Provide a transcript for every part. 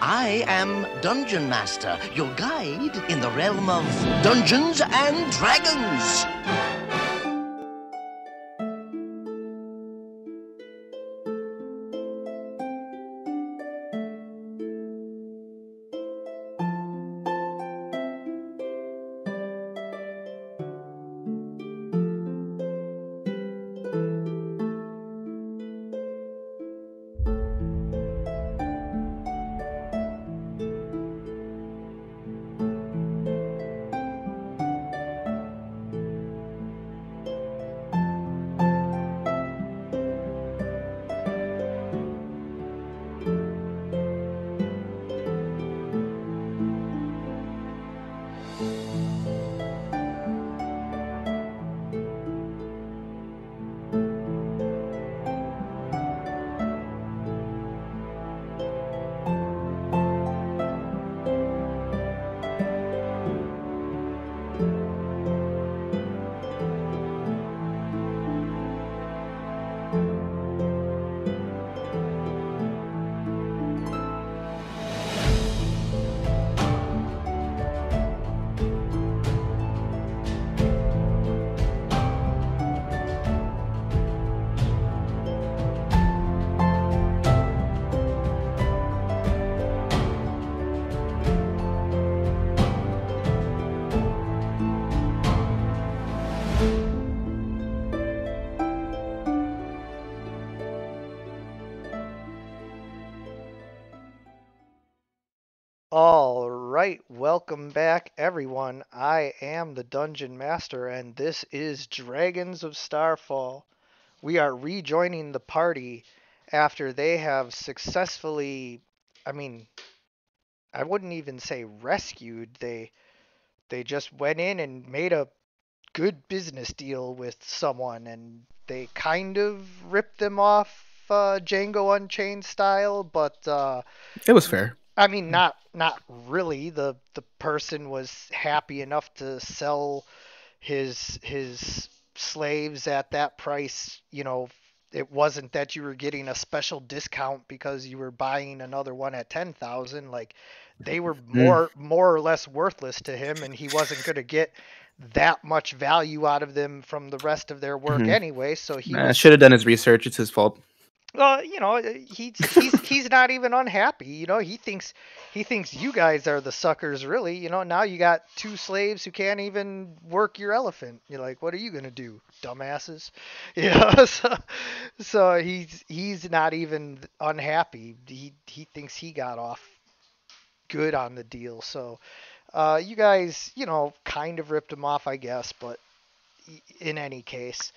I am Dungeon Master, your guide in the realm of Dungeons and Dragons. All right, welcome back, everyone. I am the Dungeon Master, and this is Dragons of Starfall. We are rejoining the party after they have successfully, I mean, I wouldn't even say rescued. They just went in and made a good business deal with someone, and they kind of ripped them off Django Unchained style, but It was fair. I mean, not really. The person was happy enough to sell his slaves at that price. It wasn't that you were getting a special discount because you were buying another one at 10,000. Like they were Mm. more or less worthless to him, and he wasn't going to get that much value out of them from the rest of their work Hmm. anyway. So he was Should have done his research. It's his fault. well, he's not even unhappy. He thinks you guys are the suckers, really. Now you got two slaves who can't even work your elephant. You're like, what are you gonna do, dumbasses? So he's not even unhappy. He thinks he got off good on the deal. So you guys, kind of ripped him off, I guess. But in any case,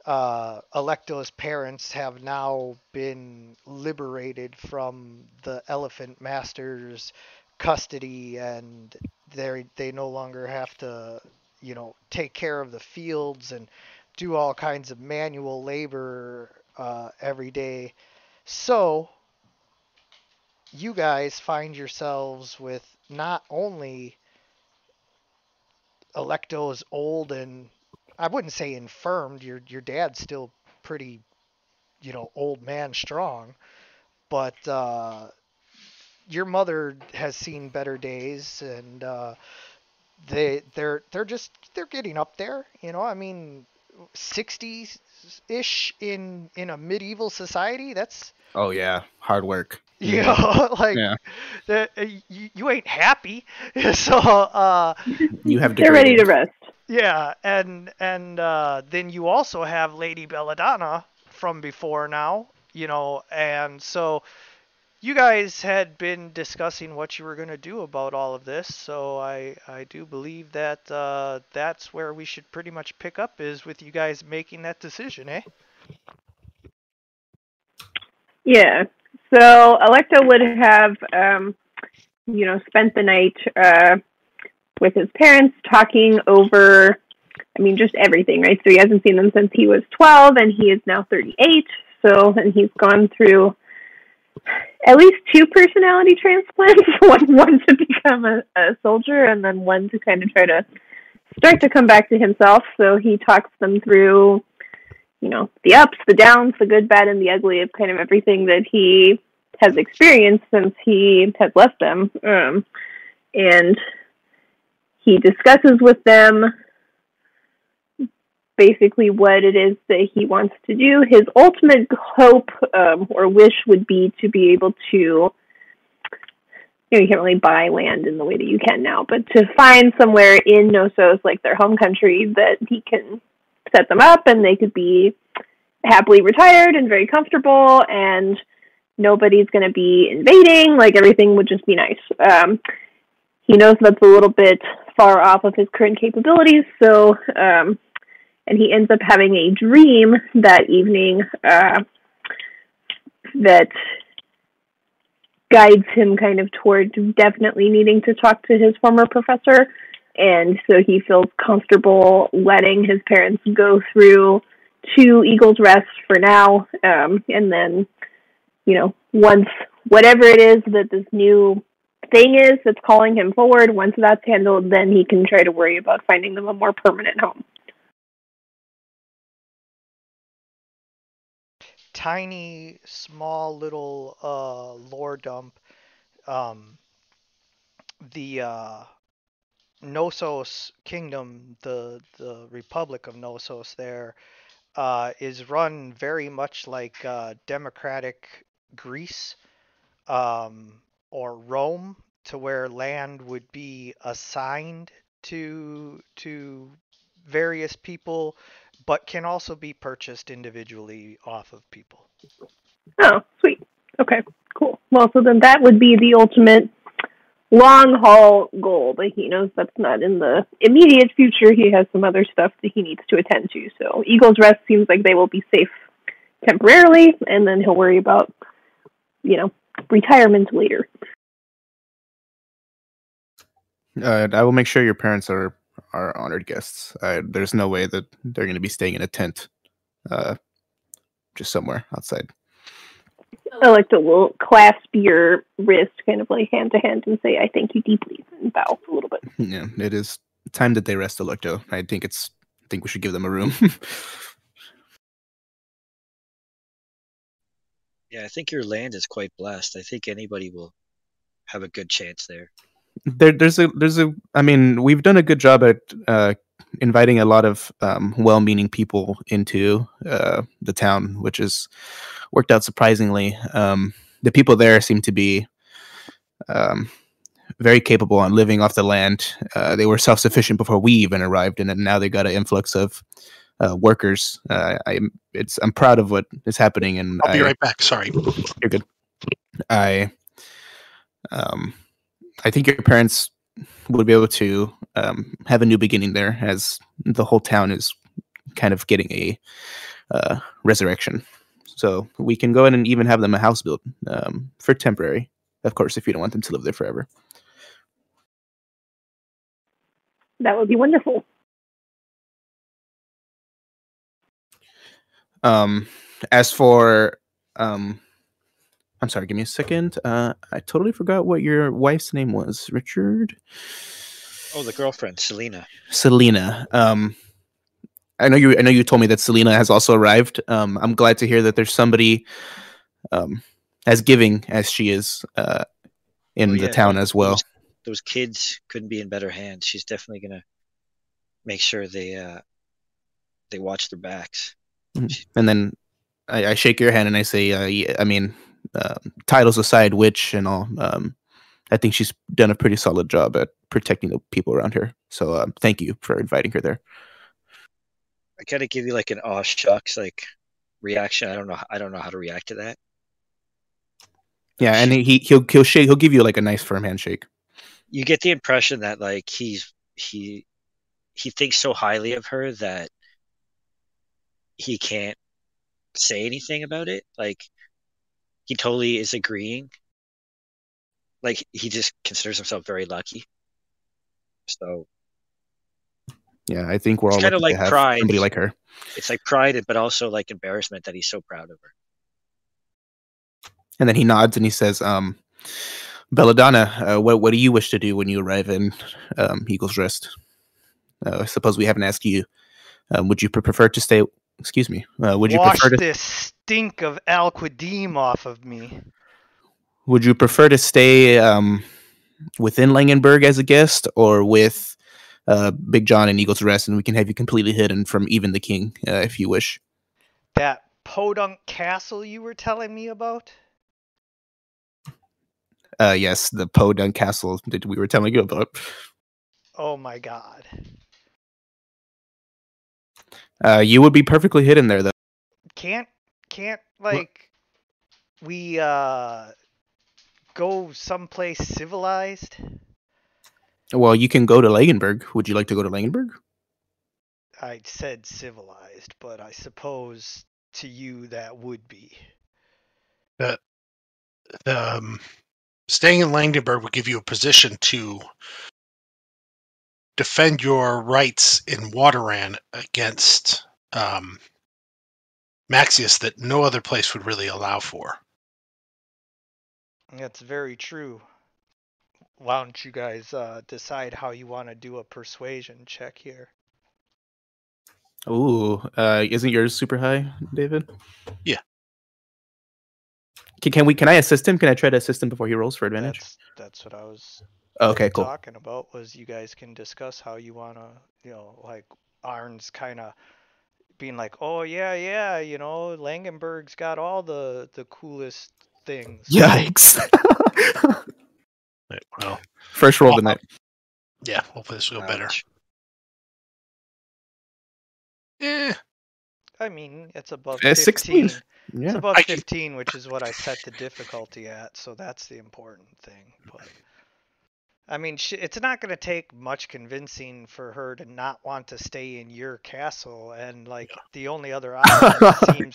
Electo's parents have now been liberated from the Elephant Master's custody, and they no longer have to, take care of the fields and do all kinds of manual labor every day. So you guys find yourselves with not only Electo's old and I wouldn't say infirmed. Your dad's still pretty old man strong. But your mother has seen better days, and they're getting up there. I mean, 60s ish in a medieval society. That's Oh yeah, hard work. like Yeah, you ain't happy. So you have They're ready to rest. yeah, and then you also have Lady Belladonna from before now, and so you guys had been discussing what you were going to do about all of this, so I do believe that that's where we should pretty much pick up is with you guys making that decision, eh? Yeah. So Electo would have, spent the night with his parents talking over, just everything, right? So he hasn't seen them since he was 12, and he is now 38. And he's gone through at least two personality transplants, one to become a soldier, and then one to kind of try to start to come back to himself. So he talks them through, the ups, the downs, the good, bad, and the ugly of kind of everything that he has experienced since he has left them. And he discusses with them basically what it is that he wants to do. His ultimate hope or wish would be to be able to, you can't really buy land in the way that you can now, but to find somewhere in Knossos, like their home country, that he can set them up and they could be happily retired and very comfortable, and nobody's going to be invading. Like, everything would just be nice. He knows that's a little bit far off of his current capabilities, so and he ends up having a dream that evening that guides him kind of toward definitely needing to talk to his former professor. And so he feels comfortable letting his parents go through to Eagle's Rest for now. And then, once whatever it is that this new thing is that's calling him forward, once that's handled, then he can try to worry about finding them a more permanent home. Tiny, small little lore dump. The Knossos Kingdom, the Republic of Knossos there, is run very much like democratic Greece or Rome, to where land would be assigned to various people, but can also be purchased individually off of people. Oh, sweet. Okay, cool. Well, so then that would be the ultimate long-haul goal, but he knows that's not in the immediate future. He has some other stuff that he needs to attend to. So Eagle's Rest seems like they will be safe temporarily, and then he'll worry about, retirement later. I will make sure your parents are honored guests. There's no way that they're going to be staying in a tent, just somewhere outside. I like to will clasp your wrist, kind of like hand to hand, and say, "I thank you deeply," and bow a little bit. Yeah, it is time that they rest, Electo. I think we should give them a room. Yeah, I think your land is quite blessed. I think anybody will have a good chance there. I mean, we've done a good job at inviting a lot of well-meaning people into the town, which has worked out surprisingly. The people there seem to be very capable on living off the land. They were self-sufficient before we even arrived, and now they got an influx of workers. I'm proud of what is happening, and I'll be right back. Sorry, you're good. I think your parents would be able to have a new beginning there, as the whole town is kind of getting a resurrection. So we can go in and even have them a house built for temporary, of course, if you don't want them to live there forever. That would be wonderful. As for I'm sorry, give me a second. I totally forgot what your wife's name was. Richard? Oh, the girlfriend, Selena. Selena. I know you told me that Selena has also arrived. I'm glad to hear that there's somebody as giving as she is in the town as well. Those kids couldn't be in better hands. She's definitely gonna make sure they watch their backs. And then I shake your hand and I say, yeah, I mean, titles aside, witch and all, I think she's done a pretty solid job at protecting the people around her. So thank you for inviting her there. I gotta give you like an aw shucks reaction. I don't know how to react to that. Yeah, and he'll give you like a nice firm handshake. You get the impression that like he thinks so highly of her that he can't say anything about it. Like, he totally is agreeing. Like, he just considers himself very lucky. So yeah, I think we're all lucky like to have pride. Somebody like her. It's like pride, but also like embarrassment that he's so proud of her. And then he nods and he says, Belladonna, what do you wish to do when you arrive in Eagle's Rest? I suppose we haven't asked you. Would you prefer to stay? Excuse me. Would you wash prefer to this stink of Alquademe off of me? Would you prefer to stay within Langenberg as a guest, or with Big John and Eagle's Rest, and we can have you completely hidden from even the king, if you wish? That podunk castle you were telling me about? Yes, the Podunk Castle that we were telling you about. Oh my god. You would be perfectly hidden there, though. Can't like we go someplace civilized? Well, you can go to Langenberg. Would you like to go to Langenberg? I said civilized, but I suppose to you that would be. The staying in Langdenburg would give you a position to defend your rights in Waterran against Maxius that no other place would really allow for. That's very true. Why don't you guys decide how you want to do a persuasion check here? Ooh, isn't yours super high, David? Yeah. Can I assist him? Can I try to assist him before he rolls for advantage? That's what I was Okay, cool. talking about, was you guys can discuss how you want to, like Arn's kind of being like, oh yeah, Langenberg's got all the coolest things. Yikes. Well, First roll of the night. Yeah, hopefully this will go better. I mean, it's above 16. 15. Yeah. It's above 15, which is what I set the difficulty at, so that's the important thing. But I mean, it's not going to take much convincing for her to not want to stay in your castle, and the only other option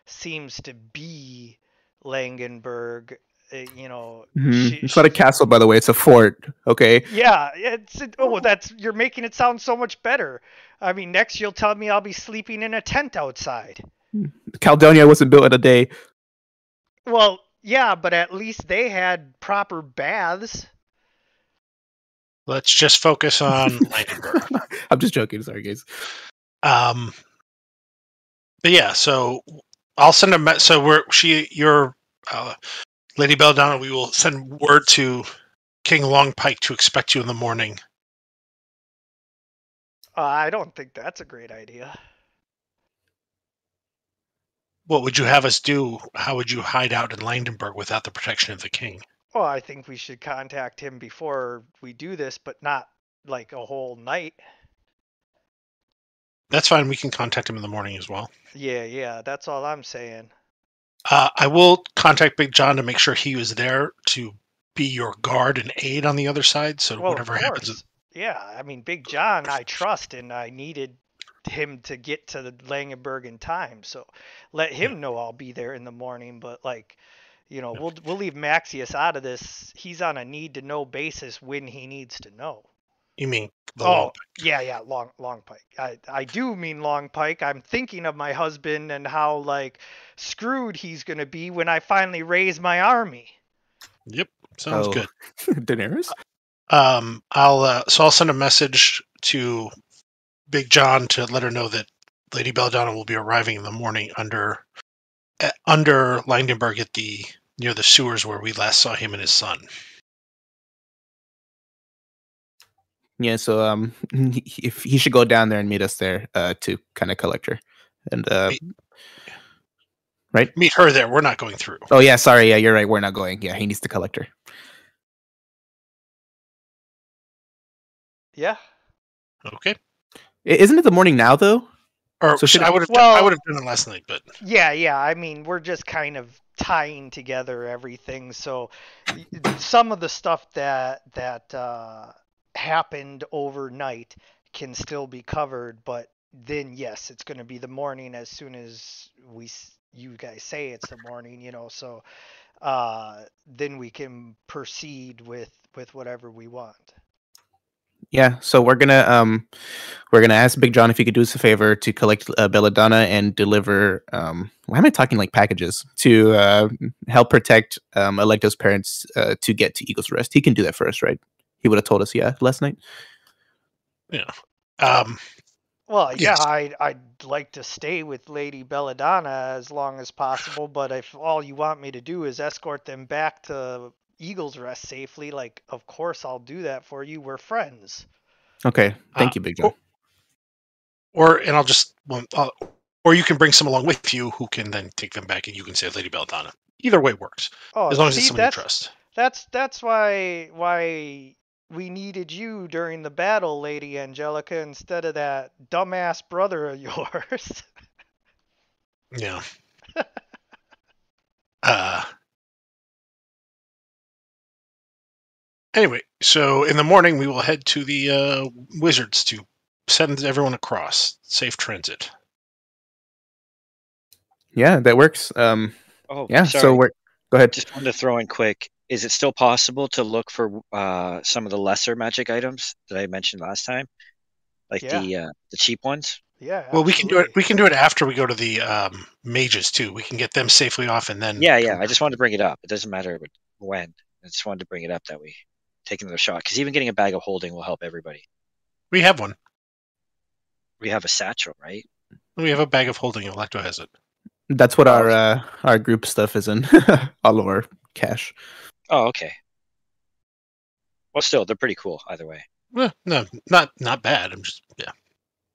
seems to be Langenberg. It's not a castle, by the way. It's a fort. Okay. Yeah, you're making it sound so much better. I mean, next you'll tell me I'll be sleeping in a tent outside. Caledonia wasn't built in a day. Well, yeah, but at least they had proper baths. Let's just focus on Langenberg. I'm just joking. Sorry, guys. But yeah, so I'll send a your Lady Belladonna, we will send word to King Longpike to expect you in the morning. I don't think that's a great idea. What would you have us do? How would you hide out in Langenberg without the protection of the king? Well, I think we should contact him before we do this, but not like a whole night. That's fine. We can contact him in the morning as well. Yeah, that's all I'm saying. I will contact Big John to make sure he was there to be your guard and aid on the other side. So whatever happens. Yeah, I mean, Big John, I trust, and I needed him to get to the Langenberg in time. So let him know I'll be there in the morning. But we'll leave Maxius out of this. He's on a need to know basis when he needs to know. You mean the Longpike? Yeah, Longpike. I do mean Longpike. I'm thinking of my husband and how screwed he's gonna be when I finally raise my army. Yep, sounds good. Daenerys? I'll send a message to Big John to let her know that Lady Belladonna will be arriving in the morning under Langenberg near the sewers where we last saw him and his son. Yeah, so if he should go down there and meet us there to kind of collect her, and right, meet her there. We're not going through. Oh yeah, sorry. Yeah, you're right. We're not going. Yeah, he needs to collect her. Yeah. Okay. Isn't it the morning now though? Or so I would have done it last night, but yeah. I mean, we're just kind of tying together everything. So some of the stuff that happened overnight can still be covered, but then yes, it's going to be the morning as soon as you guys say it's the morning, so then we can proceed with whatever we want. Yeah, so we're gonna ask Big John if he could do us a favor to collect Belladonna and deliver. Why am I talking like packages to help protect Electo's parents to get to Eagle's Rest? He can do that for us, right? He would have told us, last night. Yeah. Well, yeah, Yes. I'd like to stay with Lady Belladonna as long as possible, but if all you want me to do is escort them back to Eagle's Rest safely, like, of course I'll do that for you. We're friends. Okay, Uh, thank you, Big John. and I'll just, or you can bring some along with you who can then take them back, and you can save Lady Belladonna. Either way works, Oh, as long as it's see, someone you trust. that's why we needed you during the battle, Lady Angelica, instead of that dumbass brother of yours. Yeah. Uh, anyway, so in the morning we will head to the wizards to send everyone across. Safe transit. Yeah, that works. Oh, Yeah, so sorry. we're go ahead. Just wanted to throw in quick. Is it still possible to look for some of the lesser magic items that I mentioned last time, like Yeah, the cheap ones? yeah, Well, we can do it. absolutely. We can do it after we go to the mages too. We can get them safely off, and then Yeah, come yeah. I back. just wanted to bring it up. It doesn't matter when. I just wanted to bring it up that we take another shot because even getting a bag of holding will help everybody. We have one. We have a satchel, right? We have a bag of holding. Electo has it. That's what Oh, okay. our group stuff is in. All of our cash. Oh, okay. Well, still, they're pretty cool either way. No, not bad. I'm just yeah.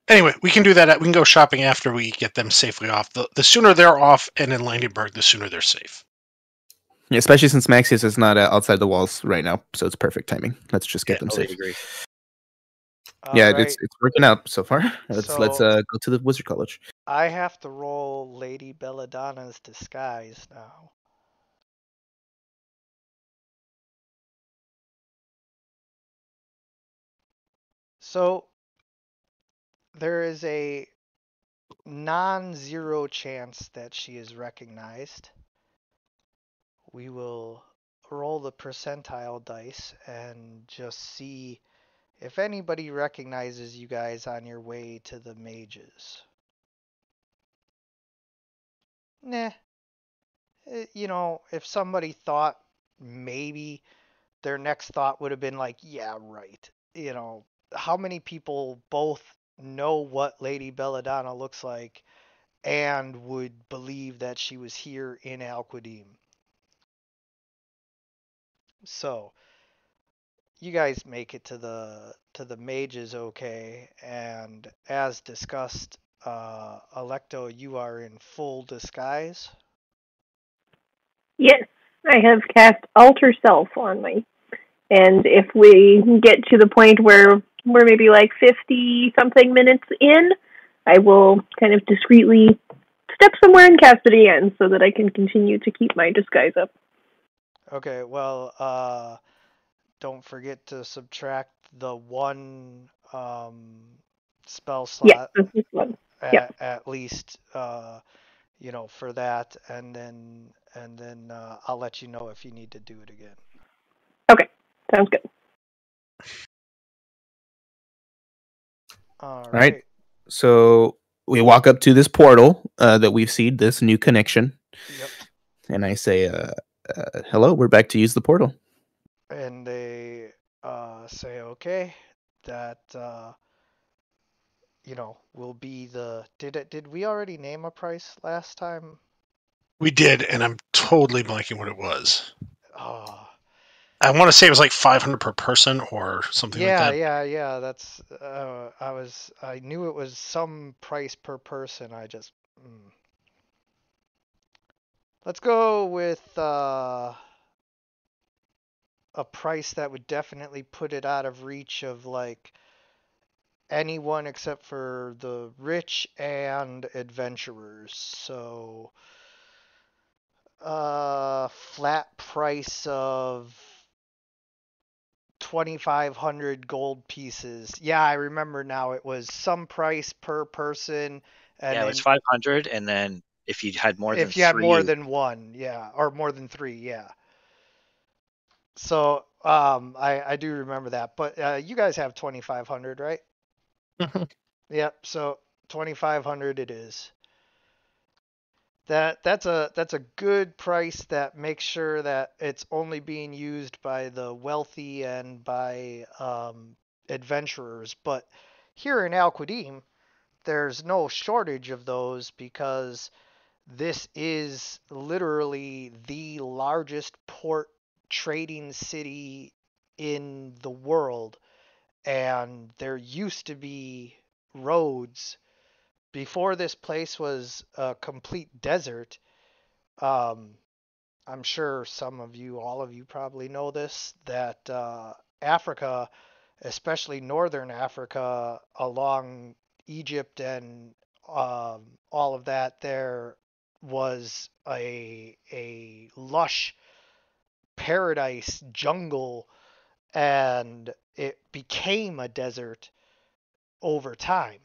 Anyway, we can do that. We can go shopping after we get them safely off. The sooner they're off and in Landenberg, the sooner they're safe. Yeah, especially since Maxius is not outside the walls right now, so it's perfect timing. Let's just Yeah, get them totally safe. agree. All Yeah, right. it's working out so far. Let's So go to the Wizard College. I have to roll Lady Belladonna's disguise now. So there is a non-zero chance that she is recognized. We will roll the percentile dice and just see if anybody recognizes you guys on your way to the mages. Nah, if somebody thought maybe their next thought would have been like, yeah, right. How many people both know what Lady Belladonna looks like and would believe that she was here in Alquadim? So, you guys make it to the mages okay, and as discussed, Electo, you are in full disguise. Yes, I have cast Alter Self on me. And if we get to the point where we're maybe like 50 something minutes in, I will kind of discreetly step somewhere and cast it again so that I can continue to keep my disguise up. Okay, well, don't forget to subtract the one spell Yeah, slot that's this one. Yep. at least for that, and then I'll let you know if you need to do it again. Okay, sounds good. All All right. right. So we walk up to this portal that we've seen, this new connection, Yep. and I say, "Hello, we're back to use the portal." And they say, okay, that will be the. Did we already name a price last time? We did, and I'm totally blanking what it was. Oh, I want to say it was like 500 per person or something like yeah, that. yeah, yeah. That's I knew it was some price per person. Let's go with a price that would definitely put it out of reach of like anyone except for the rich and adventurers. So flat price of 2,500 gold pieces. Yeah, I remember now. It was some price per person, and Yeah, it was then 500, and then if you had more than if you had more three, than one, yeah, or more than three, yeah. So I do remember that, but you guys have 2,500, right? Mhm. Yep. So 2,500 it is. That's a good price that makes sure that it's only being used by the wealthy and by adventurers. But here in Al Qadim, there's no shortage of those because this is literally the largest port trading city in the world, and there used to be roads before this place was a complete desert. um, I'm sure some of you, all of you probably know this, that Africa, especially northern Africa, along Egypt and all of that, there was a lush paradise jungle, and it became a desert over time.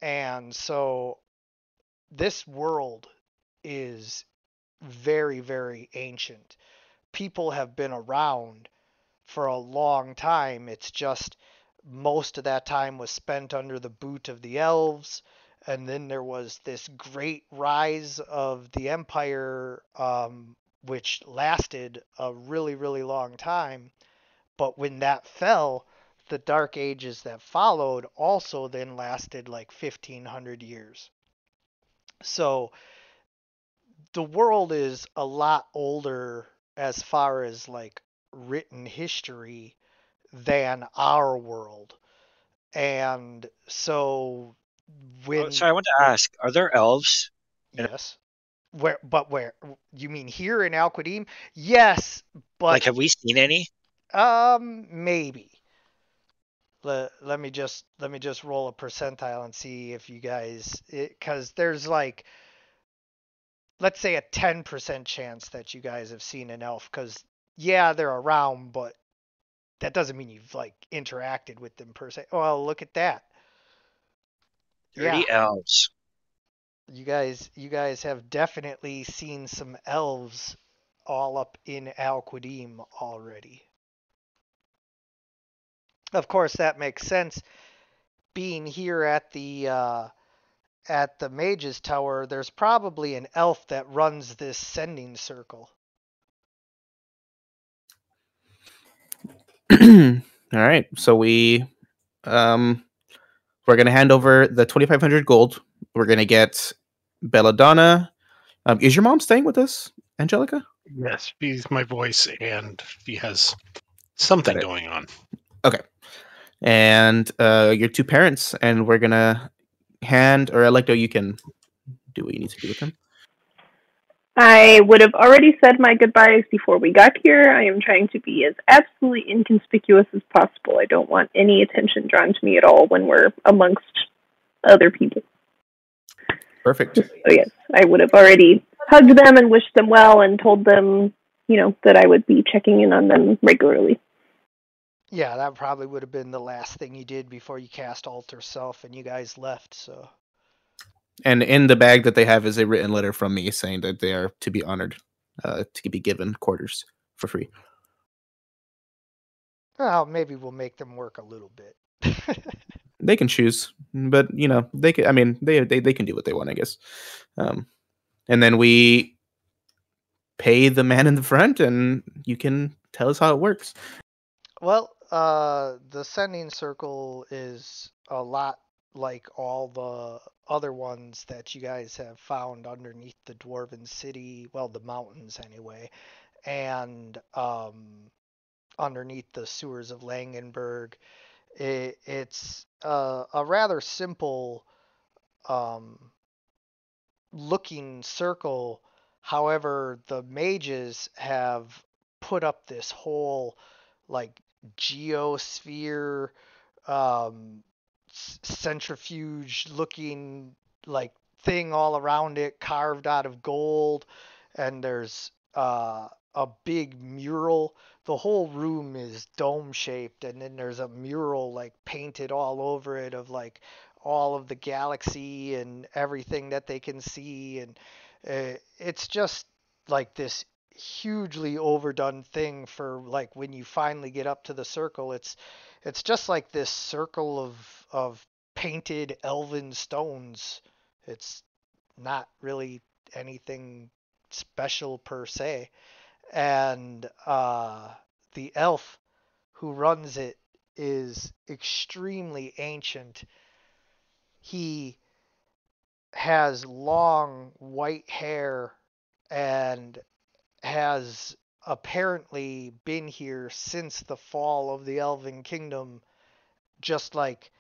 And so this world is very, very ancient. People have been around for a long time. It's just most of that time was spent under the boot of the elves. And then there was this great rise of the empire, which lasted a really, really long time. But when that fell, the dark ages that followed also then lasted like 1500 years. So the world is a lot older as far as like written history than our world. And so Oh, when sorry, I want to ask: Are there elves? And yes, where you mean here in Al Qadim? Yes, like, but have we seen any? maybe. Let me just roll a percentile and see if you guys, because there's like, let's say a 10% chance that you guys have seen an elf, because yeah, they're around, but that doesn't mean you've like interacted with them per se. Well, look at that. Yeah, 30 elves. you guys have definitely seen some elves all up in Al Qadim already. Of course, that makes sense. Being here at the Mage's Tower, there's probably an elf that runs this sending circle. All right. So um we're gonna hand over the 2,500 gold. We're gonna get Belladonna. Is your mom staying with us, Angelica? Yes, she's my voice, and she has Got something it. going on. Okay. And your two parents, and we're gonna hand, or Electo, you can do what you need to do with them. I would have already said my goodbyes before we got here. I am trying to be as absolutely inconspicuous as possible. I don't want any attention drawn to me at all when we're amongst other people. Perfect. So yes, I would have already hugged them and wished them well and told them, that I would be checking in on them regularly. Yeah, that probably would have been the last thing you did before you cast Alter Self and you guys left, so. And in the bag that they have is a written letter from me saying that they are to be honored, to be given quarters for free. Well, maybe we'll make them work a little bit. They can choose, but they can. I mean, they can do what they want, I guess. And then we pay the man in the front, and you can tell us how it works. Well, the sending circle is a lot like all the other ones that you guys have found underneath the Dwarven City, well, the mountains anyway, and underneath the sewers of Langenberg. It's a rather simple um, looking circle. However, the mages have put up this whole like geosphere, um, centrifuge looking like thing all around it, carved out of gold, and there's a big mural. The whole room is dome shaped, and then there's a mural like painted all over it of like all of the galaxy and everything that they can see, and it's just like this hugely overdone thing for like when you finally get up to the circle. It's just like this circle of painted elven stones. It's not really anything special per se. And the elf who runs it is extremely ancient. he has long white hair and has apparently been here since the fall of the Elven Kingdom, just like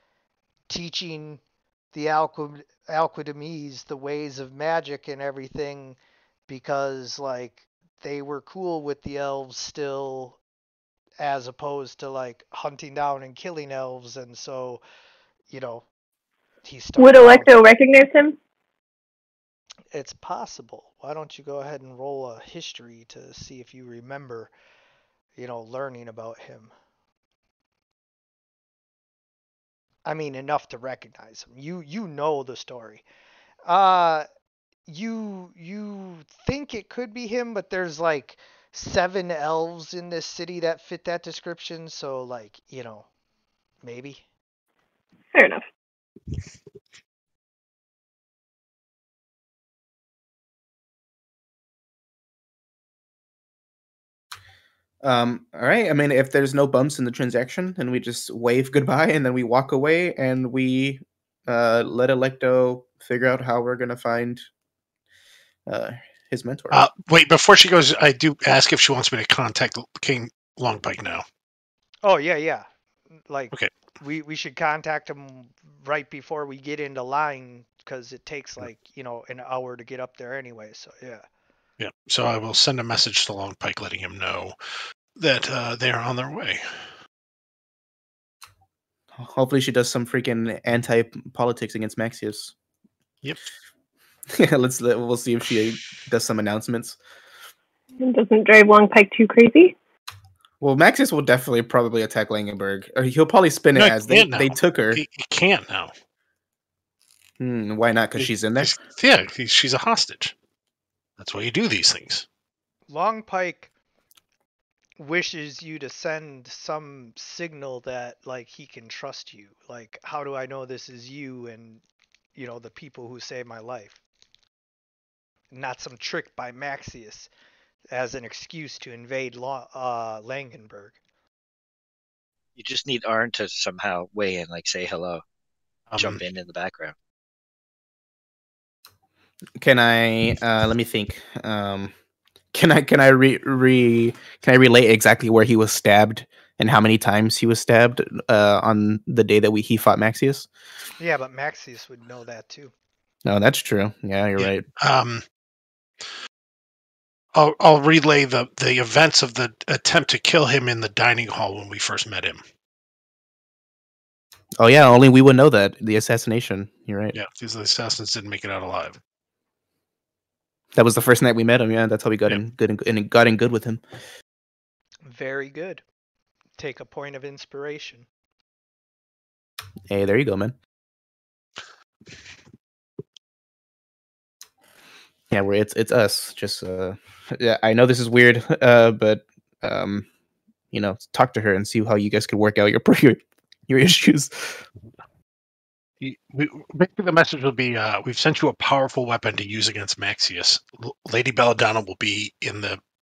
teaching the Alquedamies the ways of magic and everything, because like they were cool with the elves still, as opposed to like hunting down and killing elves, and so you know he stuck Would around. Electo recognize him? It's possible. Why don't you go ahead and roll a history to see if you remember, learning about him. I mean, enough to recognize him. You know the story. Uh, you think it could be him, but there's like 7 elves in this city that fit that description, so like, maybe. Fair enough. All right. I mean, if there's no bumps in the transaction, and we just wave goodbye, and then we walk away, and we let Electo figure out how we're gonna find uh, his mentor. Wait, before she goes, I do ask if she wants me to contact King Longpike now. Oh yeah. Like, Okay. we should contact him right before we get into line, because it takes like, an hour to get up there anyway. So yeah. Yeah. So I will send a message to Longpike letting him know that they are on their way. Hopefully, she does some freaking anti-politics against Maxius. Yep. Yeah, we'll see if she does some announcements. And doesn't drive Longpike too crazy? Well, Maxius will definitely probably attack Langenberg. Or he'll probably spin it as they took her. He can't now. Why not? Because she's in there? She's a hostage. That's why you do these things. Longpike wishes you to send some signal that like he can trust you. Like, how do I know this is you and the people who saved my life? Not some trick by Maxius as an excuse to invade Langenberg. You just need Arn to somehow weigh in, like say hello, jump in the background. Can I? Let me think. Can I relate exactly where he was stabbed and how many times he was stabbed on the day that he fought Maxius? Yeah, but Maxius would know that too. No, that's true. Yeah, you're right. I'll relay the events of the attempt to kill him in the dining hall when we first met him. Oh yeah, only we would know that, the assassination. You're right. Yeah, because the assassins didn't make it out alive. That was the first night we met him. Yeah, that's how we got in good and got in good with him. Very good. Take a point of inspiration. Hey, there you go, man. Yeah, it's us. Just yeah, I know this is weird, but talk to her and see how you guys could work out your issues. Basically, the message will be: we've sent you a powerful weapon to use against Maxius. Lady Belladonna will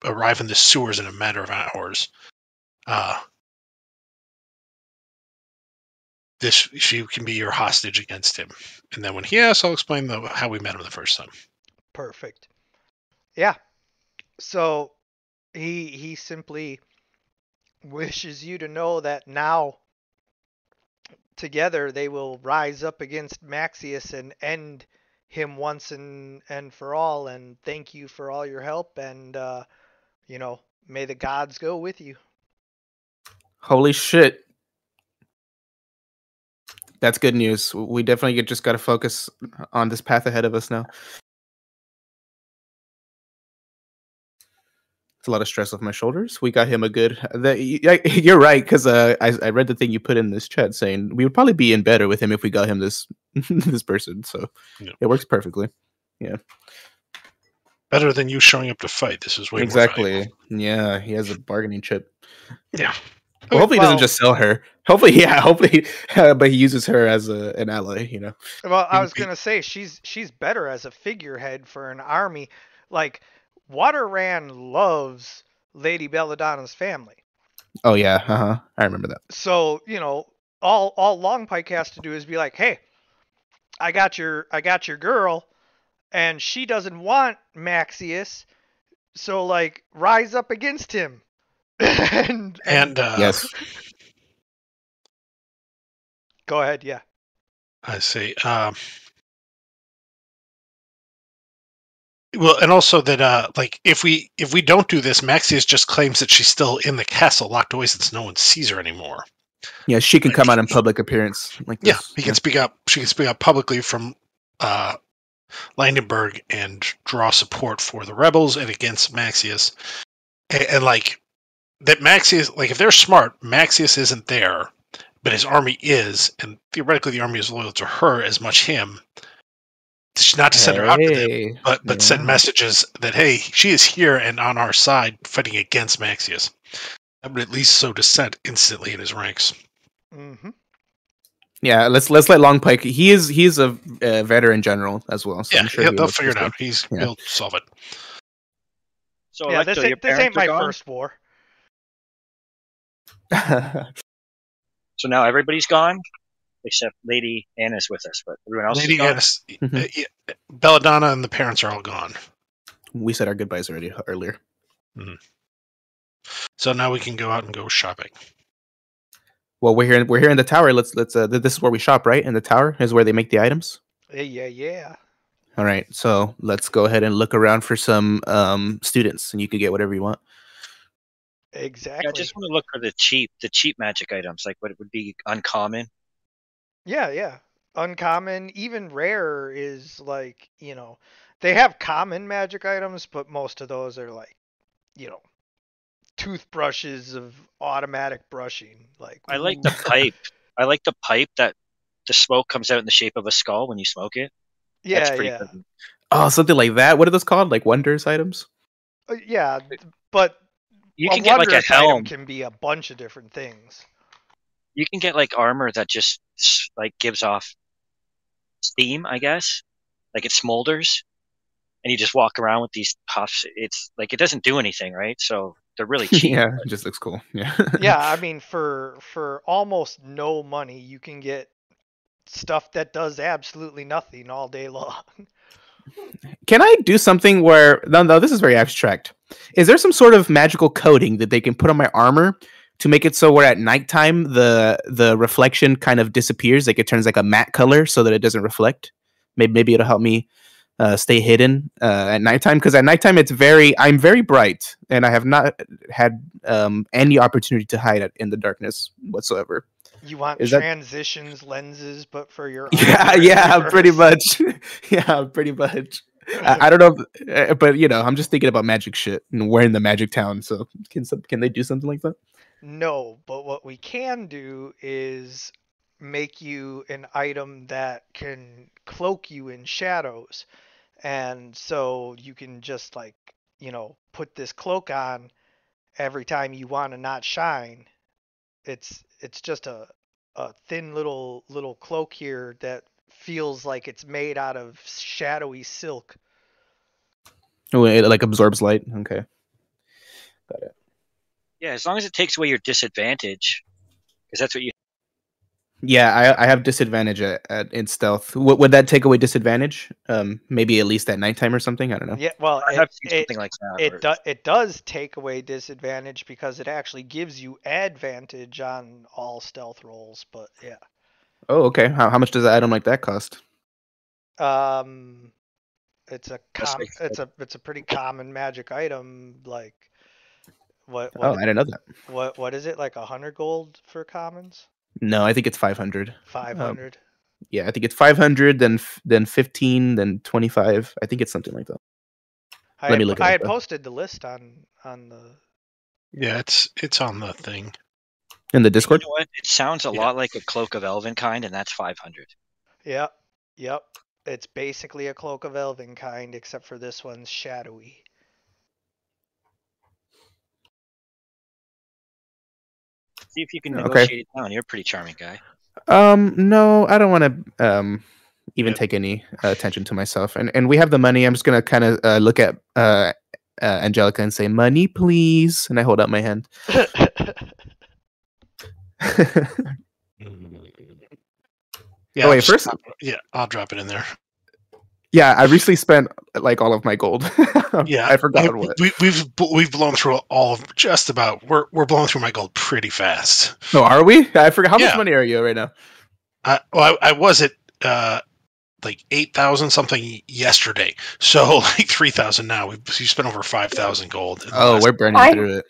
arrive in the sewers in a matter of hours. She can be your hostage against him, and then when he asks, I'll explain how we met him the first time. Perfect. Yeah. So he simply wishes you to know that now together they will rise up against Maxius and end him once and for all, and thank you for all your help, and may the gods go with you. Holy shit. That's good news. We definitely just got to focus on this path ahead of us now. It's a lot of stress off my shoulders. We got him a good... You're right, because I read the thing you put in this chat saying we would probably be in better with him if we got him this this person. So it works perfectly. Yeah. Better than you showing up to fight. This is way more valuable. Yeah, he has a bargaining chip. Yeah. Well, hopefully he doesn't just sell her. Hopefully, but he uses her as an ally, Well, I was going to say, she's better as a figurehead for an army. Like, Waterran loves Lady Belladonna's family. Oh, yeah. I remember that. So, all Longpike has to do is be like, hey, I got your girl, and she doesn't want Maxius, so like rise up against him. and And Yes. go ahead, yeah. I see. Well, and also that like if we don't do this, Maxius just claims that she's still in the castle, locked away, since no one sees her anymore. Yeah, she can come out in public appearance like Yeah, this. he can speak up. She can speak up publicly from Landenberg and draw support for the rebels and against Maxius. And like that, Maxius, like if they're smart, Maxius isn't there, but his army is, and theoretically the army is loyal to her as much him. Not to send her out to them, Hey, but send yeah. messages that hey, she is here and on our side, fighting against Maxius. That would at least sow dissent instantly in his ranks. Mm-hmm. Yeah, let's let Long Pike. He's a veteran general as well, so Yeah, I'm sure they'll figure it out. Yeah. He'll solve it. So, Yeah, Electo, your this parents ain't are my gone. first war. So now everybody's gone, except Lady Anna's with us, but everyone else Lady is gone. Annis, Mhm. Belladonna and the parents are all gone. We said our goodbyes already earlier. So now we can go out and go shopping. Well, we're here in the tower. Let's this is where we shop, right? In the tower is where they make the items. Yeah. All right, so let's go ahead and look around for some students, and you can get whatever you want. Exactly. Yeah, I just want to look for the cheap magic items, like what it would be uncommon. Yeah. Uncommon, even rare is like, they have common magic items, but most of those are like, toothbrushes of automatic brushing. Like, I like the pipe. I like the pipe that the smoke comes out in the shape of a skull when you smoke it. That's pretty Yeah. good. Oh, something like that. What are those called? Like wonders items? Yeah, but You a can get like a wondrous item helm. can be a bunch of different things. You can get like armor that just like gives off steam, I guess. Like it smolders, and you just walk around with these puffs. It's like it doesn't do anything, right? So they're really cheap. Yeah, it just looks cool. Yeah. Yeah, I mean, for almost no money, you can get stuff that does absolutely nothing all day long. Can I do something where no, this is very abstract. Is there some sort of magical coating that they can put on my armor to make it so where at nighttime the reflection kind of disappears, like it turns like a matte color so that it doesn't reflect? Maybe it'll help me stay hidden at nighttime, because at nighttime I'm very bright and I have not had any opportunity to hide in the darkness whatsoever. You want Is that- transitions lenses, but for your Yeah, armor pretty in much. Yeah, pretty much. I don't know, but I'm just thinking about magic shit and we're in the magic town. So can they do something like that? No, but what we can do is make you an item that can cloak you in shadows. And so you can just like, put this cloak on every time you want to not shine. It's just a thin little cloak here that feels like it's made out of shadowy silk. Oh, it like absorbs light. Okay, got it. Yeah, as long as it takes away your disadvantage, because that's what you. Yeah, I have disadvantage in stealth. Would that take away disadvantage? Maybe at least at nighttime or something. I don't know. Yeah, well, I have seen something like that. it does take away disadvantage because it actually gives you advantage on all stealth rolls. But yeah, Oh, okay. How much does an item like that cost? it's a That's like- it's a pretty common magic item. Like what Oh, I didn't know that. what is it, like 100 gold for commons? No, I think it's 500. 500. Yeah, I think it's 500, then 15, then 25. I think it's something like that. Let me look it I up, had though. posted the list on the. Yeah, it's on the thing. In the You Discord. know what? It sounds a Yeah. lot like a cloak of Elvenkind, and that's 500. Yep. It's basically a cloak of Elvenkind, except for this one's shadowy. See if you can Okay. negotiate it down. You're a pretty charming guy. No, I don't want to even Yep. take any attention to myself. And we have the money. I'm just gonna kind of look at Angelica and say, "Money, please," and I hold out my hand. Yeah, Oh, wait, first, I'll drop it in there. yeah, I recently spent like all of my gold. Yeah, I forgot what. we've blown through all of just about. We're blowing through my gold pretty fast. No, are we? I forgot. How much Yeah. money are you right now? I was at like 8,000 something yesterday, so like 3,000 now. We spent over 5,000 gold. Oh, we're burning I through it.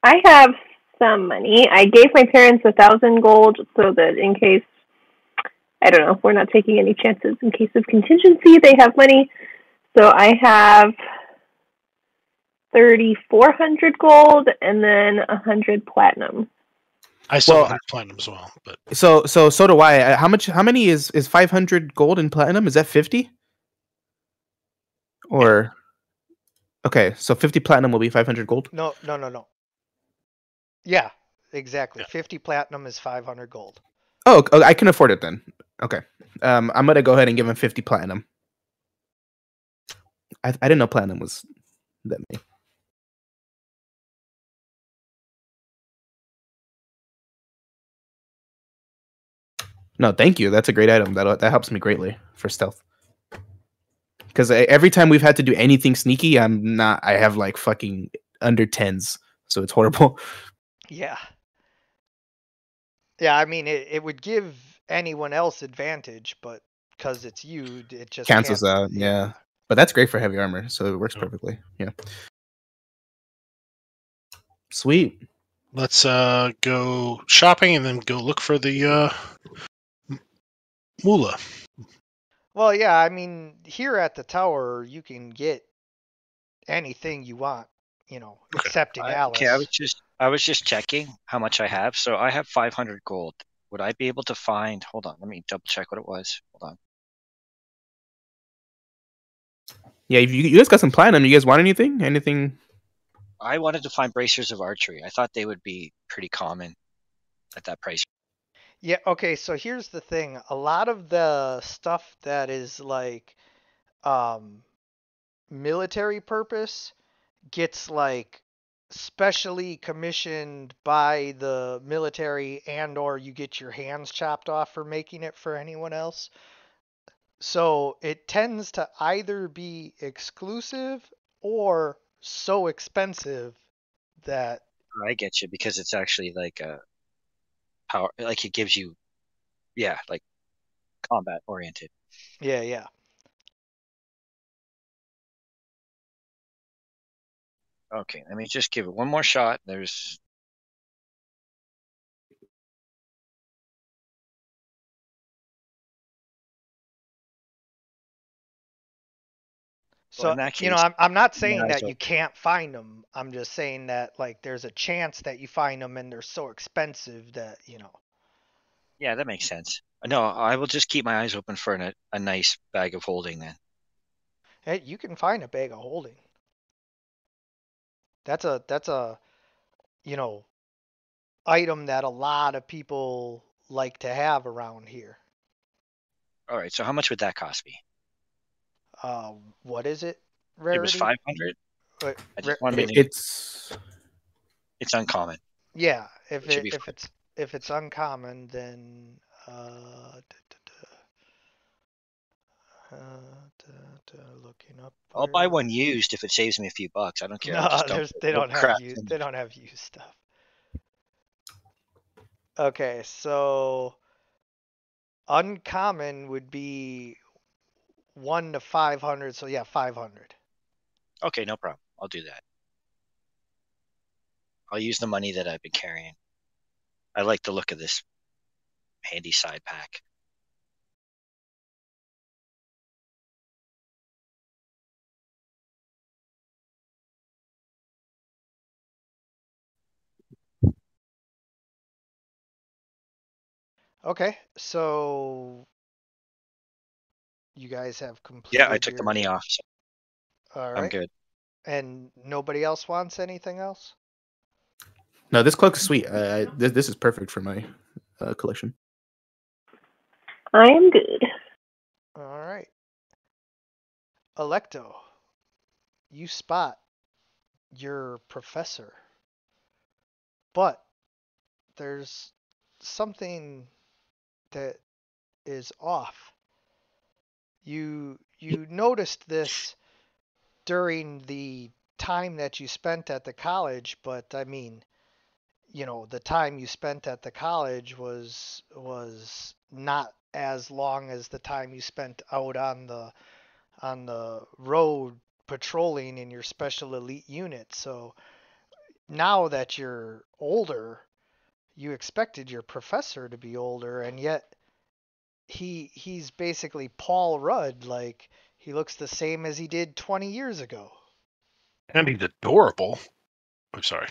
I have some money. I gave my parents 1,000 gold so that in case, I don't know, we're not taking any chances in case of contingency, they have money. So I have 3,400 gold and then 100 platinum. I still Well, have platinum as well, but So do I. How many is 500 gold in platinum? Is that 50? Or okay, so 50 platinum will be 500 gold. No. Yeah, exactly. Yeah. 50 platinum is 500 gold. Oh, I can afford it then. Okay. I'm gonna go ahead and give him 50 platinum. I didn't know platinum was that many. No, thank you. That's a great item. That helps me greatly for stealth. Because every time we've had to do anything sneaky, I have like fucking under tens, so it's horrible. Yeah. Yeah, I mean, it would give anyone else advantage, but because it's you, it just Cancels can't. out, yeah. But that's great for heavy armor, so it works perfectly. Yeah. Sweet. let's go shopping and then go look for the moolah. Well, yeah, I mean, here at the tower, you can get anything you want, excepting Okay, Alice. I was just checking how much I have. So I have 500 gold. Would I be able to find? Hold on, let me double check what it was. Hold on. Yeah, if you guys got some platinum, you guys want anything? Anything? I wanted to find bracers of archery. I thought they would be pretty common at that price. Yeah, okay, so here's the thing. A lot of the stuff that is like um military purpose gets like specially commissioned by the military and or you get your hands chopped off for making it for anyone else. So it tends to either be exclusive or so expensive that I get you because it's actually like a power, like it gives you, yeah, like combat oriented. yeah. Okay, let me just give it one more shot. There's well, So, in that case, I'm not keep my saying eyes that you open. can't find them. I'm just saying that like there's a chance that you find them and they're so expensive that. Yeah, that makes sense. No, I will just keep my eyes open for a nice bag of holding then. Hey, you can find a bag of holding. That's a you know item that a lot of people like to have around here. All right, so how much would that cost me? What is it? It was Rarity? 500. What, I just wanted to. It's It's uncommon. yeah, It should be fine. if it's uncommon, then uh, looking up I'll buy where. one used if it saves me a few bucks. I don't care. I'll No, just dump they the don't have crap you in. they don't have used stuff. Okay, so uncommon would be 1 to 500. So yeah, 500. Okay, no problem. I'll do that. I'll use the money that I've been carrying. I like the look of this handy side pack. Okay, so you guys have Yeah, I completed took the your. money off, so All I'm right, good. and nobody else wants anything else. no, this cloak is sweet. This is perfect for my collection. I am good. All right, Electo, you spot your professor, but there's something that is off. You noticed this during the time that you spent at the college, but I mean, the time you spent at the college was not as long as the time you spent out on the road patrolling in your special elite unit. So now that you're older, you expected your professor to be older, and yet he's basically Paul Rudd. Like, he looks the same as he did 20 years ago. And he's adorable. I'm sorry.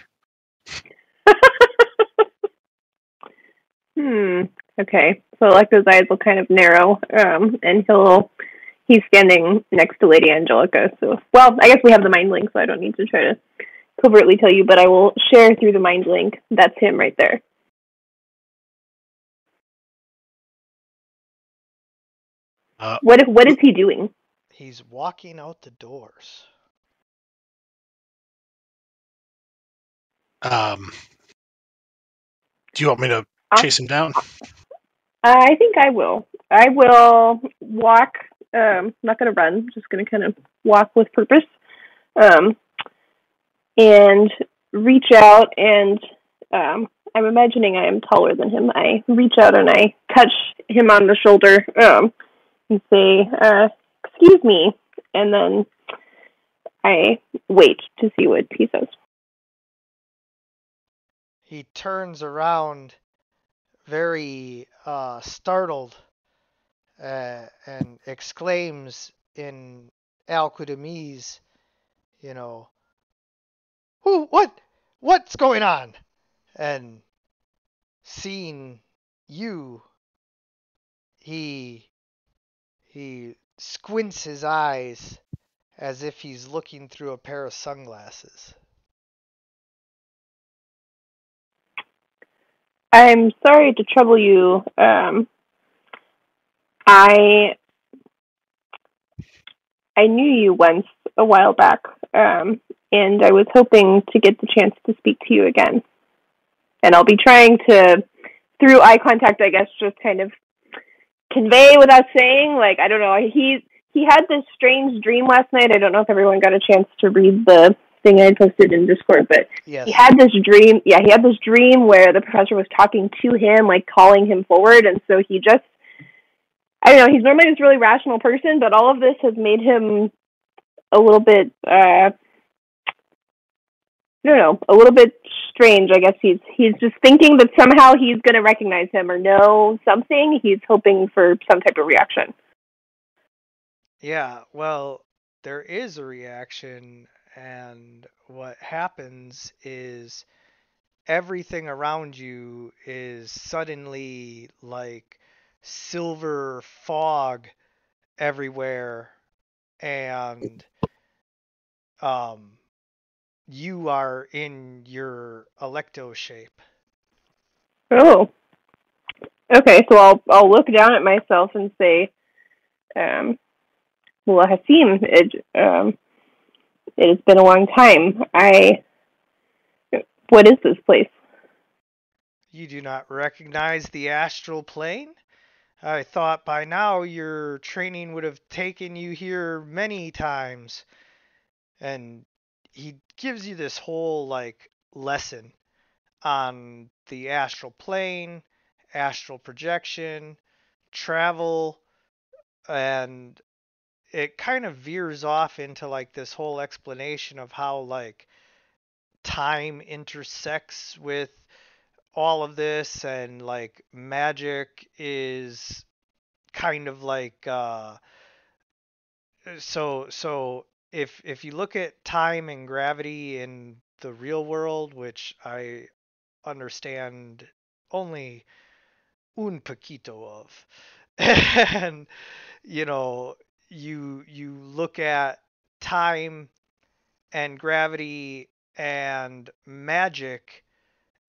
Okay. So Electo's eyes will kind of narrow, and he's standing next to Lady Angelica. So, well, I guess we have the mind link, so I don't need to try to covertly tell you, but I will share through the mind link. That's him right there. What is he doing? He's walking out the doors. Do you want me to chase him down? I think I will. I will walk. I'm not going to run. Just going to kind of walk with purpose, and reach out. And I'm imagining I am taller than him. I reach out and I touch him on the shoulder, and say, "Excuse me," and then I wait to see what he says. He turns around, very startled, and exclaims in Alcudemese, "Who? What's going on?" And seeing you, he squints his eyes as if he's looking through a pair of sunglasses. I'm sorry to trouble you. I knew you once a while back, and I was hoping to get the chance to speak to you again. And I'll be trying to, through eye contact, I guess, just kind of convey without saying. Like, I don't know. He had this strange dream last night. I don't know if everyone got a chance to read the thing I posted in Discord, but yes. He had this dream. Yeah, he had this dream where the professor was talking to him, like calling him forward, and so he just, I don't know, he's normally this really rational person, but all of this has made him a little bit, I don't know, a little bit strange. I guess he's just thinking that somehow he's going to recognize him or know something. He's hoping for some type of reaction. Yeah, well, there is a reaction, and what happens is everything around you is suddenly like silver fog everywhere, and you are in your Electo shape. Oh. Okay, so I'll look down at myself and say, well, Hasim, it has been a long time. What is this place? You do not recognize the astral plane? I thought by now your training would have taken you here many times. And he gives you this whole like lesson on the astral plane, astral projection, travel, and it kind of veers off into like this whole explanation of how like time intersects with all of this, and like magic is kind of like so if you look at time and gravity in the real world, which I understand only un poquito of, and you look at time and gravity and magic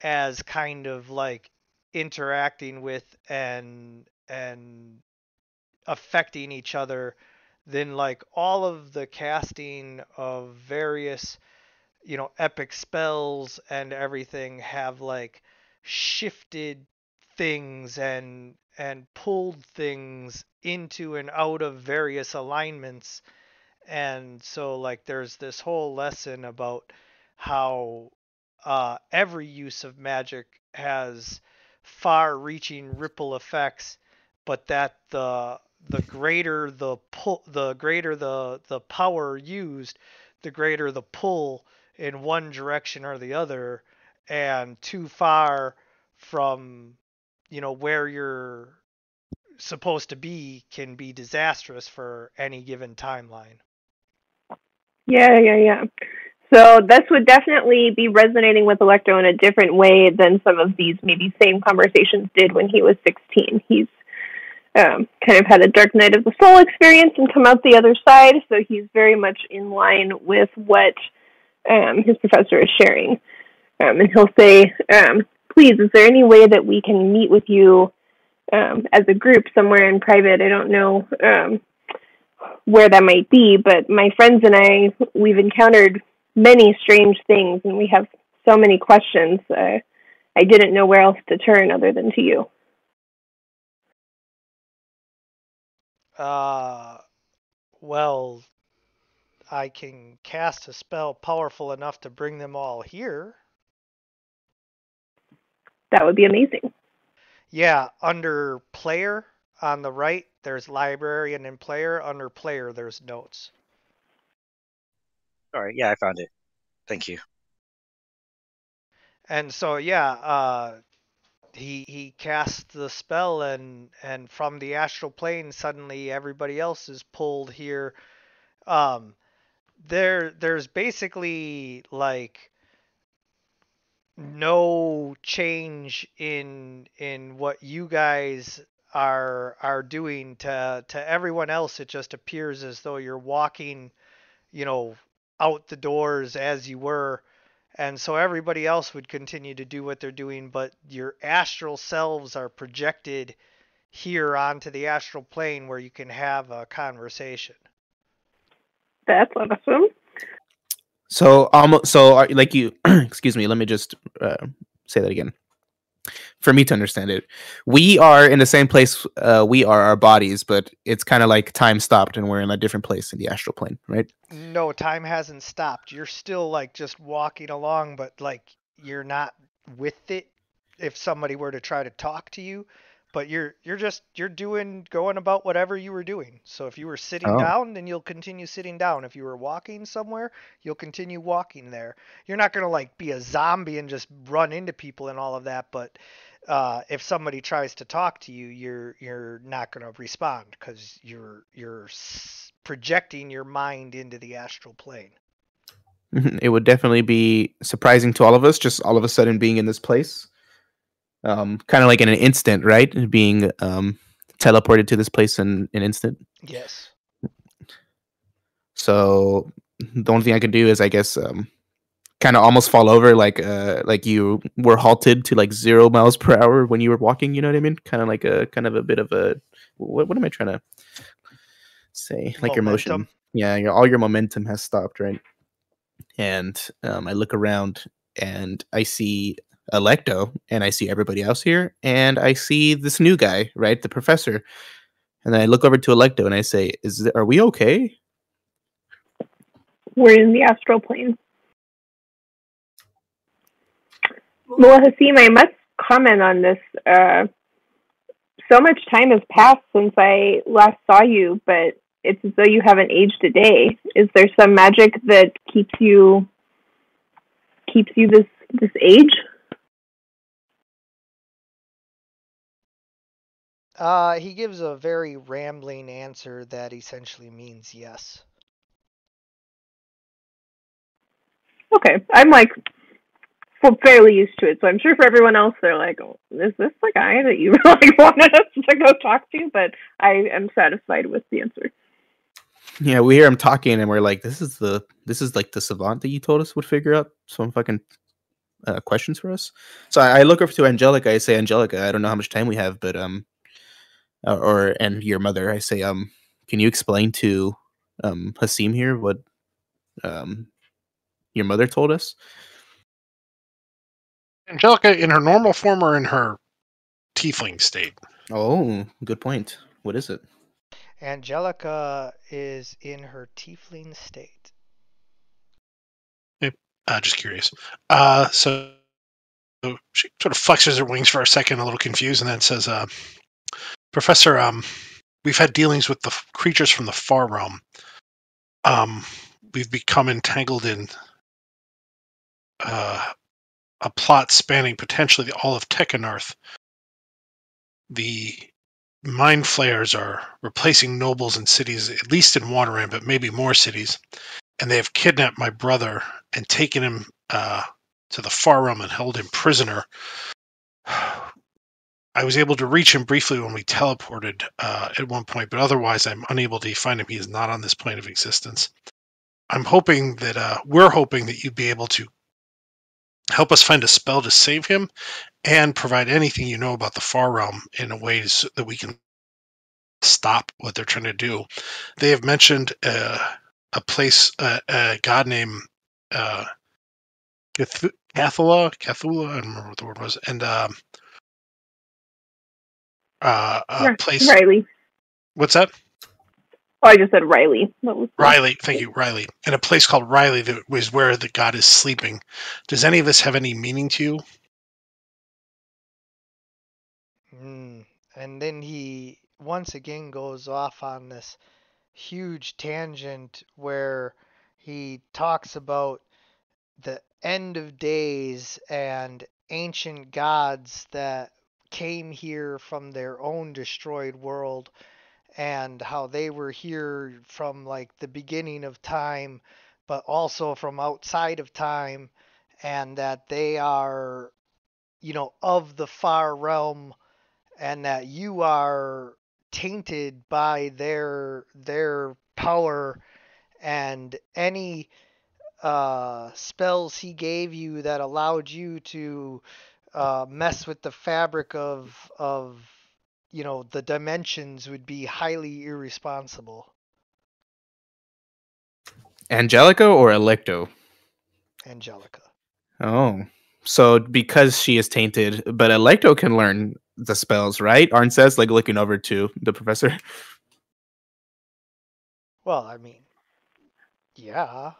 as kind of like interacting with and affecting each other, then like all of the casting of various epic spells and everything have like shifted things and pulled things into and out of various alignments. And so like there's this whole lesson about how every use of magic has far-reaching ripple effects, but that the greater the pull, the greater the power used, the greater the pull in one direction or the other, and too far from where you're supposed to be can be disastrous for any given timeline. Yeah. So this would definitely be resonating with Electro in a different way than some of these maybe same conversations did when he was 16. He's kind of had a dark night of the soul experience and come out the other side, so he's very much in line with what his professor is sharing. And he'll say, please, is there any way that we can meet with you as a group somewhere in private? I don't know where that might be, but my friends and I, we've encountered many strange things, and we have so many questions. I didn't know where else to turn other than to you. Well, I can cast a spell powerful enough to bring them all here. That would be amazing. Yeah, under player on the right, there's librarian and player. Under player, there's notes. All right, yeah, I found it. Thank you. And so, yeah, he casts the spell, and from the astral plane, suddenly everybody else is pulled here. There's basically like no change in what you guys are doing to everyone else. It just appears as though you're walking, out the doors as you were. And so everybody else would continue to do what they're doing, but your astral selves are projected here onto the astral plane where you can have a conversation. That's awesome. So like you, excuse me. Let me just say that again. For me to understand it, we are in the same place. We are our bodies, but it's kind of like time stopped, and we're in a different place in the astral plane, right? No, time hasn't stopped. You're still like just walking along, but like you're not with it. If somebody were to try to talk to you, but you're going about whatever you were doing. So if you were sitting Oh. down, then you'll continue sitting down. If you were walking somewhere, you'll continue walking there. You're not gonna like be a zombie and just run into people and all of that, but if somebody tries to talk to you, you're not going to respond because you're projecting your mind into the astral plane. It would definitely be surprising to all of us, just all of a sudden being in this place, kind of like in an instant, right? Being teleported to this place in an instant. Yes. So the only thing I could do is, I guess, kind of almost fall over, like you were halted to like 0 miles per hour when you were walking. You know what I mean? Kind of like a bit of a what am I trying to say? Like your motion. Yeah, all your momentum has stopped, right? And I look around and I see Electo, and I see everybody else here, and I see this new guy, right, the professor. And then I look over to Electo and I say, "Are we okay?" We're in the astral plane. Well, Hasim, I must comment on this. So much time has passed since I last saw you, but it's as though you haven't aged a day. Is there some magic that keeps you this age? He gives a very rambling answer that essentially means yes. Okay, I'm like fairly used to it, so I'm sure for everyone else they're like, oh, is this the guy that you really wanted us to go talk to? But I am satisfied with the answer. Yeah, we hear him talking and we're like, this is like the savant that you told us would figure out some fucking questions for us. So I look over to Angelica. I say, Angelica, I don't know how much time we have, but and your mother, I say, can you explain to Hasim here what your mother told us? Angelica, in her normal form or in her tiefling state. Oh, good point. What is it? Angelica is in her tiefling state. Just curious. So she sort of flexes her wings for a second, a little confused, and then says, Professor, we've had dealings with the creatures from the far realm. We've become entangled in a plot spanning potentially all of Tekanarth. The mind flayers are replacing nobles in cities, at least in Waterend, but maybe more cities. And they have kidnapped my brother and taken him to the far realm and held him prisoner. I was able to reach him briefly when we teleported at one point, but otherwise I'm unable to find him. He is not on this plane of existence. I'm hoping that we're hoping that you'd be able to help us find a spell to save him and provide anything you know about the far realm in a way so that we can stop what they're trying to do. They have mentioned a place, a god named Cathula, I don't remember what the word was, and a place. Riley. What's that? Oh, I just said Riley. That was Riley, thank you, Riley. And a place called Riley that was where the god is sleeping. Does any of this have any meaning to you? And then he once again goes off on this huge tangent where he talks about the end of days and ancient gods that came here from their own destroyed world and how they were here from like the beginning of time but also from outside of time and that they are of the far realm and that you are tainted by their power and any spells he gave you that allowed you to mess with the fabric of the dimensions would be highly irresponsible. Angelica or Electo? Angelica. Oh, so because she is tainted, but Electo can learn the spells, right? Arn says, like looking over to the professor. Well, I mean, yeah.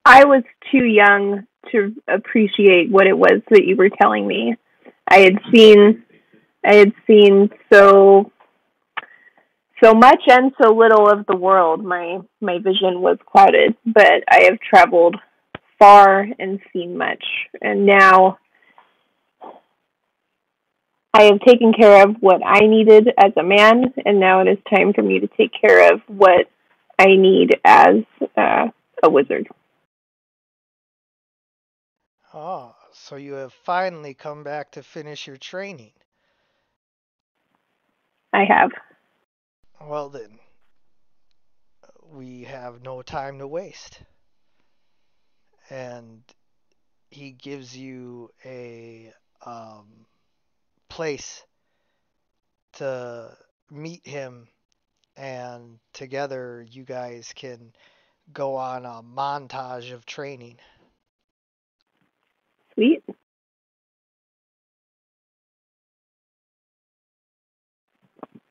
I was too young to appreciate what it was that you were telling me. I had seen so much and so little of the world. My vision was clouded, but I have traveled far and seen much. And now I have taken care of what I needed as a man, and now it is time for me to take care of what I need as a wizard. Oh, so you have finally come back to finish your training. I have. Well then, we have no time to waste. And he gives you a place to meet him, and together you guys can go on a montage of training. Sweet.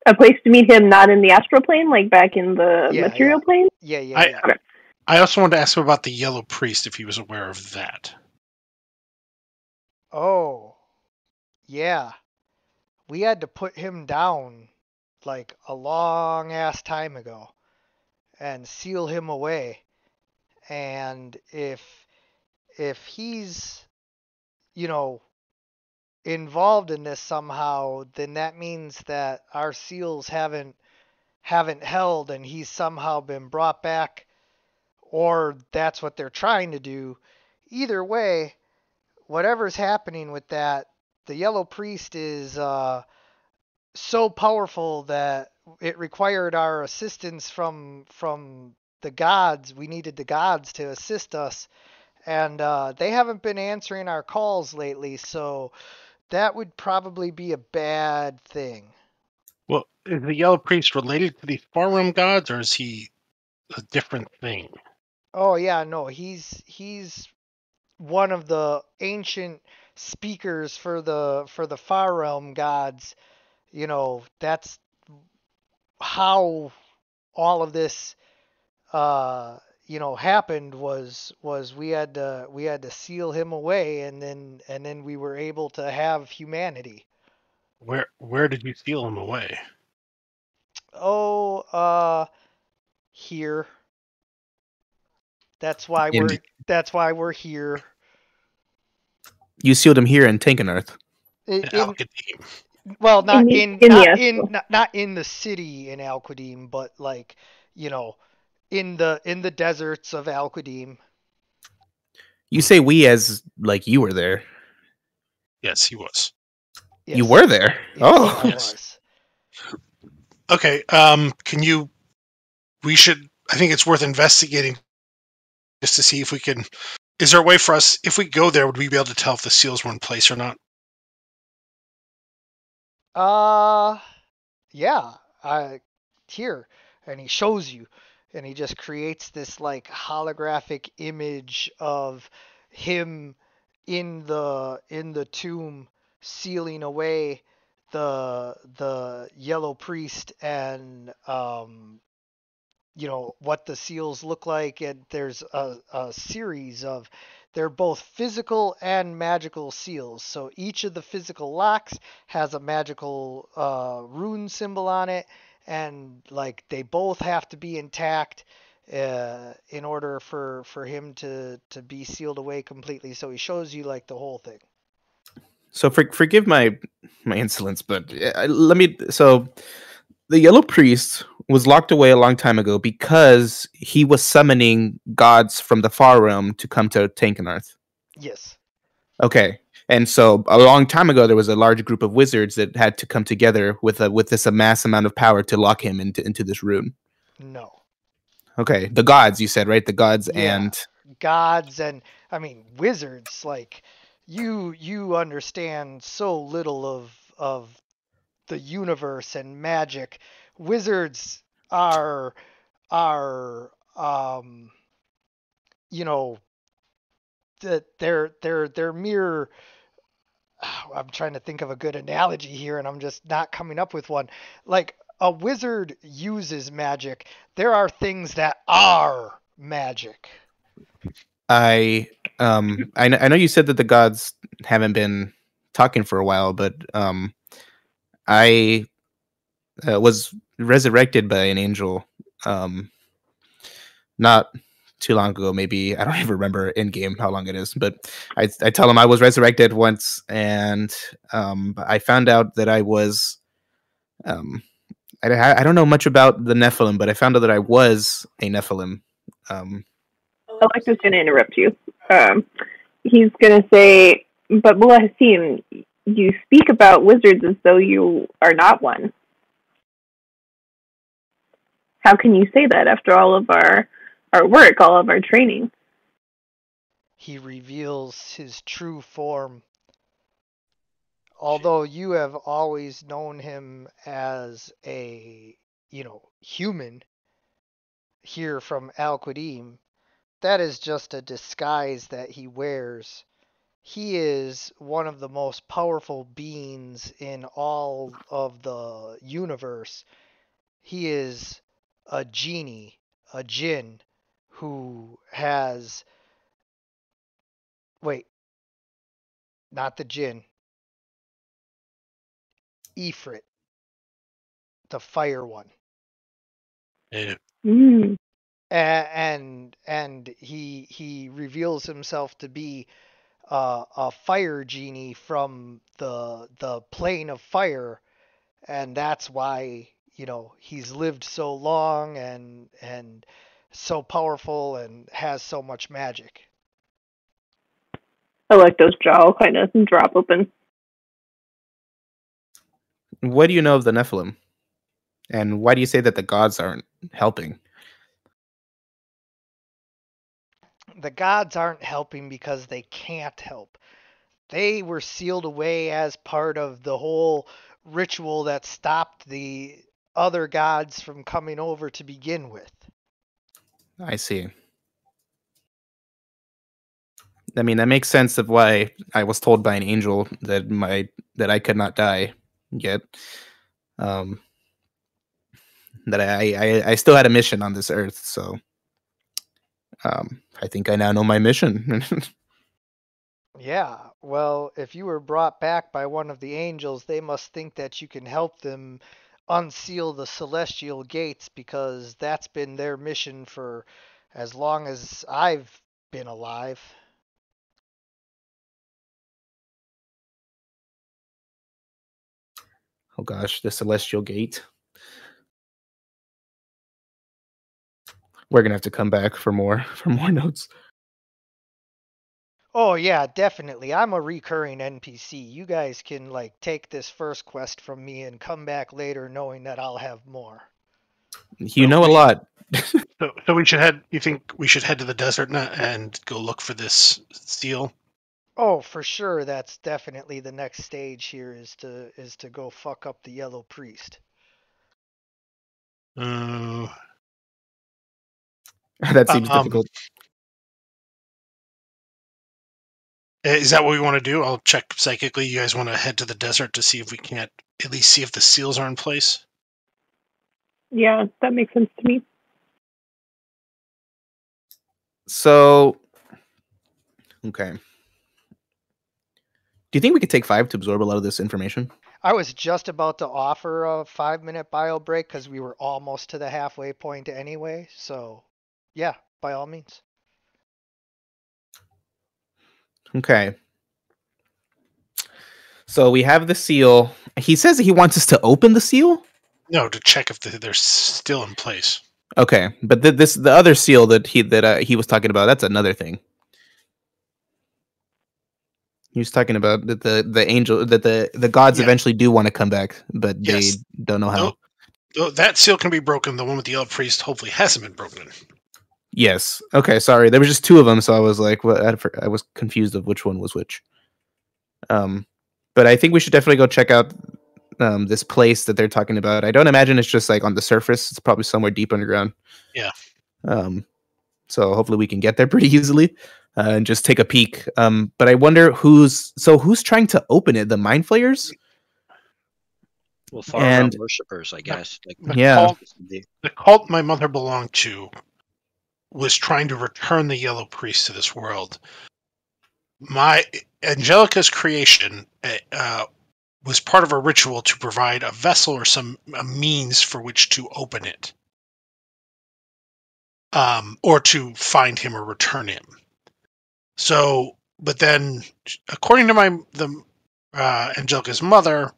A place to meet him, not in the astral plane, like back in the material plane? Yeah. Okay. I also wanted to ask him about the Yellow Priest, if he was aware of that. Oh, yeah. We had to put him down like a long ass time ago and seal him away. And if he's, you know, involved in this somehow, then that means that our seals haven't held and he's somehow been brought back, or that's what they're trying to do. Either way, whatever's happening with that, the Yellow Priest is so powerful that it required our assistance from the gods. We needed the gods to assist us, and they haven't been answering our calls lately, so that would probably be a bad thing. Well, is the Yellow Priest related to these far realm gods, or is he a different thing? Oh yeah, no, he's one of the ancient speakers for the Far Realm gods, that's how all of this happened was we had to seal him away, and then we were able to have humanity. Where did you steal him away? Oh, here. That's why In we're here. you sealed him here in Tankenarth. In Alcadim. well, In not the in in the not in Estel. not in the city in Alquadim, but like you know, in the deserts of Alquadim. You say we as like you were there. Yes, he was. You Yes, were there. yes, I Oh, Yes. was. Okay. Can you? We should. I think it's worth investigating just to see if we can. Is there a way for us, if we go there, would we be able to tell if the seals were in place or not? Uh, yeah. Here, and he shows you, and he just creates this like holographic image of him in the tomb, sealing away the yellow priest, and what the seals look like, and there's a series of, they're both physical and magical seals. So each of the physical locks has a magical rune symbol on it, and like they both have to be intact in order for him to be sealed away completely. So he shows you like the whole thing. so forgive my insolence, but let me. So the Yellow Priest was locked away a long time ago because he was summoning gods from the Far Realm to come to Tankenarth. Yes. Okay. And so a long time ago, there was a large group of wizards that had to come together with this mass amount of power to lock him into this rune. No. Okay, the gods, you said, right? The gods Yeah. and Gods, and I mean wizards, like you understand so little of the universe and magic. Wizards are you know that they're mere. I'm trying to think of a good analogy here, and I'm just not coming up with one. Like a wizard uses magic. There are things that are magic. I know you said that the gods haven't been talking for a while, but I was resurrected by an angel not too long ago. Maybe I don't even remember in game how long it is, but I tell him I was resurrected once, and I found out that I was um, I don't know much about the Nephilim, but I found out that I was a Nephilim. Um, Alexa's going to interrupt you. Um, he's going to say, but Mullah Hassim, you speak about wizards as though you are not one. How can you say that after all of our work, all of our training? He reveals his true form. Although you have always known him as a, human here from Al Qadim, that is just a disguise that he wears. He is one of the most powerful beings in all of the universe. He is a genie, a jinn, who has. Wait, not the jinn. Ifrit, the fire one. Yeah. Mm. And he reveals himself to be a fire genie from the plane of fire, and that's why he's lived so long and so powerful and has so much magic. Alexa's jaw will kind of drop open. what do you know of the Nephilim, and why do you say that the gods aren't helping? The gods aren't helping because they can't help. They were sealed away as part of the whole ritual that stopped the other gods from coming over to begin with. I see. I mean, that makes sense of why I was told by an angel that I could not die yet. Um, that I still had a mission on this earth. So I think I now know my mission. Yeah, well, if you were brought back by one of the angels, they must think that you can help them unseal the celestial gates because that's been their mission for as long as I've been alive. Oh gosh, the celestial gate. We're gonna have to come back for more notes. Oh yeah, definitely. I'm a recurring NPC. You guys can like take this first quest from me and come back later knowing that I'll have more. You So know a we lot. so we should head. You think we should head to the desert and go look for this seal? Oh, for sure, that's definitely the next stage here is to go fuck up the Yellow Priest. Uh, That seems um, difficult. is that what we want to do? I'll check psychically. You guys want to head to the desert to see if we can't at least see if the seals are in place? Yeah, that makes sense to me. So, okay. Do you think we could take 5 to absorb a lot of this information? I was just about to offer a 5-minute bio break because we were almost to the halfway point anyway. So, yeah, by all means. Okay. So we have the seal. He says that he wants us to open the seal. No, to check if they're still in place. Okay, but the other seal that he was talking about, that's another thing. He was talking about that the angel that the gods Yeah. eventually do want to come back, but Yes. they don't know how. That seal can be broken. The one with the yellow priest hopefully hasn't been broken. Yes. Okay. Sorry, there was just 2 of them, so I was like, what? I was confused of which one was which. But I think we should definitely go check out this place that they're talking about. I don't imagine it's just like on the surface. It's probably somewhere deep underground. Yeah. So hopefully we can get there pretty easily and just take a peek. But I wonder who's trying to open it? The mind flayers? Well, far And- realm worshippers, I guess. Like, Yeah. The cult my mother belonged to was trying to return the yellow priest to this world. My Angelica's creation was part of a ritual to provide a vessel or a means for which to open it, or to find him or return him. So, but then, according to Angelica's mother,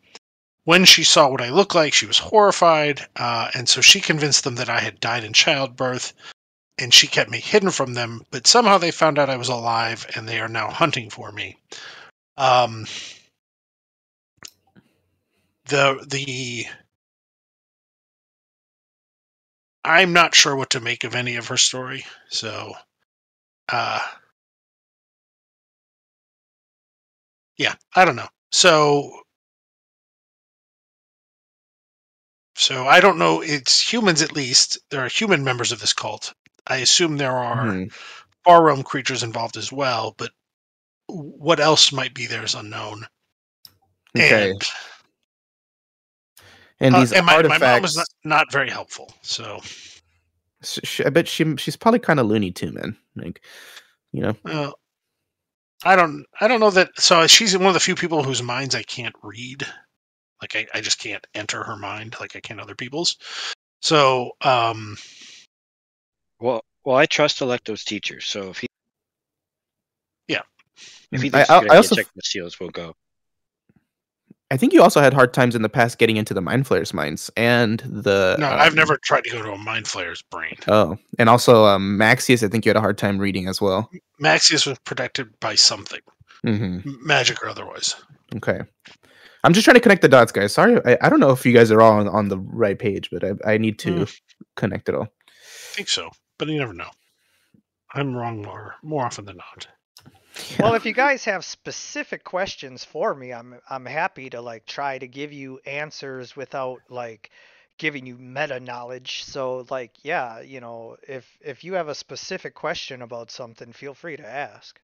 when she saw what I looked like, she was horrified, and so she convinced them that I had died in childbirth, and she kept me hidden from them. But somehow they found out I was alive, and they are now hunting for me. The I'm not sure what to make of any of her story, so yeah, I don't know. So I don't know. It's humans, at least. There are human members of this cult. I assume there are far realm creatures involved as well, but what else might be there is unknown. Okay. And these and my artifacts. mom was not very helpful. So I bet she's probably kind of loony too, man. Like, you know. I don't know that. So she's one of the few people whose minds I can't read. Like I just can't enter her mind like I can other people's. So well, I trust Electo's teachers. So if he thinks it's I a good idea also to check the seals, we'll go. I think you also had hard times in the past getting into the mind flayers' minds and the. No, I've never tried to go to a mind flayer's brain. Oh, and also Maxius, I think you had a hard time reading as well. Maxius was protected by something, magic or otherwise. Okay, I'm just trying to connect the dots, guys. Sorry, I don't know if you guys are all on the right page, but I need to connect it all. I think so, but you never know. I'm wrong more often than not. Yeah. Well, if you guys have specific questions for me, I'm happy to like try to give you answers without like giving you meta knowledge. So like, yeah, if you have a specific question about something, feel free to ask.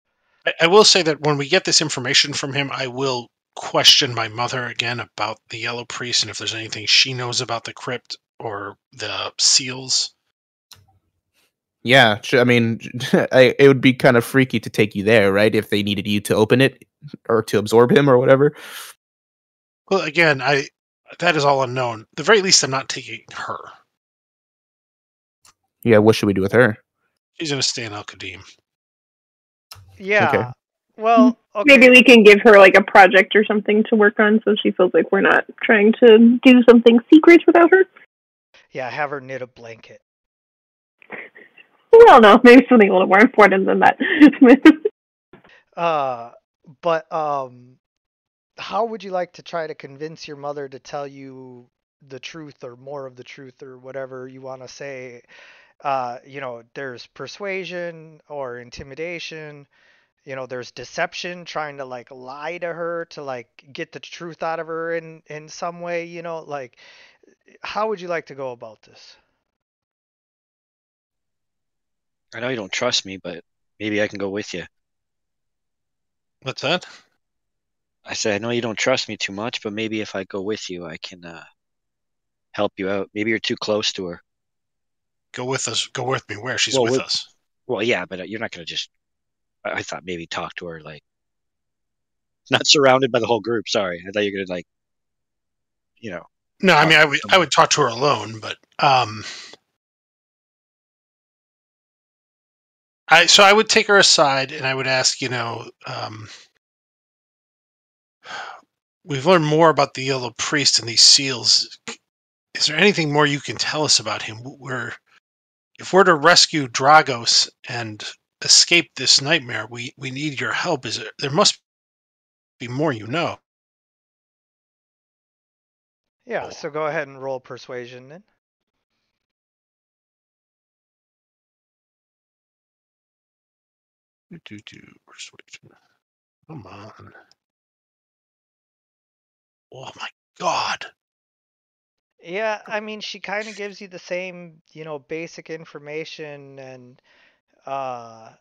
I will say that when we get this information from him, I will question my mother again about the Yellow Priest and if there's anything she knows about the crypt or the seals. Yeah, I mean, it would be kind of freaky to take you there, right? If they needed you to open it or to absorb him or whatever. Well, again, that is all unknown. At the very least, I'm not taking her. Yeah, what should we do with her? She's going to stay in Al-Qadim. Yeah. Okay. Well, okay. Maybe we can give her like a project or something to work on, so she feels like we're not trying to do something secret without her. Yeah, have her knit a blanket. Well, no, maybe something a little more important than that. But how would you like to try to convince your mother to tell you the truth or more of the truth or whatever you want to say? There's persuasion or intimidation. There's deception, trying to like lie to her to like get the truth out of her in some way. Like how would you like to go about this? I know you don't trust me, but maybe I can go with you. What's that? I said, I know you don't trust me too much, but maybe if I go with you, I can help you out. Maybe you're too close to her. Go with us. Go with me. Where? She's Well, with us. Well, yeah, but you're not going to just. I thought maybe talk to her, like, not surrounded by the whole group. Sorry. I thought you were going to, like, No, I talk mean, to I would talk to her alone, but I would take her aside and I would ask, we've learned more about the Yellow Priest and these seals. Is there anything more you can tell us about him? If we're to rescue Dragos and escape this nightmare, we need your help. There must be more you know. Yeah, so go ahead and roll persuasion then. Persuasion. Come on. Oh my God. Yeah, I mean, she kind of gives you the same, basic information and uh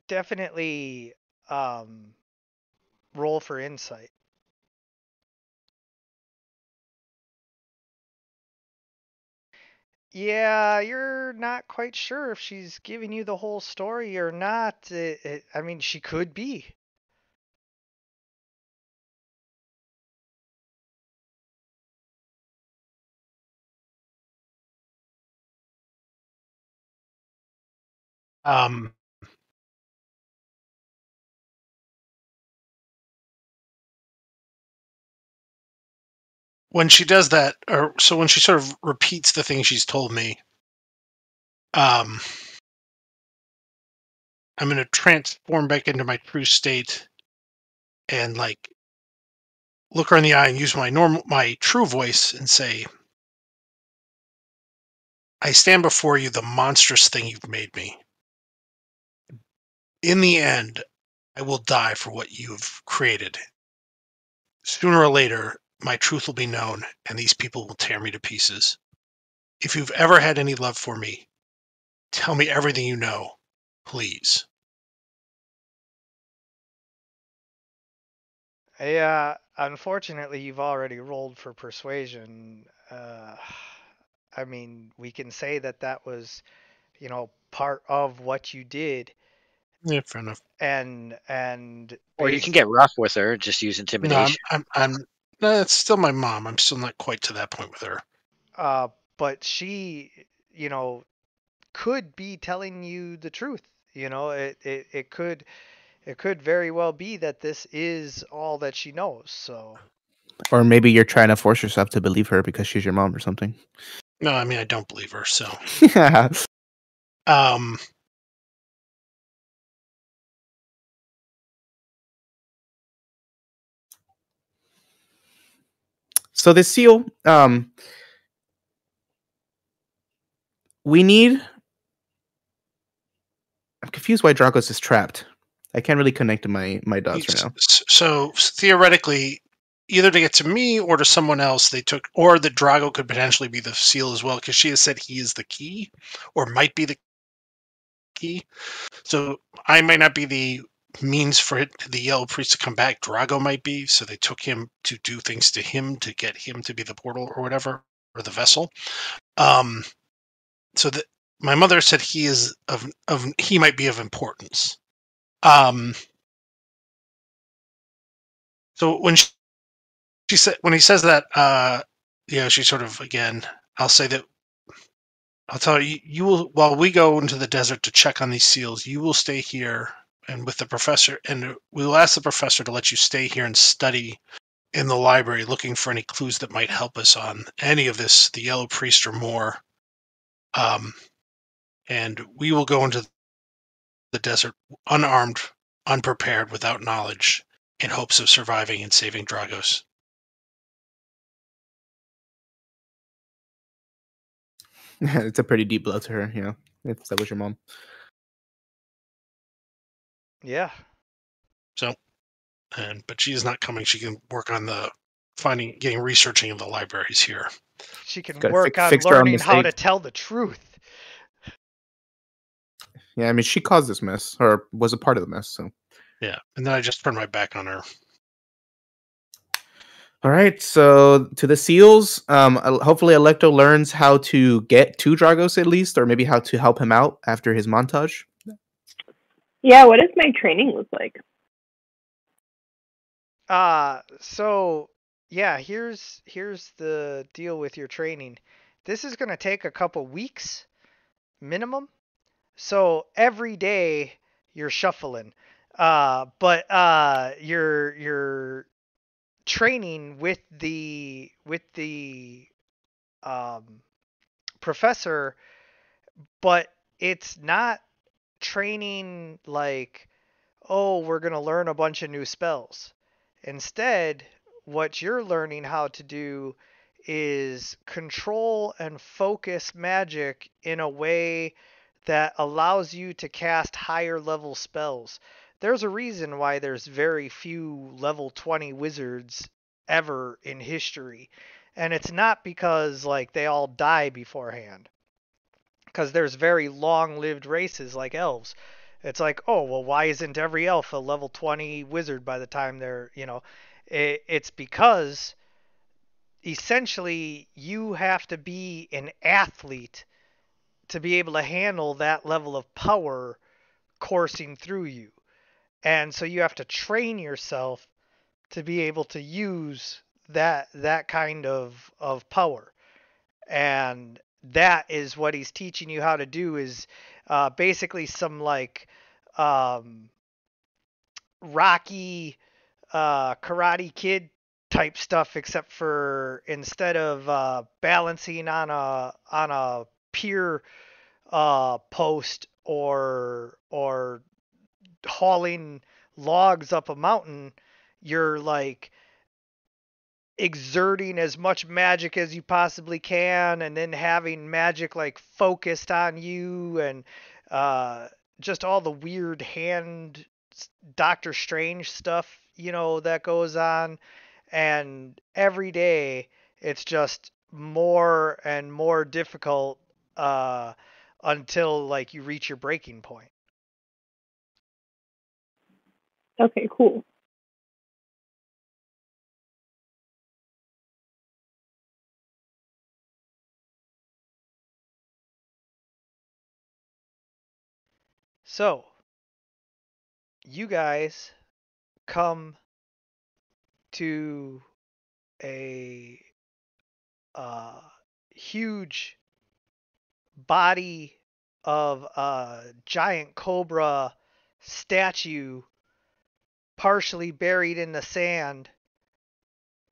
definitely um roll for insight. Yeah, you're not quite sure if she's giving you the whole story or not. I mean, she could be. Um, when she does that, when she sort of repeats the thing she's told me, I'm going to transform back into my true state and like look her in the eye and use my true voice and say, I stand before you, the monstrous thing you've made me. In the end, I will die for what you've created. Sooner or later, my truth will be known, and these people will tear me to pieces. If you've ever had any love for me, tell me everything you know, please. Yeah, unfortunately, you've already rolled for persuasion. I mean, we can say that was, part of what you did, Yeah, fair enough. and or you can based. get rough with her, just use No, intimidation. no, it's still my mom. I'm still not quite to that point with her. But she, you know, could be telling you the truth. It could very well be that this is all that she knows. So Or maybe you're trying to force yourself to believe her because she's your mom or something. No, I mean, I don't believe her, so. Yeah. Um, So the seal, we need. I'm confused why Dragos is trapped. I can't really connect to my dots right now. so theoretically, either to get to me or to someone else, or the Drago could potentially be the seal as well, because she has said he is the key, or might be the lucky. So I might not be the means for the Yellow Priest to come back. Drago might be. So they took him to do things to him to get him to be the portal or whatever, or the vessel. So that my mother said he is he might be of importance. So when she said, when he says that, she sort of, again, I'll say that, I'll tell her, you will, while we go into the desert to check on these seals, you will stay here and with the professor, and we will ask the professor to let you stay here and study in the library, looking for any clues that might help us on any of this, the Yellow Priest or more. And we will go into the desert unarmed, unprepared, without knowledge, in hopes of surviving and saving Dragos. It's a pretty deep blow to her, if that was your mom. Yeah. So, but she is not coming. She can work on the researching of the libraries here. She can Gotta work on fix her own learning how to mistake. tell the truth. Yeah, I mean, she caused this mess, or was a part of the mess, so. Yeah, and then I just turned my back on her. All right, so to the seals, hopefully Electo learns how to get to Dragos at least, or maybe how to help him out after his montage. Yeah, what does my training look like? So yeah, here's the deal with your training. This is gonna take a couple weeks minimum. So every day you're shuffling. But you're training with the professor, but it's not training like, oh, we're going to learn a bunch of new spells. Instead, what you're learning how to do is control and focus magic in a way that allows you to cast higher level spells. There's a reason why there's very few level 20 wizards ever in history. And it's not because like they all die beforehand. Because there's very long-lived races like elves. It's like, oh, well, why isn't every elf a level 20 wizard by the time they're, it's because essentially you have to be an athlete to be able to handle that level of power coursing through you. And so you have to train yourself to be able to use that kind of power. And that is what he's teaching you how to do is basically some like Rocky Karate Kid type stuff, except for instead of balancing on a pier post or hauling logs up a mountain, you're like exerting as much magic as you possibly can and then having magic like focused on you and uh, just all the weird hand Doctor Strange stuff, that goes on. And every day it's just more and more difficult until like you reach your breaking point. Okay, cool. So, you guys come to a huge body of a giant cobra statue partially buried in the sand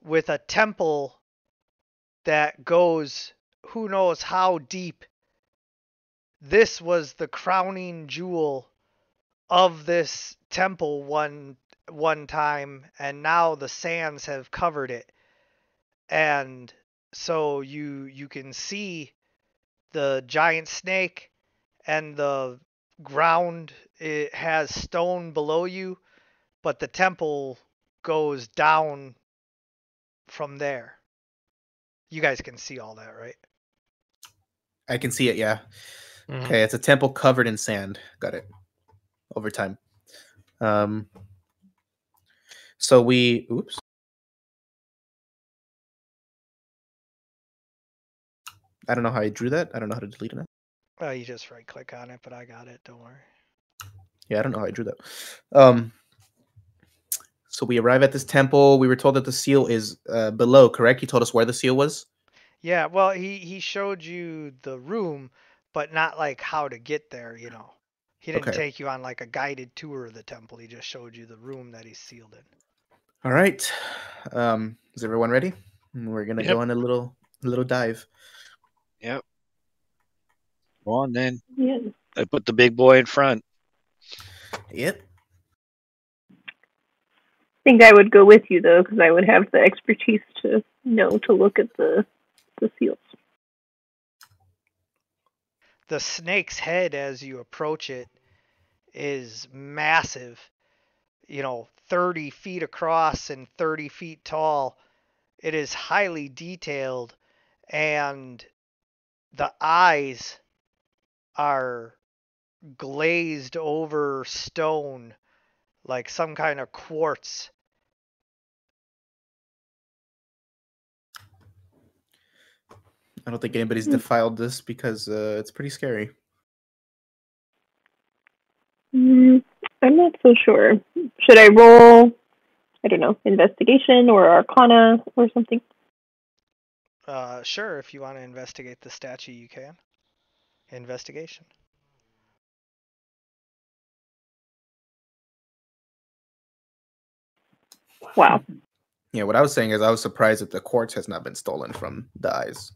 with a temple that goes who knows how deep. This was the crowning jewel of this temple one time, and now the sands have covered it. And so you can see the giant snake, and the ground, it has stone below you, but the temple goes down from there. You guys can see all that, right? I can see it, yeah. Okay, it's a temple covered in sand. Got it. Over time. So we... Oops. I don't know how I drew that. I don't know how to delete it now. You just right click on it, but I got it. Don't worry. Yeah, I don't know how I drew that. So we arrive at this temple. We were told that the seal is below, correct? He told us where the seal was? Yeah, well, he showed you the room, but not like how to get there, you know. He didn't Okay. take you on like a guided tour of the temple. He just showed you the room that he's sealed in. All right. Is everyone ready? We're going to Yep. go on a little dive. Yep. Go on then. Yeah. I put the big boy in front. Yep. I think I would go with you though, because I would have the expertise to know to look at the seals. The snake's head as you approach it is massive, 30 feet across and 30 feet tall. It is highly detailed, and the eyes are glazed over stone like some kind of quartz. I don't think anybody's defiled this because it's pretty scary. I'm not so sure. Should I roll, I don't know, investigation or arcana or something? Sure, if you want to investigate the statue, you can. Investigation. Wow. Yeah, what I was saying is I was surprised that the quartz has not been stolen from the eyes.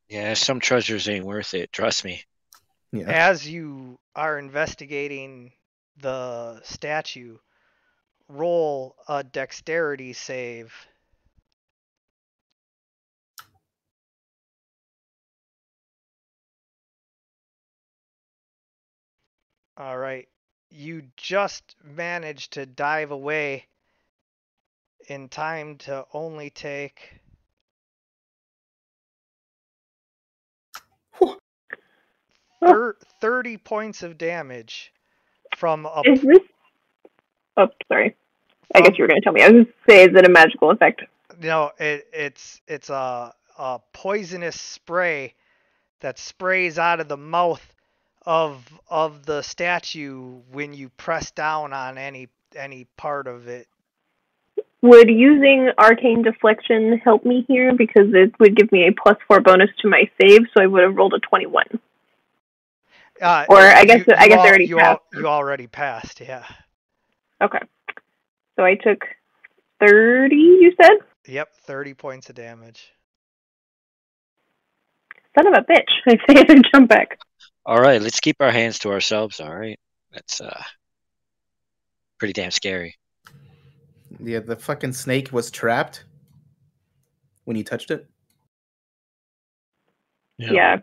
Yeah, some treasures ain't worth it. Trust me. Yeah. As you are investigating the statue, roll a dexterity save. All right. You just managed to dive away in time to only take 30 points of damage from a. Is this? Oh, sorry. I From, guess you were going to tell me. I was going to say, is it a magical effect? No, it's a poisonous spray that sprays out of the mouth of the statue when you press down on any part of it. Would using arcane deflection help me here? Because it would give me a +4 bonus to my save, so I would have rolled a 21. Or I guess I already passed. You already passed, yeah. Okay. So I took 30, you said? Yep, 30 points of damage. Son of a bitch. I say and jump back. All right, let's keep our hands to ourselves, all right? That's pretty damn scary. Yeah, the fucking snake was trapped when you touched it. Yeah.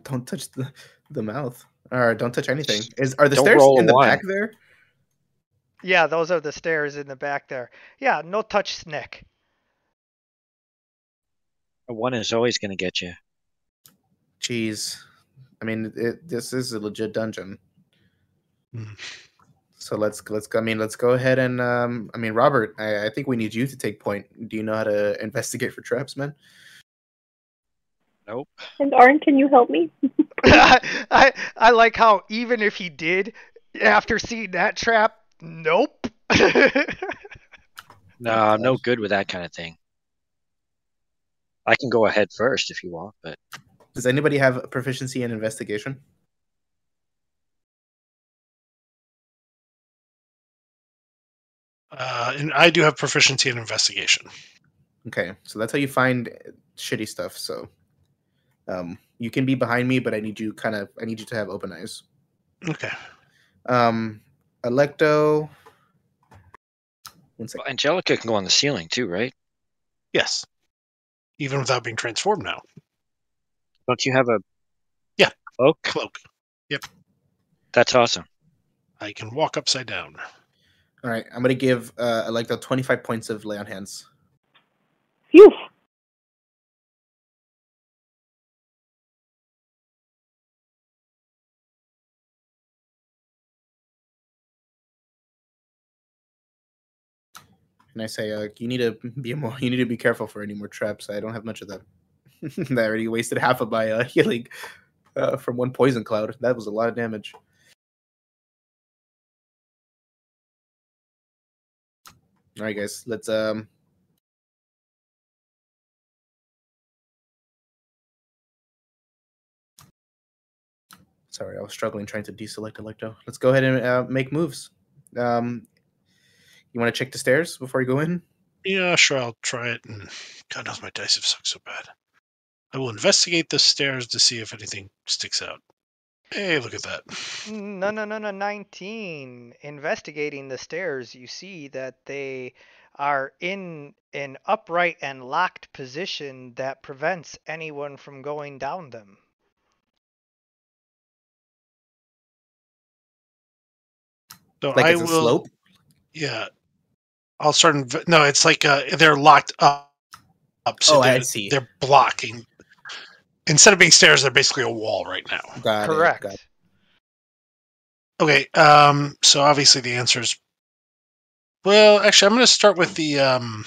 Don't touch the mouth. Or don't touch anything. Are the Don't stairs roll a in the one. back there? Yeah, those are the stairs in the back there. Yeah, no touch snake. A one is always going to get you. Jeez. I mean, this is a legit dungeon. So let's go ahead and Robert, I think we need you to take point. Do you know how to investigate for traps, man? Nope. And Arn, can you help me? I like how even if he did, after seeing that trap, nope. No, I'm no good with that kind of thing. I can go ahead first if you want, but Does anybody have a proficiency in investigation? And I do have proficiency in investigation. Okay, so that's how you find shitty stuff. So, you can be behind me, but I need you to have open eyes. Okay. Electo. One second. well, Angelica can go on the ceiling too, right? Yes. Even without being transformed now. Don't you have a cloak? Cloak. Yep. That's awesome. I can walk upside down. All right, I'm gonna give Electo 25 points of lay on hands. Phew. And I say, you need to be careful for any more traps. I don't have much of that. I already wasted half of my healing from one poison cloud. That was a lot of damage. All right, guys, let's Sorry, I was struggling trying to deselect Electo. Let's go ahead and make moves. You want to check the stairs before you go in? Yeah, sure, I'll try it. And God knows my dice have sucked so bad. I will investigate the stairs to see if anything sticks out. Hey, look at that. No, 19. Investigating the stairs, you see that they are in an upright and locked position that prevents anyone from going down them. So Like I it's a will. slope? Yeah, I'll start. No, it's like they're locked up. So I see. They're blocking. Instead of being stairs, they're basically a wall right now. Got Correct. it. Okay. So obviously the answer is. Well, actually, I'm going to start with the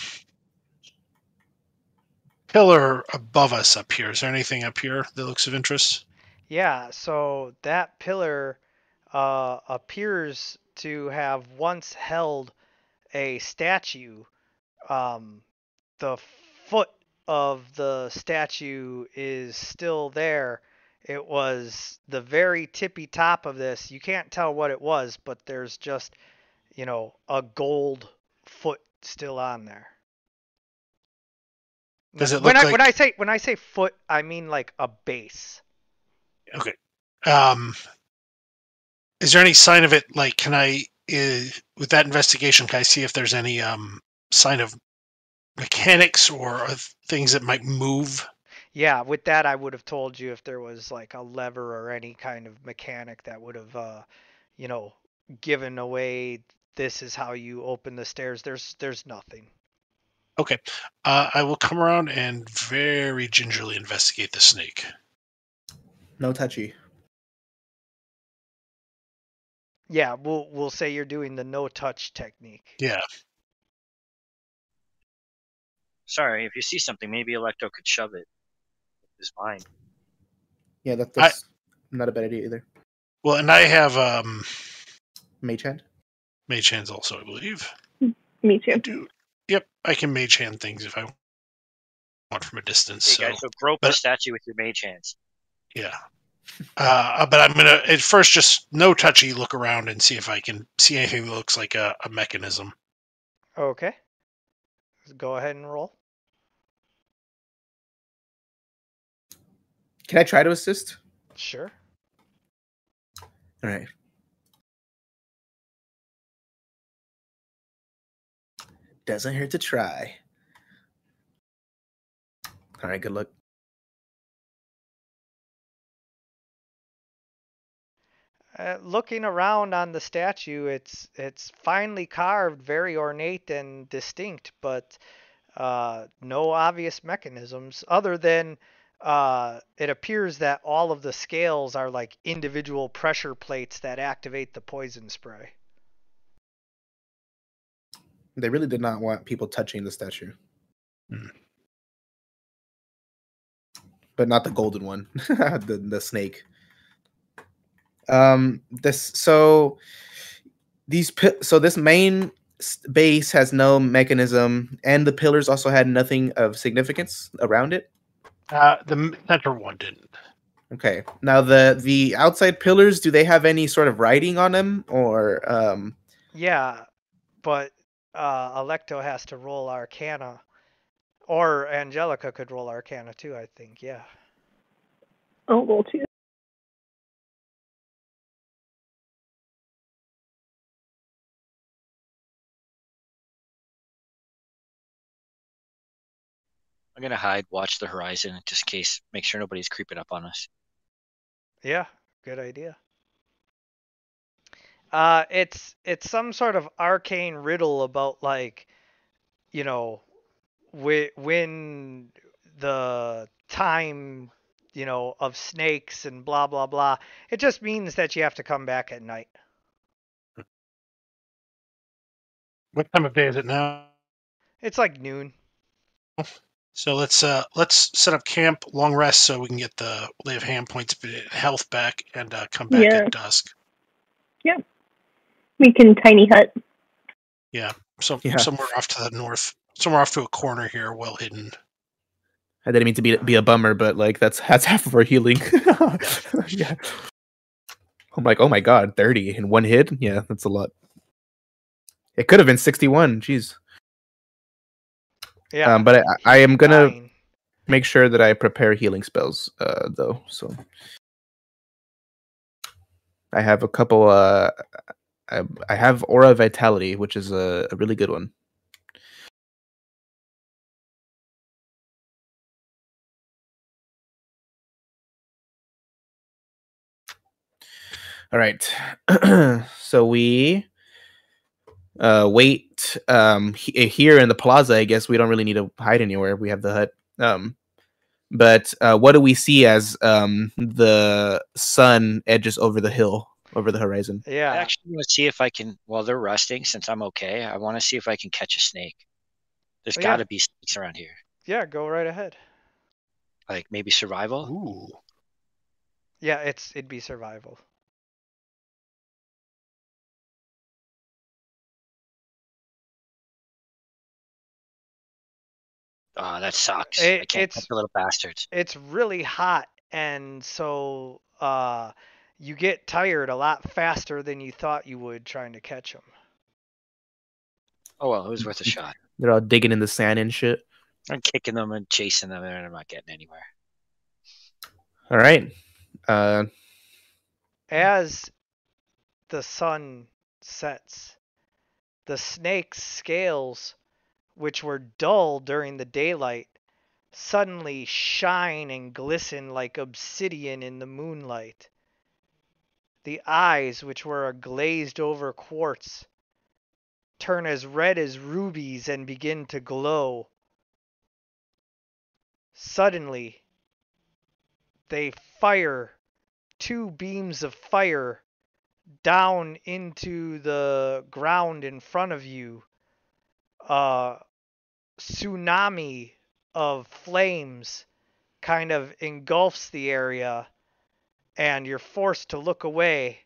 pillar above us up here. Is there anything up here that looks of interest? Yeah, so that pillar appears to have once held a statue. The foot of the statue is still there. It was the very tippy top of this. You can't tell what it was, but there's just, a gold foot still on there. Does it When look I like? when I say foot, I mean like a base. Okay. Is there any sign of it? Like, can I, with that investigation, can I see if there's any sign of mechanics or things that might move? Yeah, with that I would have told you if there was like a lever or any kind of mechanic that would have you know, given away this is how you open the stairs. There's nothing. Okay. I will come around and very gingerly investigate the snake. No touchy. Yeah, we'll say you're doing the no touch technique. Yeah. Sorry, if you see something, maybe Electo could shove it with his mind. Yeah, that's not a bad idea either. Well, and I have Mage hand? mage hands also, I believe. Me too. I do. Yep, I can mage hand things if I want from a distance. Hey guys, so grope the statue with your mage hands. Yeah. But I'm gonna at first just no touchy look around and see if I can see anything that looks like a mechanism. Okay. Go ahead and roll. Can I try to assist? Sure. All right. Doesn't hurt to try. All right, good luck. Looking around on the statue, it's finely carved, very ornate and distinct, but no obvious mechanisms other than it appears that all of the scales are like individual pressure plates that activate the poison spray. They really did not want people touching the statue. But not the golden one, the snake. This main base has no mechanism, and the pillars also had nothing of significance around it. The center one didn't. Okay. Now the outside pillars, do they have any sort of writing on them, or Yeah, but Electo has to roll Arcana, or Angelica could roll Arcana too. I think. Yeah. I'll roll too. I'm gonna hide, watch the horizon, just in case, make sure nobody's creeping up on us. Yeah, good idea. It's some sort of arcane riddle about like, when the time, of snakes and blah blah blah. It just means that you have to come back at night. What time of day is it now? It's like noon. So let's set up camp, long rest, so we can get the lay of hand points, health back, and come back Yeah. at dusk. Yeah. We can tiny hut. Yeah. So Yeah. somewhere off to the north, somewhere off to a corner here, well hidden. I didn't mean to be a bummer, but like that's half of our healing. Yeah. I'm like, oh my god, 30 in one hit? Yeah, that's a lot. It could have been 61. Jeez. Yeah. But I am gonna Dying. make sure that I prepare healing spells, though. So I have a couple. I have Aura Vitality, which is a really good one. All right. So we wait here in the plaza. I guess we don't really need to hide anywhere. We have the hut. But what do we see as the sun edges over the hill, over the horizon? I Yeah. actually want to see if I can, while they're resting, since I'm okay, I want to see if I can catch a snake. There's Oh, got yeah. to be snakes around here. Yeah, go right ahead. Like maybe survival? Ooh. Yeah, it'd be survival. Oh, that sucks. I can't It's catch the little bastards. it's really hot, and so you get tired a lot faster than you thought you would trying to catch them. Oh well, it was worth a shot. They're all digging in the sand and shit. I'm kicking them and chasing them, and I'm not getting anywhere. All right. As the sun sets, the snake's scales, which were dull during the daylight, suddenly shine and glisten like obsidian in the moonlight. The eyes, which were a glazed over quartz, turn as red as rubies and begin to glow. Suddenly, they fire 2 beams of fire down into the ground in front of you. A tsunami of flames kind of engulfs the area, and you're forced to look away.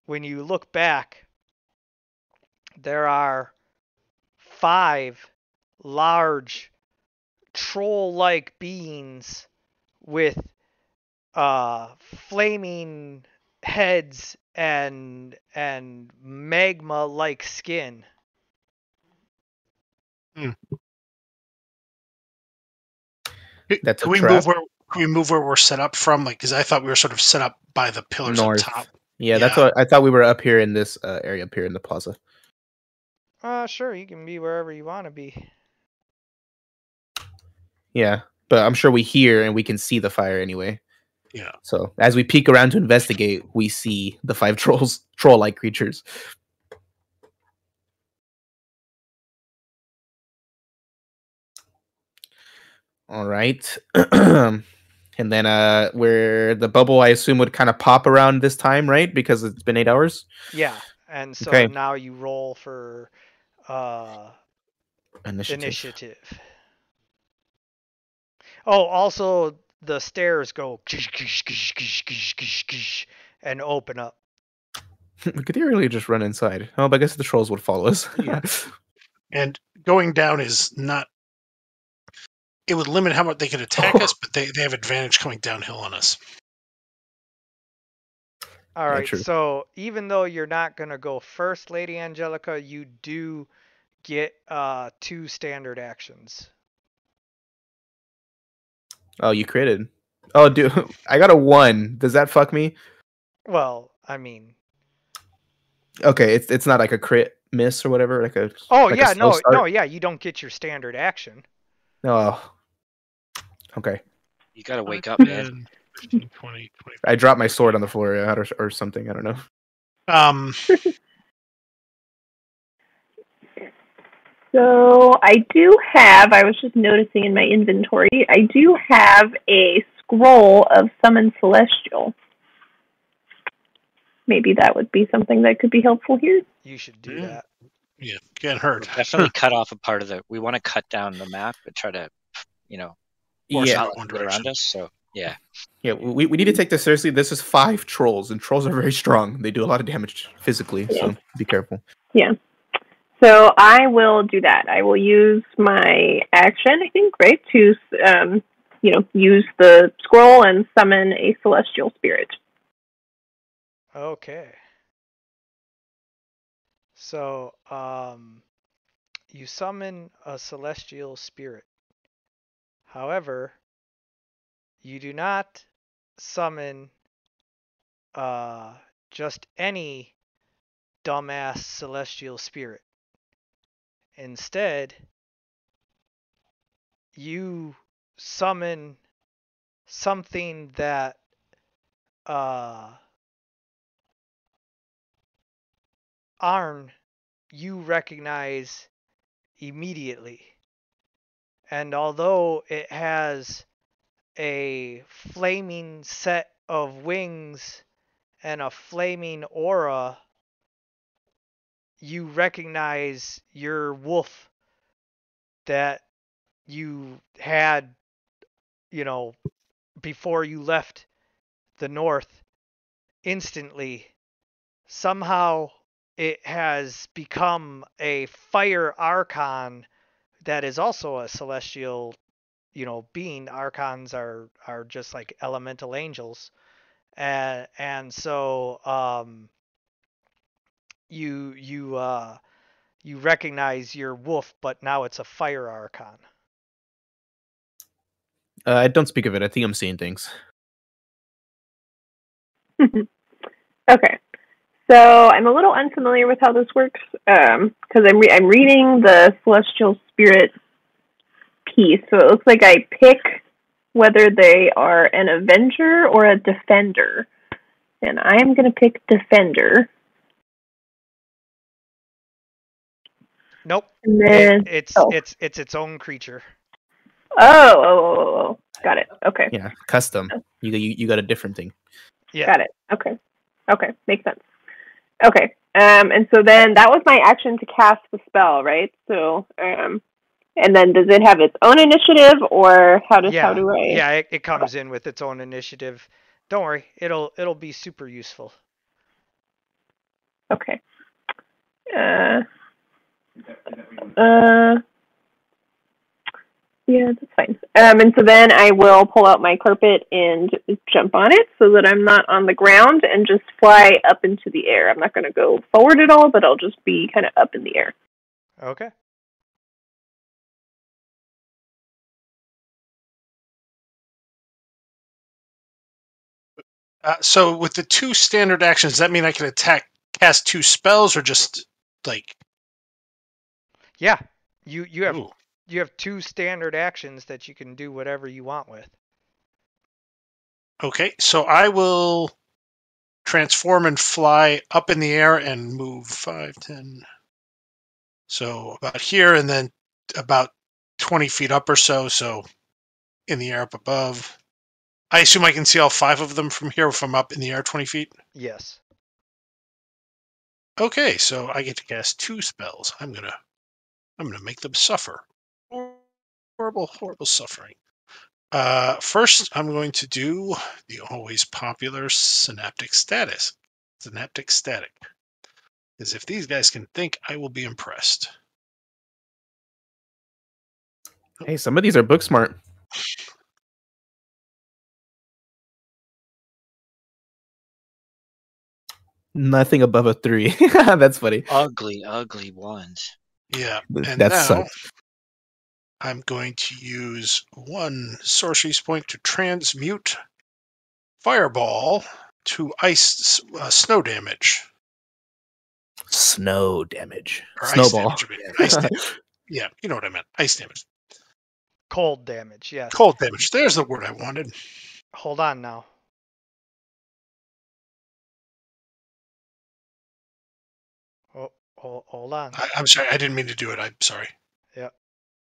When you look back, there are 5 large troll-like beings with flaming heads and magma-like skin. That's a Can we trap. move where we're set up from? Like, because I thought we were sort of set up by the pillars North. up top. Yeah, that's what I thought. We were up here in this area up here in the plaza. Sure, you can be wherever you want to be. Yeah, but I'm sure we hear and we can see the fire anyway. Yeah. So as we peek around to investigate, we see the 5 troll-like creatures. All right. And then where the bubble, I assume, would kind of pop around this time, right? Because it's been 8 hours. Yeah, and so Okay. now you roll for initiative. Oh, also the stairs go and open up. We could really just run inside. Oh, but I guess the trolls would follow us. Yeah. And going down is not. It would limit how much they could attack us, but they have advantage coming downhill on us. All right, true. so even though you're not going to go first, Lady Angelica, you do get 2 standard actions. Oh, you critted. Oh, dude, I got a 1. Does that fuck me? Well, I mean... Okay, it's not like a crit miss or whatever. Like a. Oh, like yeah, a slow start? no, yeah, you don't get your standard action. Oh. Okay. You gotta wake up, man. 15, 20, 25. I dropped my sword on the floor or something. I don't know. So I do have, I was just noticing in my inventory, I do have a scroll of Summon Celestial. Maybe that would be something that could be helpful here. You should do that. Yeah, getting hurt. We'll definitely cut off a part of the. We want to cut down the map, but try to, Force Yeah, it not in one let it around direction. us. So yeah, yeah. We need to take this seriously. This is 5 trolls, and trolls are very strong. They do a lot of damage physically, so be careful. Yeah. So I will do that. I will use my action, I think, right, to use the scroll and summon a celestial spirit. Okay. So, you summon a celestial spirit. However, you do not summon just any dumbass celestial spirit. Instead, you summon something that Arn you recognize immediately. And although it has a flaming set of wings and a flaming aura, you recognize your wolf that you had, before you left the north instantly. Somehow it has become a fire archon that is also a celestial, being. Archons are just like elemental angels. And so you recognize your wolf, but now it's a fire archon. I don't speak of it. I think I'm seeing things. Okay. So I'm a little unfamiliar with how this works because I'm reading the celestial spirit piece. So it looks like I pick whether they are an avenger or a defender, and I'm going to pick defender. Nope. And then It's its own creature. Oh, got it. Okay. Yeah, custom. You got a different thing. Yeah. Got it. Okay, makes sense. Okay, and so then that was my action to cast the spell, right? So, and then does it have its own initiative, or how do I? Yeah, it comes in with its own initiative. Don't worry, it'll be super useful. Okay. Yeah, that's fine. And so then I will pull out my carpet and jump on it so that I'm not on the ground and just fly up into the air. I'm not going to go forward at all, but I'll just be kind of up in the air. Okay. So with the 2 standard actions, does that mean I can cast 2 spells, or just like? Yeah, you have 2 standard actions that you can do whatever you want with. Okay, so I will transform and fly up in the air and move 5, 10. So about here, and then about 20 feet up or so. So in the air up above. I assume I can see all 5 of them from here if I'm up in the air 20 feet. Yes. Okay, so I get to cast 2 spells. I'm gonna make them suffer. Horrible, horrible suffering. First, I'm going to do the always popular synaptic static. Synaptic static. Because if these guys can think, I will be impressed. Hey, some of these are book smart. Nothing above a 3. That's funny. ugly ones. Yeah, and that now sucks. I'm going to use 1 sorcery's point to transmute Fireball to ice snow damage. Snow damage. Or Snowball. Ice damage. Ice damage. Yeah, you know what I meant. Ice damage. Cold damage, yes. Cold damage. There's the word I wanted. Hold on now. Oh, hold on. I'm sorry. I didn't mean to do it. I'm sorry. Yeah.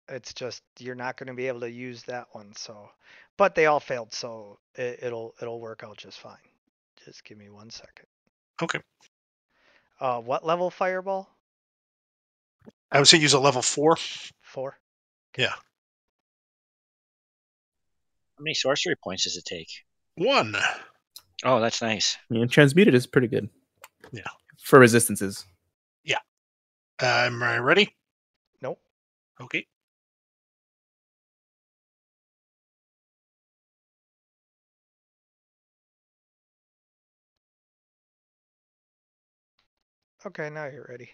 It's just you're not going to be able to use that one, so. But they all failed, so it'll work out just fine. Just give me 1 second. Okay. What level fireball? I would say use a level 4. 4. Yeah. How many sorcery points does it take? 1. Oh, that's nice. Yeah, transmuted is pretty good. Yeah. For resistances. Yeah. Am I ready? Nope. Okay. Okay, now you're ready.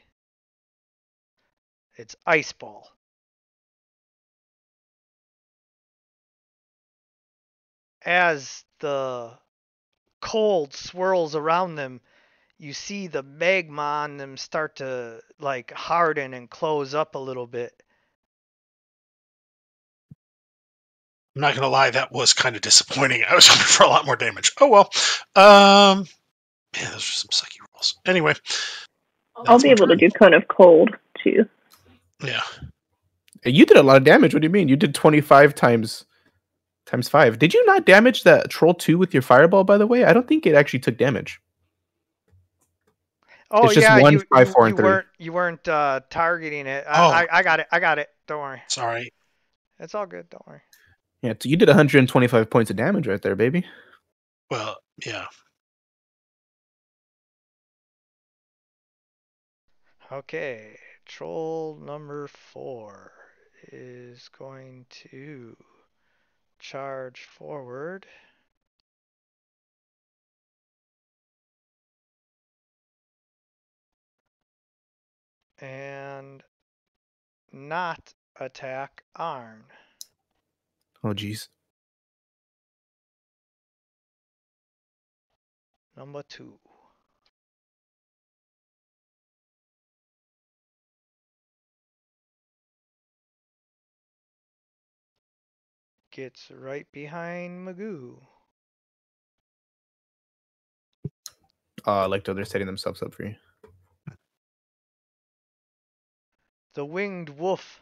It's Ice Ball. As the cold swirls around them, you see the magma on them start to like harden and close up a little bit. I'm not going to lie, that was kind of disappointing. I was hoping for a lot more damage. Oh, well. Man, those are some sucky rolls. Anyway. I'll be able to do Cone of Cold, too. Yeah. You did a lot of damage. What do you mean? You did 25 times 5. Did you not damage that troll 2 with your fireball, by the way? I don't think it actually took damage. Oh It's just yeah, 1, you 5, 4, you and 3. weren't targeting it. Oh. I got it. I got it. Don't worry. Sorry. It's all good. Don't worry. Yeah, so you did 125 points of damage right there, baby. Well, yeah. Okay, troll number 4 is going to charge forward. And not attack Arn. Oh, jeez. Number 2. Gets right behind Magoo. I like how they're setting themselves up for you. The winged wolf.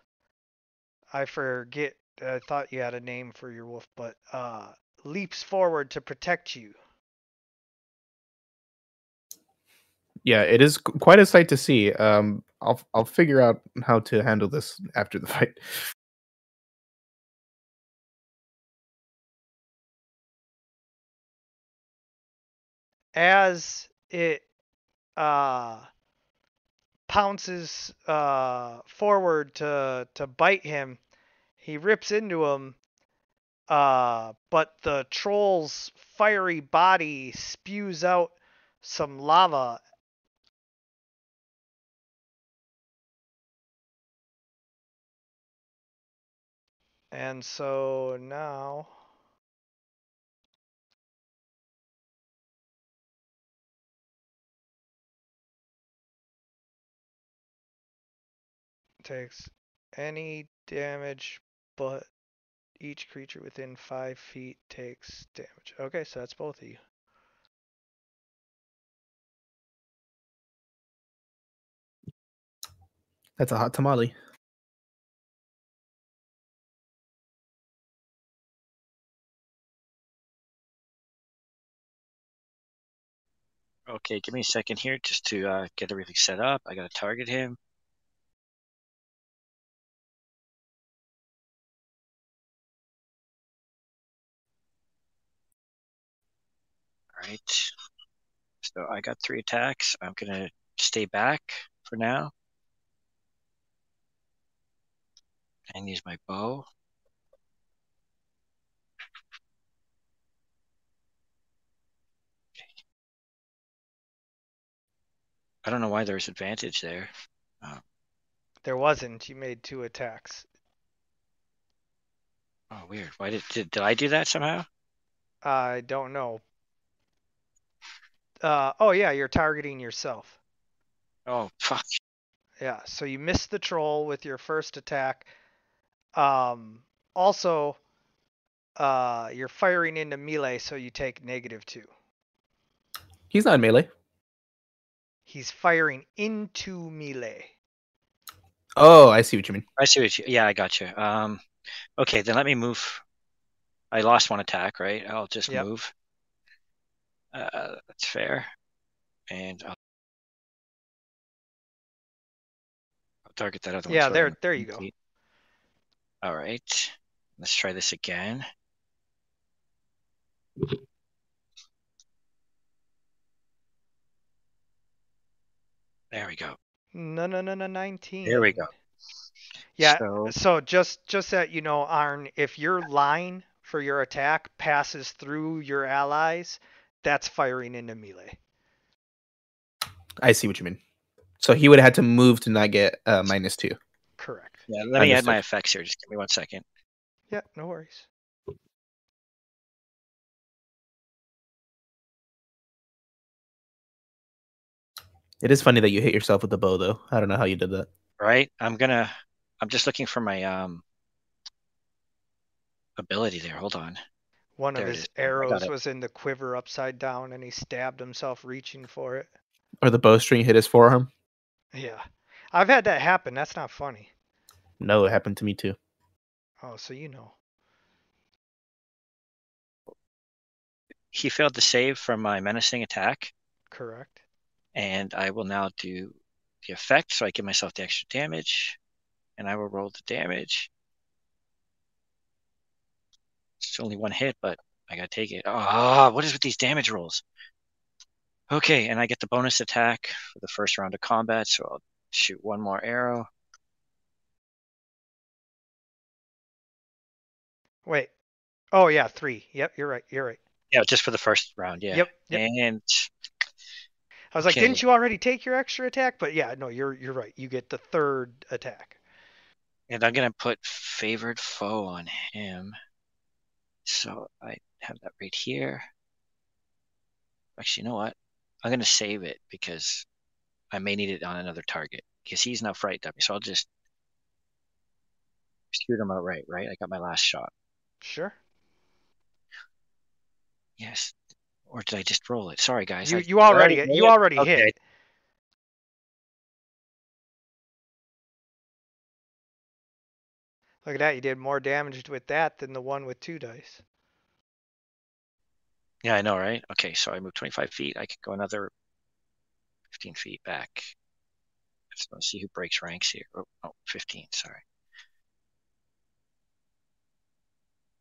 I forget. I thought you had a name for your wolf, but leaps forward to protect you. Yeah, it is quite a sight to see. I'll figure out how to handle this after the fight. As it pounces forward to bite him, he rips into him. But the troll's fiery body spews out some lava. And so now takes any damage, but each creature within 5 feet takes damage. Okay, so that's both of you. That's a hot tamale. Okay, give me a second here just to get everything set up. I gotta target him. All right. So I got 3 attacks. I'm gonna stay back for now and use my bow. I don't know why there's advantage there. There wasn't. You made 2 attacks. Oh, weird. Why did I do that somehow? I don't know. Oh yeah, you're targeting yourself. Oh, fuck. Yeah, so you missed the troll with your first attack. Also, you're firing into melee, so you take -2. He's not in melee. He's firing into melee. Oh, I see what you mean. I see what you. Yeah, I got you. Okay, then let me move. I lost 1 attack, right? I'll just Yep. move. That's fair. And I'll target that other one. Yeah, so there then you go. All right. Let's try this again. There we go. No, 19. There we go. Yeah, So, so just that you know, Arn, if your line for your attack passes through your allies, that's firing into melee. I see what you mean. So he would have had to move to not get -2. Correct. yeah, let me add my Understood. effects here. Just give me 1 second. Yeah, no worries. It is funny that you hit yourself with the bow, though. I don't know how you did that. Right? I'm just looking for my ability there. Hold on. One of There it his is. I got arrows it. was in the quiver upside down, and he stabbed himself reaching for it. Or the bowstring hit his forearm. Yeah, I've had that happen. That's not funny. No, it happened to me too. Oh, so you know. He failed to save from my menacing attack, Correct. and I will now do the effect, so I give myself the extra damage, and I will roll the damage. It's only 1 hit, but I gotta take it. Ah, what is with these damage rolls? Okay, and I get the bonus attack for the first round of combat, so I'll shoot 1 more arrow. Wait. Oh yeah, 3. Yep, you're right. You're right. Yeah, just for the first round, yeah. Yep. And I was like, okay. didn't you already take your extra attack? But yeah, no, you're right. You get the third attack. And I'm gonna put favored foe on him. So I have that right here. Actually, you know what? I'm gonna save it because I may need it on another target because he's now frightened of me. So I'll just shoot him outright, right? I got my last shot. Sure. Yes. Or did I just roll it? Sorry, guys. You Did I already roll it? Okay. hit. Look at that. You did more damage with that than the one with 2 dice. Yeah, I know, right? Okay, so I moved 25 feet. I could go another 15 feet back. I just want to see who breaks ranks here. Oh, 15, sorry.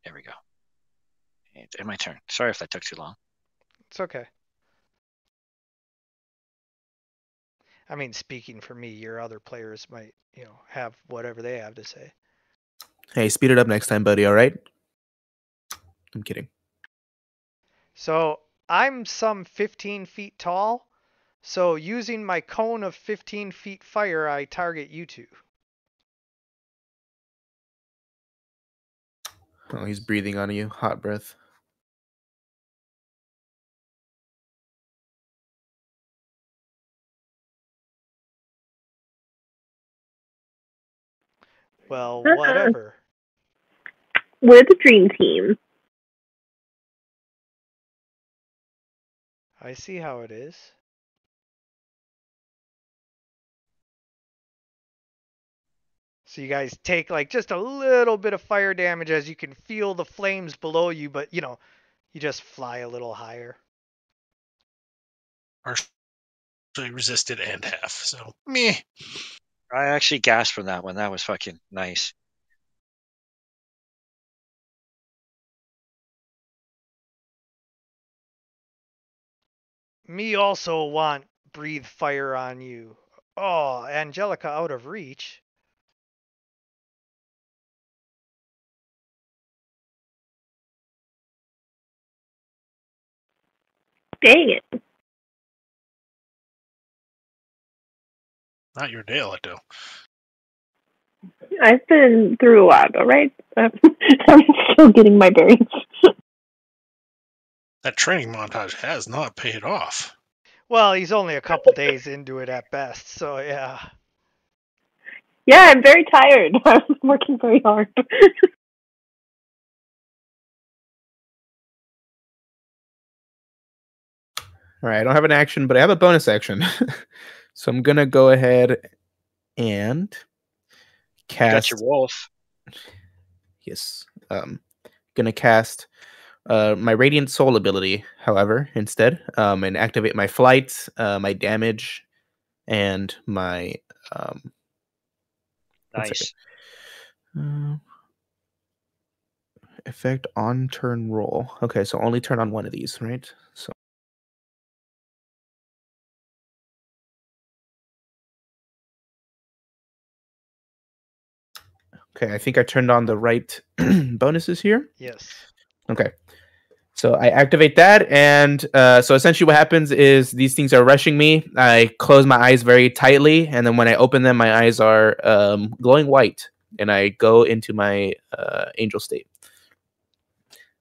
There we go. And my turn. Sorry if that took too long. It's okay. I mean, speaking for me, your other players might, have whatever they have to say. Hey, speed it up next time, buddy. All right? I'm kidding. So I'm some 15 feet tall. So using my cone of 15 feet fire, I target you two. Oh, he's breathing on you. Hot breath. Well, whatever. We're the dream team. I see how it is. So you guys take like just a little bit of fire damage as you can feel the flames below you, but you just fly a little higher. Partially resisted and half. So meh. I actually gasped from that one. That was fucking nice. Me also want breathe fire on you. Oh, Angelica out of reach. Dang it. Not your day, Electo. I've been through a lot, all right? I'm still getting my bearings. That training montage has not paid off. Well, he's only a couple days into it at best, so yeah. Yeah, I'm very tired. I'm working very hard. All right, I don't have an action, but I have a bonus action. So I'm going to go ahead and You got cast. your wolf. Yes. Going to cast my Radiant Soul ability, however, instead, and activate my flight, my damage, and my One second. Nice. Effect on turn roll. Okay, so only turn on one of these, right? So okay, I think I turned on the right bonuses here. Yes. Okay. So I activate that, and so essentially what happens is these things are rushing me. I close my eyes very tightly, and then when I open them, my eyes are glowing white, and I go into my angel state.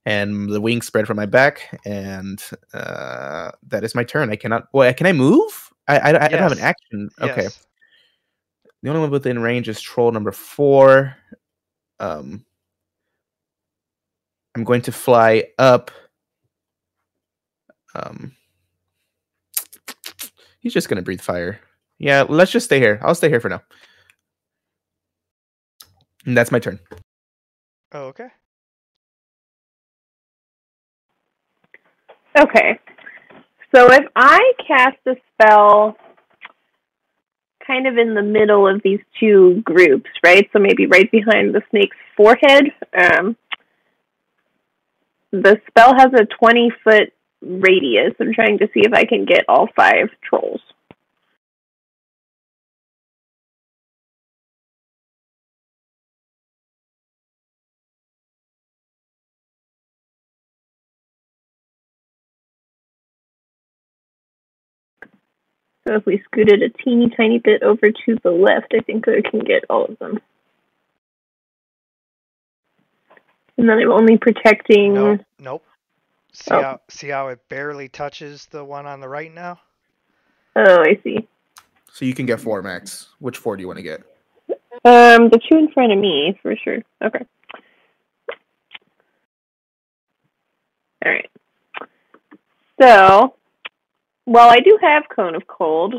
And the wings spread from my back, and that is my turn. I cannot. Well, can I move? I don't have an Yes. action. Okay. Yes. The only one within range is troll number 4. I'm going to fly up. He's just going to breathe fire. Yeah, let's just stay here. I'll stay here for now. And that's my turn. Oh, okay. Okay. So if I cast a spell kind of in the middle of these two groups, right? So maybe right behind the snake's forehead. The spell has a 20-foot radius. I'm trying to see if I can get all 5 trolls. So if we scoot it a teeny tiny bit over to the left, I think I can get all of them. And then I'm only protecting... Nope. Oh. See how it barely touches the one on the right now? Oh, I see. So you can get 4 max. Which 4 do you want to get? The 2 in front of me, for sure. Okay. Alright. So, while I do have Cone of Cold,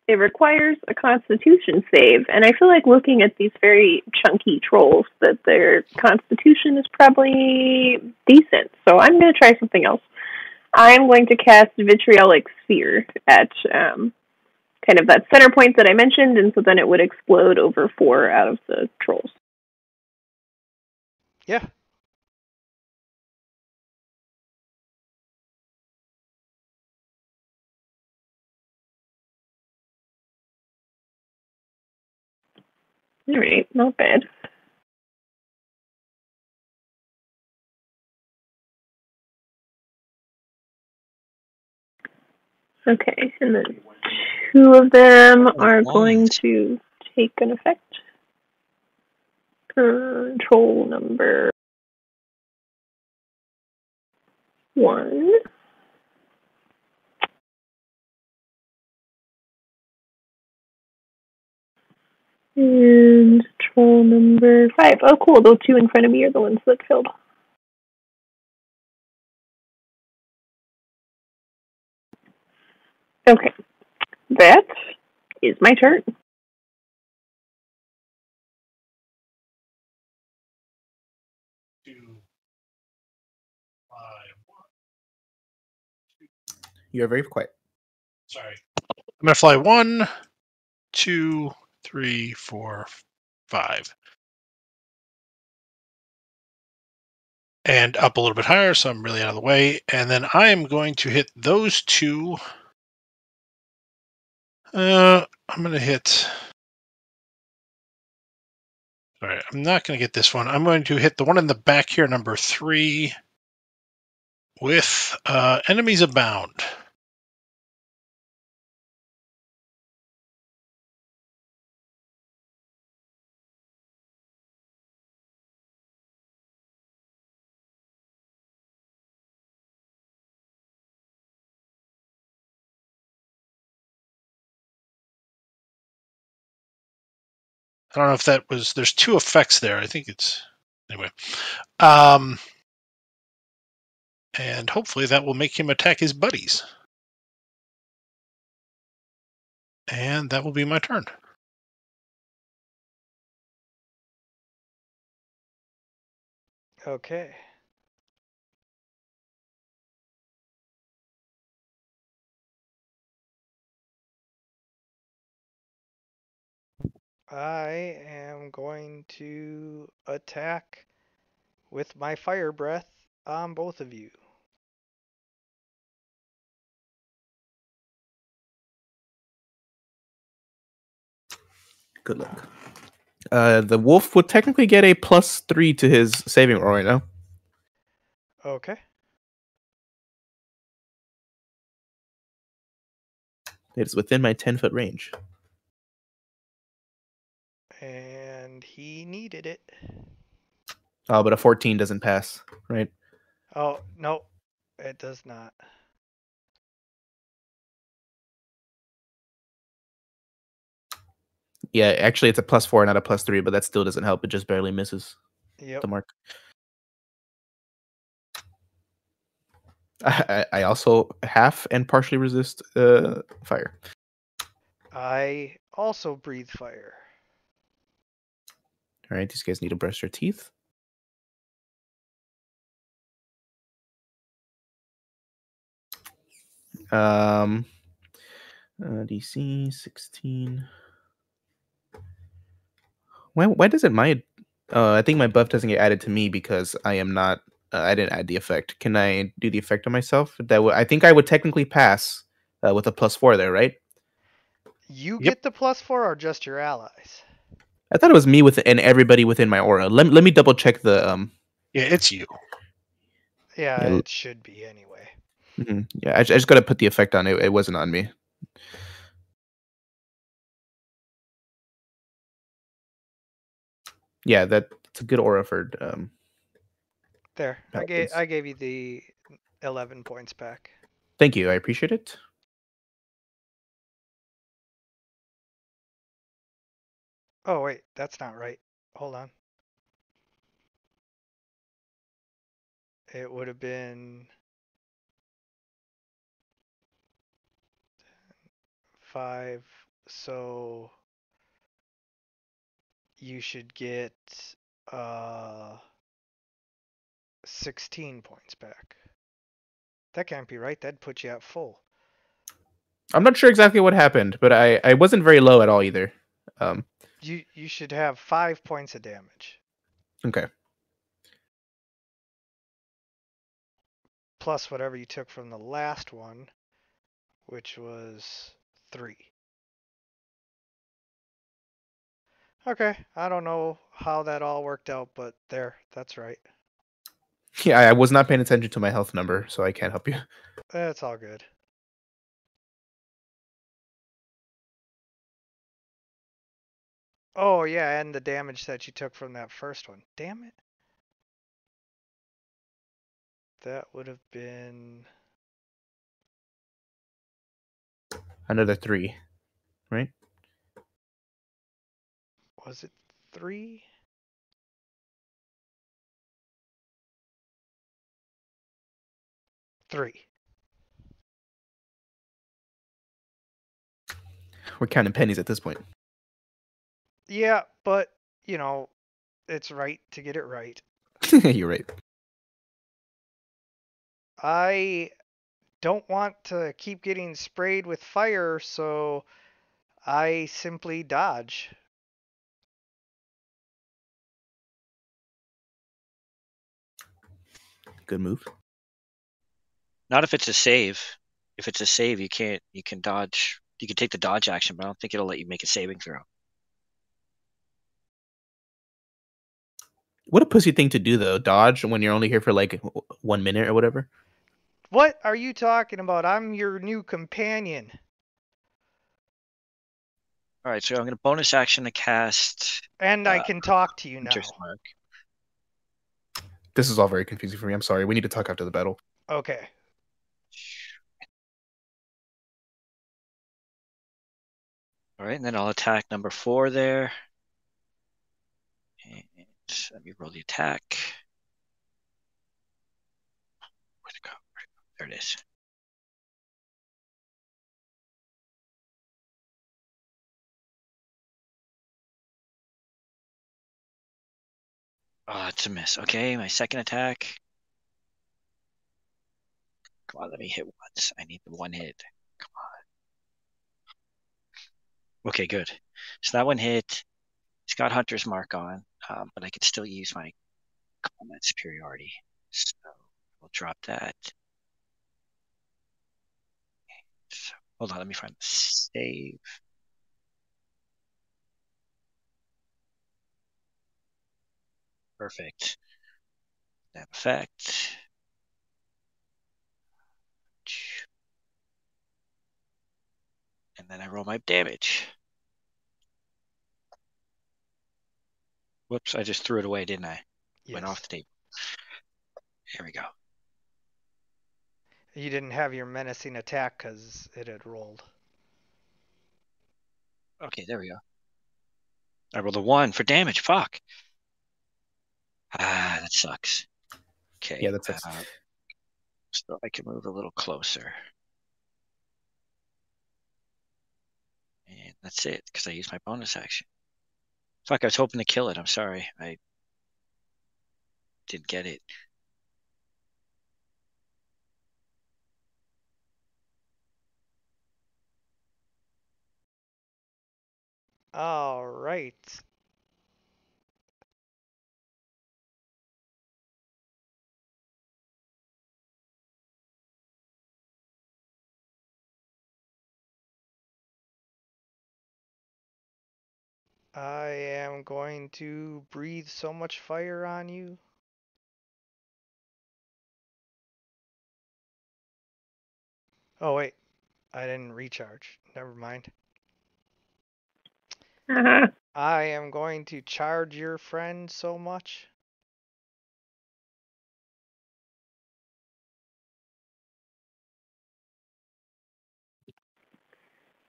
it requires a Constitution save, and I feel like looking at these very chunky trolls that their Constitution is probably decent. So I'm going to try something else. I'm going to cast Vitriolic Sphere at kind of that center point that I mentioned, and so then it would explode over 4 out of the trolls. Yeah. All right, not bad. Okay, and then 2 of them are going to take an effect. Troll number 1. And troll number 5. Oh, cool. Those 2 in front of me are the ones that filled. Okay. That is my turn. You're very quiet. Sorry. I'm going to fly 1, 2, 3, 4, 5. And up a little bit higher, so I'm really out of the way. And then I am going to hit those 2. I'm going to hit... Sorry, I'm not going to get this one. I'm going to hit the one in the back here, number 3, with Enemies Abound. I don't know if that was... There's 2 effects there. I think it's... Anyway. And hopefully that will make him attack his buddies. And that will be my turn. Okay. I am going to attack with my fire breath on both of you. Good luck. The wolf would technically get a +3 to his saving roll right now. Okay. It is within my 10-foot range. And he needed it. Oh, but a 14 doesn't pass, right? Oh, no, it does not. Yeah, actually, it's a +4, not a +3, but that still doesn't help. It just barely misses Yep. the mark. I also half and partially resist fire. I also breathe fire. All right, these guys need to brush their teeth. DC 16. Why doesn't my I think my buff doesn't get added to me because I am not I didn't add the effect. Can I do the effect on myself? I think I would technically pass with a +4 there, right? You Yep. get the +4 or just your allies? I thought it was me and everybody within my aura. Let me double check the Yeah, it's you. Yeah, Yeah. it should be anyway. Yeah, I just got to put the effect on it. It wasn't on me. Yeah, that's a good aura for There, paladins. I gave you the 11 points back. Thank you. I appreciate it. Oh wait, that's not right. Hold on. It would have been 5, so you should get 16 points back. That can't be right. That'd put you at full. I'm not sure exactly what happened, but I wasn't very low at all either. You should have 5 points of damage Okay. plus whatever you took from the last one, which was 3. Okay, I don't know how that all worked out, but there, that's right. Yeah, I was not paying attention to my health number, so I can't help you. That's all good. Oh yeah, and the damage that you took from that first one. Damn it. That would have been Another 3, right? was it 3? Three. We're counting pennies at this point. Yeah, but you know, it's right to get it right. You're right. I don't want to keep getting sprayed with fire, so I simply dodge. Good move. Not if it's a save. If it's a save, you can't. You can dodge. You can take the dodge action, but I don't think it'll let you make a saving throw. What a pussy thing to do, though. Dodge when you're only here for like 1 minute or whatever. What are you talking about? I'm your new companion. All right, so I'm going to bonus action to cast. And I can talk to you now. Hunter's Mark. This is all very confusing for me. I'm sorry. We need to talk after the battle. Okay. All right, and then I'll attack number 4 there. And let me roll the attack. Where'd it go? There it is. Oh, it's a miss. Okay, my second attack. Come on, let me hit once. I need the one hit. Come on. Okay, good. So that one hit. He's got Hunter's Mark on, but I could still use my combat superiority. So we'll drop that. So, hold on, let me find the save. Perfect. That effect. And then I roll my damage. Whoops, I just threw it away, didn't I? Went Yes. off the table. Here we go. You didn't have your menacing attack because it had rolled. Okay, there we go. I rolled a 1 for damage. Fuck. That sucks. Okay. Yeah, that sucks. So I can move a little closer. And that's it, because I used my bonus action. Fuck, I was hoping to kill it. I'm sorry. I didn't get it. All right. I am going to breathe so much fire on you. Oh, wait. I didn't recharge. Never mind. Uh-huh. I am going to charge your friend so much.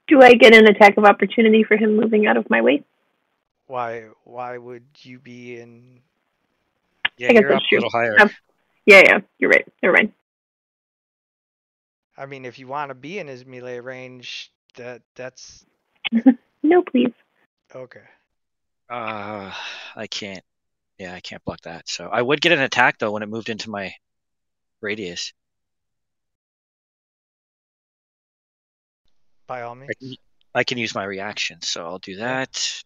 Do I get an attack of opportunity for him moving out of my way? Why would you be in... Yeah, I guess you're up that's a true. little higher. Yeah, you're right. Never mind. I mean, if you want to be in his melee range, that's... No, please. Okay. I can't. Yeah, I can't block that. So I would get an attack, though, when it moved into my radius. By all means. I can use my reaction, so I'll do that.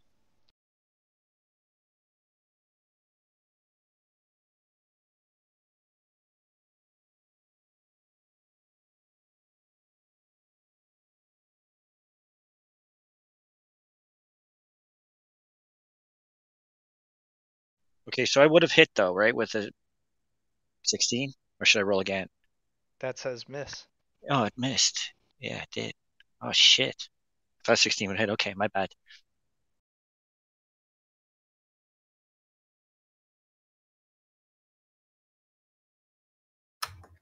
Okay, so I would have hit, though, right, with a 16? Or should I roll again? That says miss. Oh, it missed. Yeah, it did. Oh, shit. I thought 16 would hit. Okay, my bad.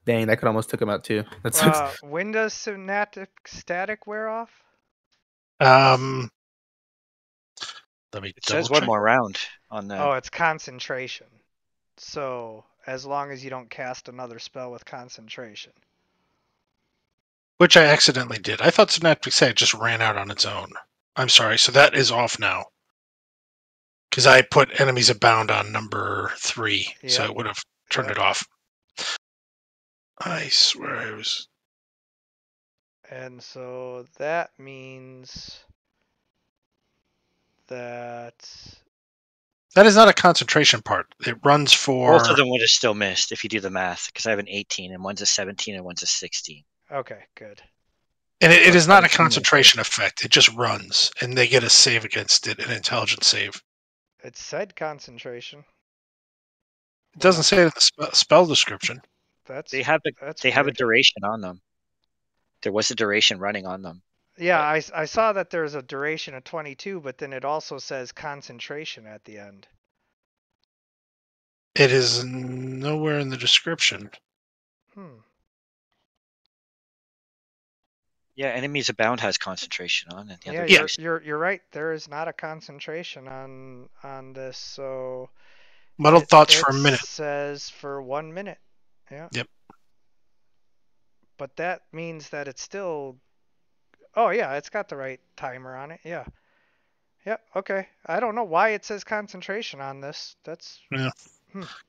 Dang, that could almost took him out too. That sucks. When does synaptic static wear off? Let me It double says one check. more round on the. Oh, it's concentration. So, as long as you don't cast another spell with concentration. Which I accidentally did. I thought Synaptic Sag just ran out on its own. I'm sorry, so that is off now. Because I put enemies abound on number 3, so Yep. it would have turned it off. I swear I was... And so that means that... That is not a concentration part. It runs for... Both of them would have still missed if you do the math, because I have an 18, and one's a 17, and one's a 16. Okay, good. And it is not a 17 concentration effect. It just runs, and they get a save against it, an intelligence save. It said concentration. It doesn't say it in the spell description. They have a weird. duration on them. There was a duration running on them. Yeah, I saw that there's a duration of 22, but then it also says concentration at the end. It is nowhere in the description. Yeah, enemies abound has concentration on, and the Yeah, other you're right. There is not a concentration on this, so Muddled thoughts for a minute. It says for 1 minute. Yeah. Yep. But that means that it's still... Oh, yeah, it's got the right timer on it. Yeah. Yep, okay. I don't know why it says concentration on this. That's... Yeah.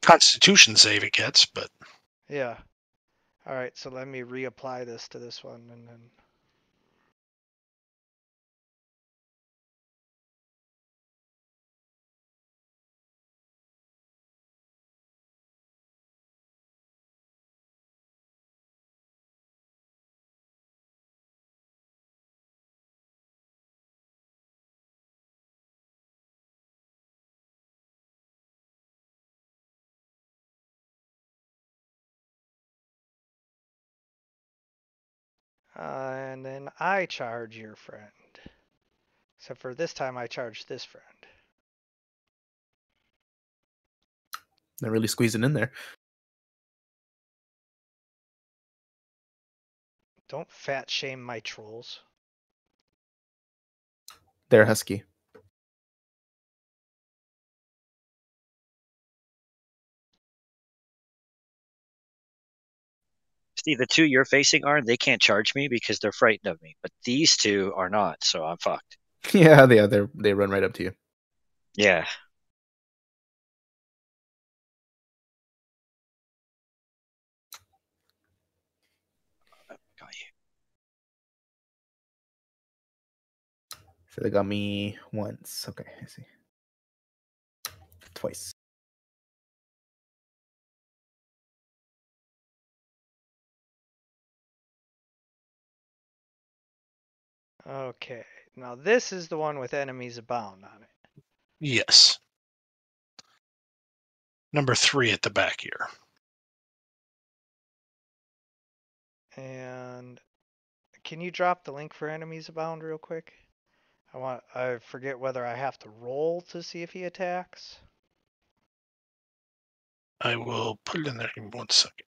Constitution save it gets, but... Yeah. All right, so let me reapply this to this one, and then... And then I charge your friend. Except for this time I charge this friend. They're really squeezing in there. Don't fat shame my trolls. They're husky. See, the two you're facing are they can't charge me because they're frightened of me, but these two are not, so I'm fucked. Yeah, they run right up to you. Yeah. Got you. So they got me once. Okay, I see. Twice. Okay. Now this is the one with enemies abound on it. Yes. Number 3 at the back here. And can you drop the link for enemies abound real quick? I forget whether I have to roll to see if he attacks. I will put it in there in 1 second.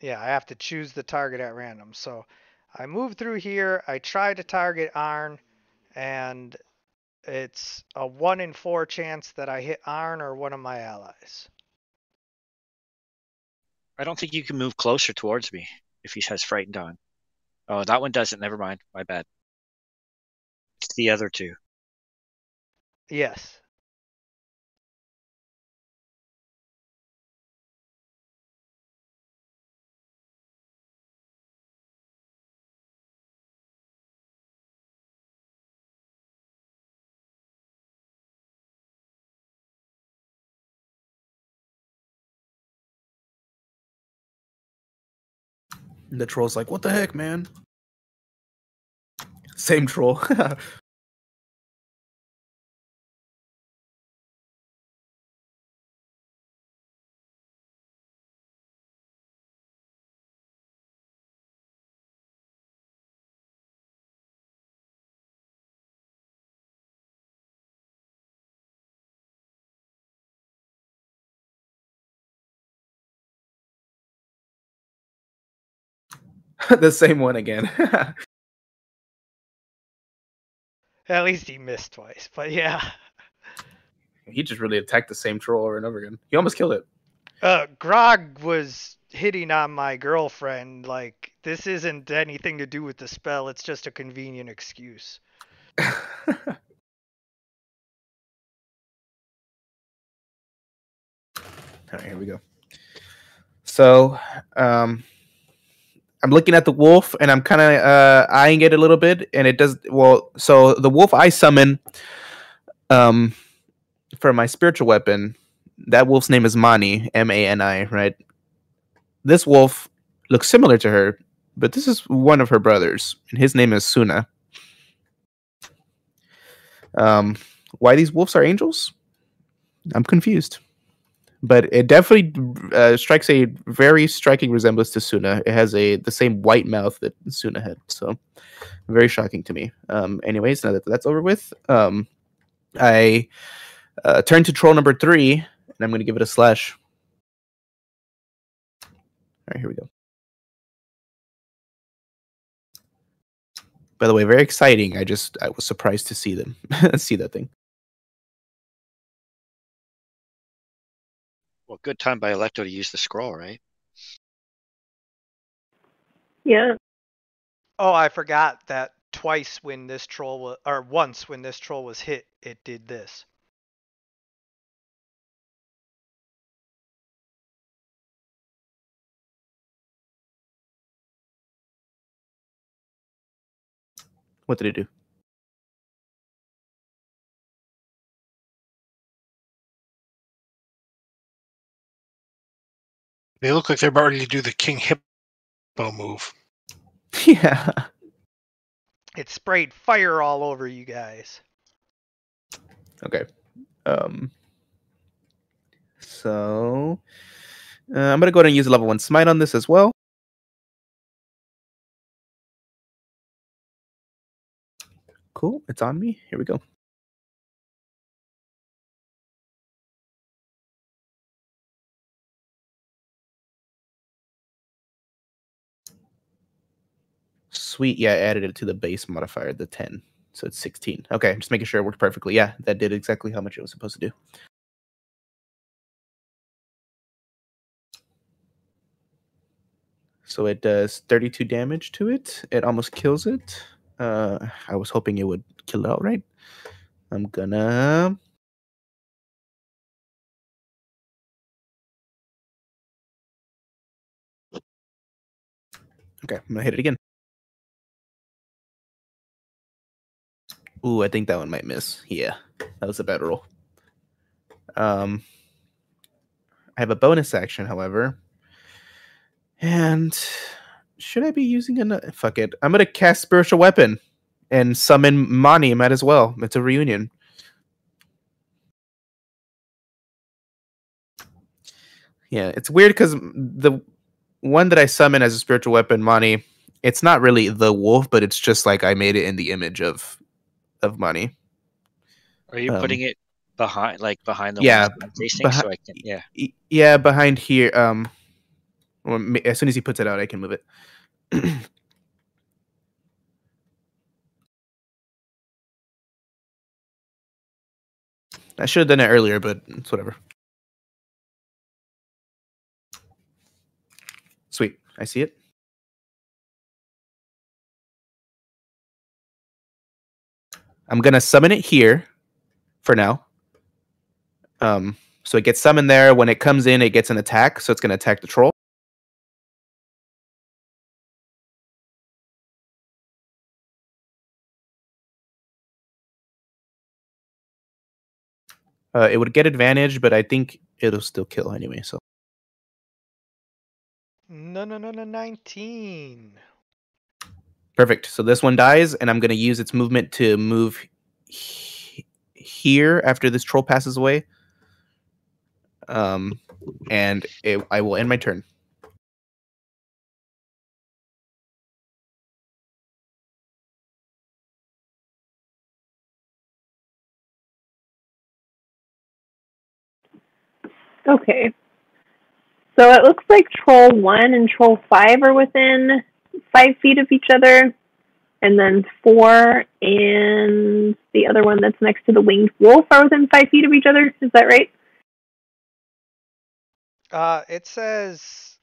Yeah, I have to choose the target at random. So I move through here, I try to target Arn, and it's a 1 in 4 chance that I hit Arn or one of my allies. I don't think you can move closer towards me if he has frightened on. Oh, that one doesn't. Never mind. My bad. It's the other two. Yes. And the troll's like, "What the heck, man?" Same troll. The same one again. At least he missed twice, but yeah. He just really attacked the same troll over and over again. He almost killed it. Grog was hitting on my girlfriend. Like, this isn't anything to do with the spell, it's just a convenient excuse. All right, here we go. So, I'm looking at the wolf, and I'm kind of eyeing it a little bit, and it does well. So the wolf I summon, for my spiritual weapon, that wolf's name is Mani, Mani, right? This wolf looks similar to her, but this is one of her brothers, and his name is Suna. Why these wolves are angels? I'm confused. But it definitely strikes a very striking resemblance to Suna. It has the same white mouth that Suna had, so very shocking to me. Anyways, now that that's over with, I turn to troll number 3, and I'm going to give it a slash. All right, here we go. By the way, very exciting. I was surprised to see them see that thing. Well, good time by Electo to use the scroll, right? Yeah. Oh, I forgot that twice when this troll was, or once when this troll was hit, it did this. What did it do? They look like they're about ready to do the King Hippo move. Yeah. It sprayed fire all over you guys. Okay. So I'm gonna go ahead and use a level 1 smite on this as well. Cool. It's on me. Here we go. Sweet. Yeah, I added it to the base modifier, the 10. So it's 16. Okay, just making sure it worked perfectly. Yeah, that did exactly how much it was supposed to do. So it does 32 damage to it. It almost kills it. I was hoping it would kill it outright. I'm gonna... Okay, I'm gonna hit it again. Ooh, I think that one might miss. Yeah, that was a bad roll. I have a bonus action, however. And should I be using fuck it. I'm gonna cast Spiritual Weapon and summon Mani. Might as well. It's a reunion. Yeah, it's weird because the one that I summon as a spiritual weapon, Mani, it's not really the wolf, but it's just like I made it in the image of Mani. Are you putting it behind the Yeah, ones that I'm facing so I can yeah, behind here. As soon as he puts it out, I can move it. I should have done it earlier, but it's whatever. Sweet, I see it. I'm gonna summon it here for now. So it gets summoned there. When it comes in, it gets an attack, so it's gonna attack the troll. It would get advantage, but I think it'll still kill anyway. So No, 19. perfect. So this one dies, and I'm going to use its movement to move here after this troll passes away. And I will end my turn. Okay. So it looks like Troll 1 and Troll 5 are within 5 feet of each other. And then 4 and the other one that's next to the winged wolf are within 5 feet of each other. Is that right? It says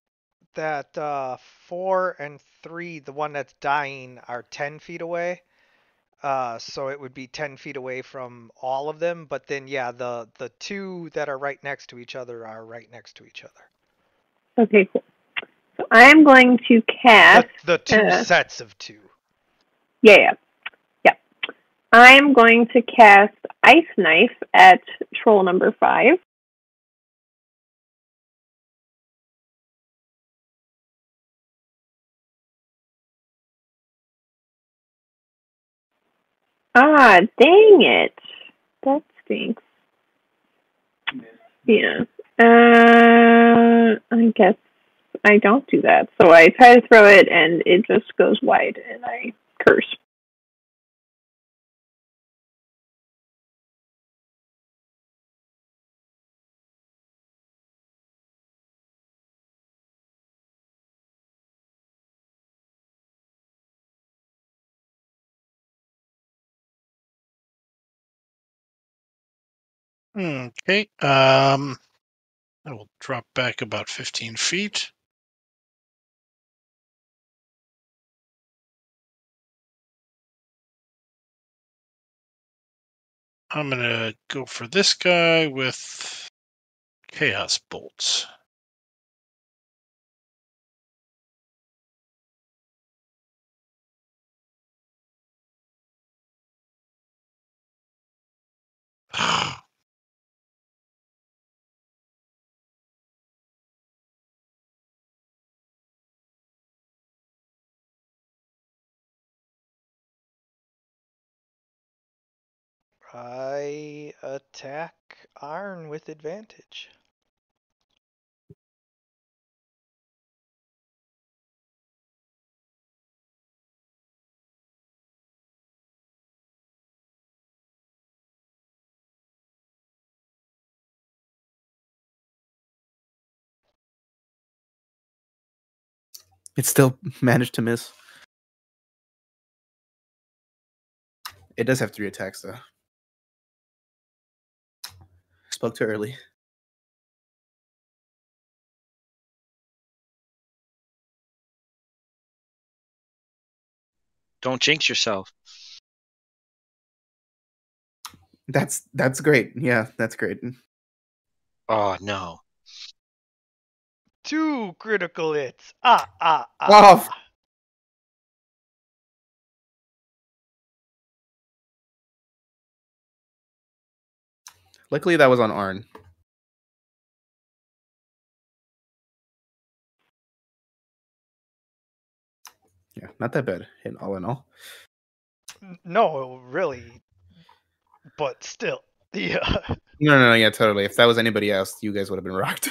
that 4 and 3, the one that's dying, are 10 feet away. So it would be 10 feet away from all of them. But then, yeah, the two that are right next to each other are right next to each other. Okay, cool. So I'm going to cast... The two sets of 2. Yeah. I'm going to cast Ice Knife at Troll number 5. Ah, dang it. That stinks. Yeah. I guess I don't do that. So I try to throw it and it just goes wide and I curse. Okay. I will drop back about 15 feet. I'm going to go for this guy with Chaos Bolts. I attack Arn with advantage. It still managed to miss. It does have 3 attacks, though. Spoke too early. Don't jinx yourself. That's great. Yeah, that's great. Oh no. 2 critical hits. Oh, luckily that was on Arn. Yeah, not that bad in all in all. No, really. But still. Yeah. No, yeah, totally. If that was anybody else, you guys would have been rocked.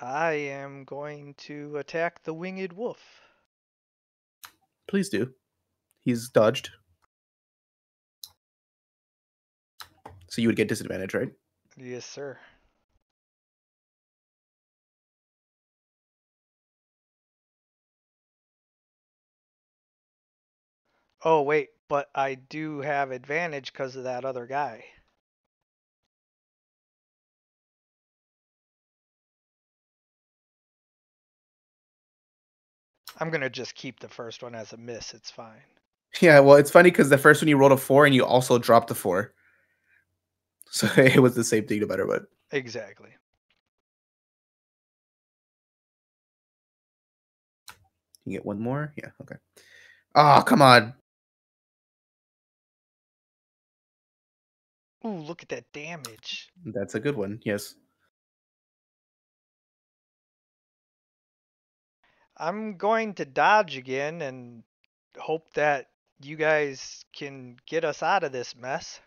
I am going to attack the winged wolf. Please do. He's dodged. So you would get disadvantage, right? Yes, sir. Oh, wait, but I do have advantage because of that other guy. I'm going to just keep the first one as a miss. It's fine. Yeah, well, it's funny because the first one you rolled a 4 and you also dropped a 4. So it was the same thing no matter what. Exactly. You get one more? Yeah, okay. Oh, come on. Ooh, look at that damage. That's a good one, yes. I'm going to dodge again and hope that you guys can get us out of this mess.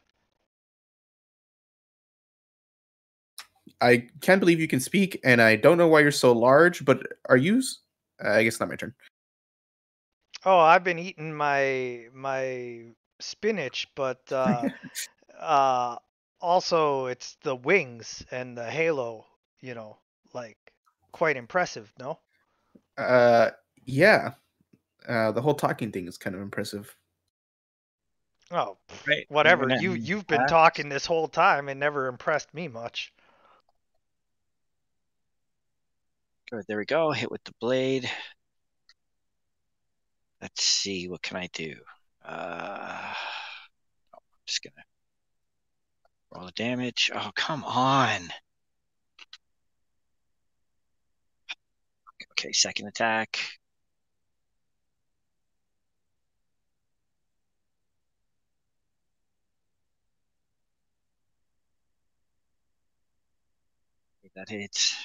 I can't believe you can speak, and I don't know why you're so large, but are you... I guess not my turn. Oh, I've been eating my spinach, but uh, also it's the wings and the halo, like quite impressive, no? Uh, yeah. The whole talking thing is kind of impressive. Oh, Right. I'm whatever. gonna You've been attack. talking this whole time and never impressed me much. Good. There we go. Hit with the blade. Let's see. What can I do? I'm just gonna roll the damage. Oh, come on. Okay, second attack. That hits.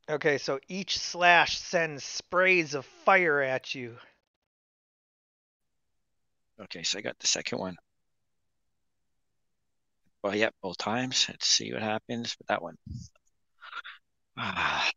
Okay, so each slash sends sprays of fire at you. Okay, so I got the second one. Well, yep, both times. Let's see what happens with that one. Ah,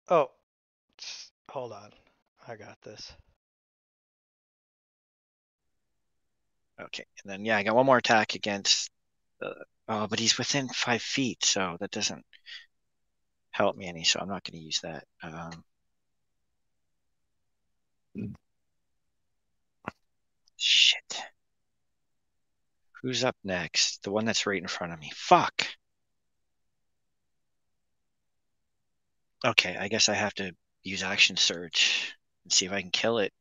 Oh, hold on. I got this. okay, and then yeah, I got one more attack against the. Oh, but he's within 5 feet, so that doesn't help me any. So I'm not going to use that. Shit. Who's up next? The one that's right in front of me. Fuck. Okay, I guess I have to use action surge and see if I can kill it.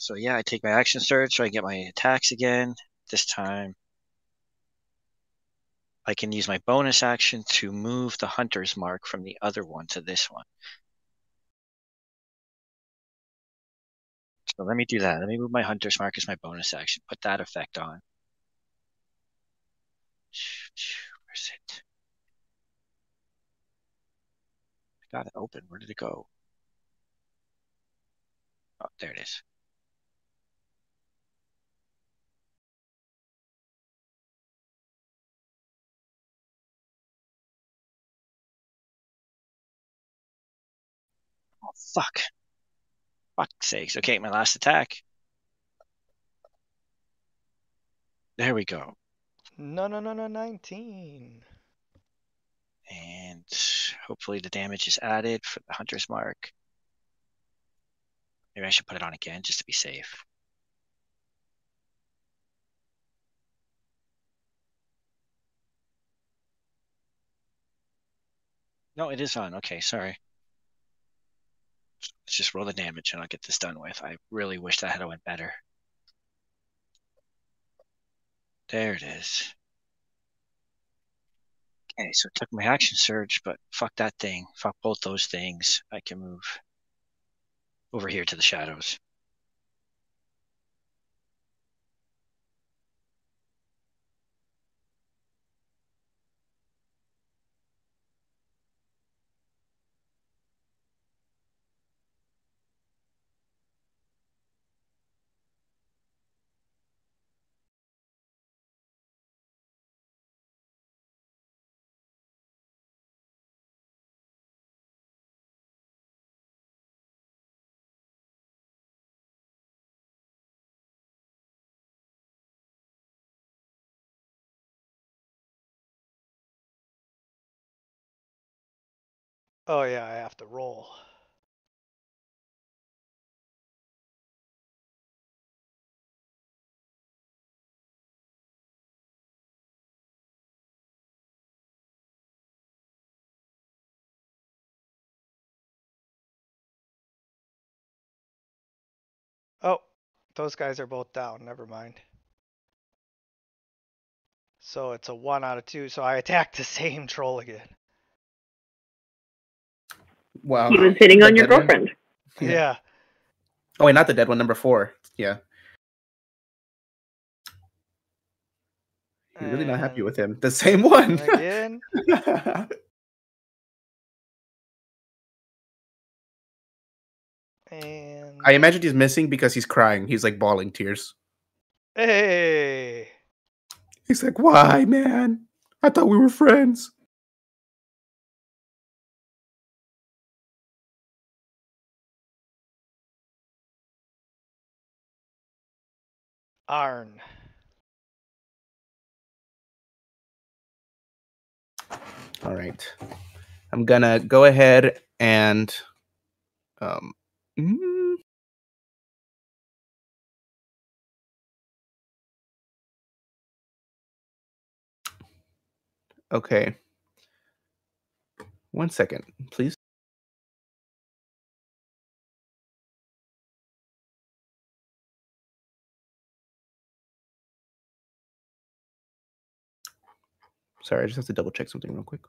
So yeah, I take my action surge so I get my attacks again. This time I can use my bonus action to move the hunter's mark from the other one to this one. So let me do that. Let me move my hunter's mark as my bonus action. Put that effect on. Where's it? I got it open. Where did it go? Oh, there it is. Oh, fuck. Fuck's sakes. Okay, my last attack. There we go. No, 19. And hopefully the damage is added for the hunter's mark. Maybe I should put it on again just to be safe. No, it is on. Okay, sorry. Let's just roll the damage and I'll get this done with. I really wish that had went better. There it is. Okay, so it took my action surge, but fuck that thing. Fuck both those things. I can move over here to the shadows. Oh yeah, I have to roll. Oh, those guys are both down. Never mind. So it's a 1 out of 2. So I attack the same troll again. Wow. He was hitting The on your dead one? girlfriend. Yeah. Oh, wait, not the dead one. Number 4. Yeah. You're really not happy And with him. The same one. again. And I imagine he's missing because he's crying. He's like bawling tears. hey. He's like, why, man? I thought we were friends. Arn. All right. I'm gonna go ahead and um mm, okay. 1 second, please. Sorry, I just have to double check something real quick.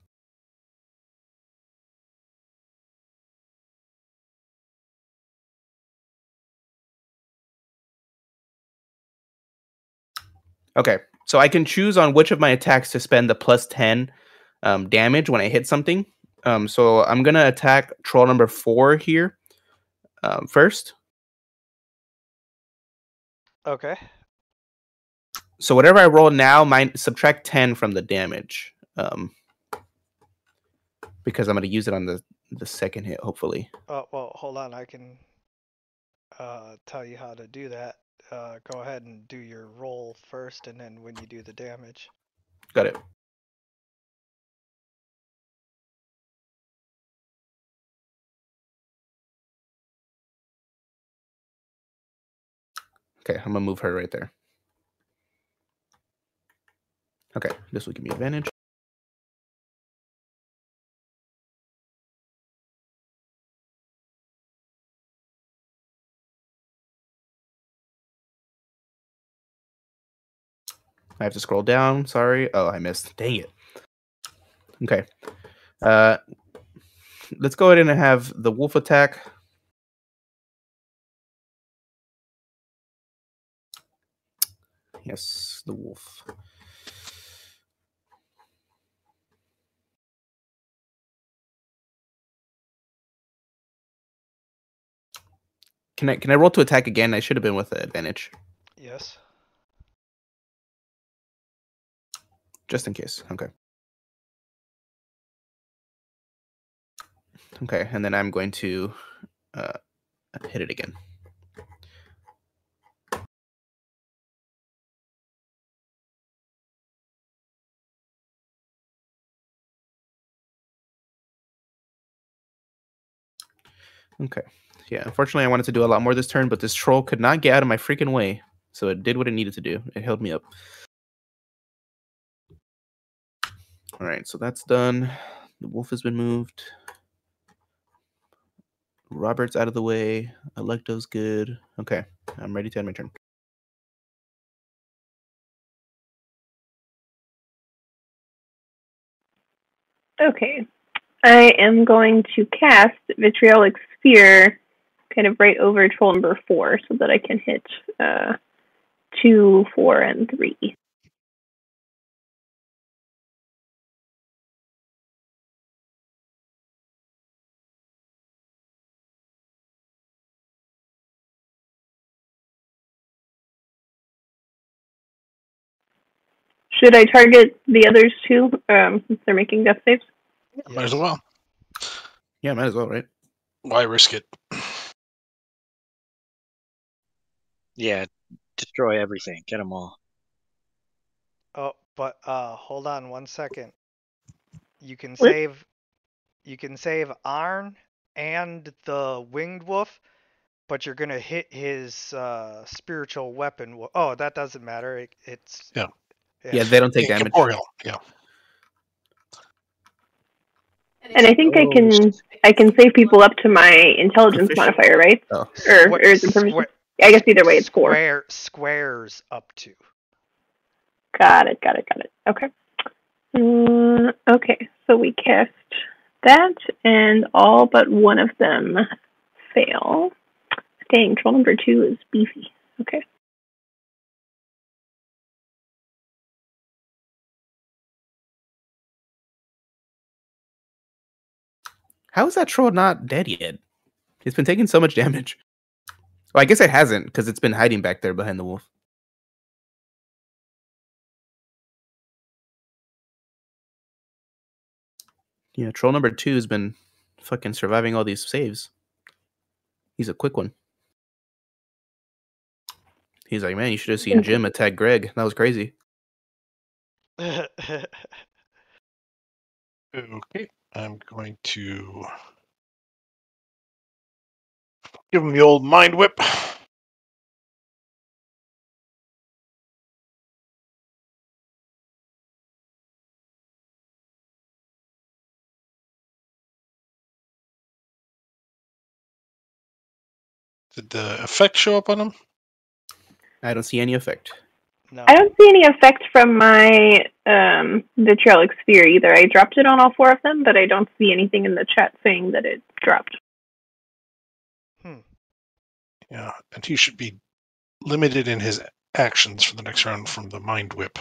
Okay, so I can choose on which of my attacks to spend the plus 10 damage when I hit something. So I'm gonna attack troll number 4 here first. Okay. So whatever I roll now, subtract 10 from the damage, because I'm gonna use it on the second hit, hopefully. Oh well, hold on. I can tell you how to do that. Go ahead and do your roll first, and then when you do the damage. Got it. Okay, I'm gonna move her right there. Okay, this will give me advantage. I have to scroll down. Sorry. Oh, I missed. Dang it. Okay. Let's go ahead and have the wolf attack. Yes, the wolf. Can I roll to attack again? I should have been with the advantage. Yes. Just in case. Okay. Okay, and then I'm going to hit it again. Okay. Yeah, unfortunately I wanted to do a lot more this turn, but this troll could not get out of my freaking way. So it did what it needed to do. It held me up. All right, so that's done. The wolf has been moved. Robert's out of the way. Electo's good. Okay, I'm ready to end my turn. Okay. I am going to cast Vitriolic Sphere kind of right over troll number 4 so that I can hit 2, 4, and 3. Should I target the others too, since they're making death saves? Might as well. Yeah, might as well, right? Why risk it? Yeah, destroy everything. Get them all. Oh, but hold on 1 second. You can What? save Arn and the winged wolf, but you're gonna hit his spiritual weapon. Oh, that doesn't matter. It's Yeah. Yeah, they don't take damage. Incorporeal. Yeah. And I think I can save people up to my intelligence Proficient. modifier, right? Oh, Or is it proficient? I guess either way it's 4. Squares up to. Got it. Okay. Okay, so we cast that, and all but one of them fail. Dang, troll number 2 is beefy. Okay. how is that troll not dead yet? It's been taking so much damage. Well, I guess it hasn't because it's been hiding back there behind the wolf. Yeah, troll number 2 has been fucking surviving all these saves. He's a quick one. He's like, man, you should have seen Jim attack Greg. That was crazy. Okay. I'm going to give him the old mind whip. Did the effect show up on him? I don't see any effect. No. I don't see any effect from my vitriolic sphere either. I dropped it on all 4 of them, but I don't see anything in the chat saying that it dropped. Yeah, and he should be limited in his actions for the next round from the mind whip.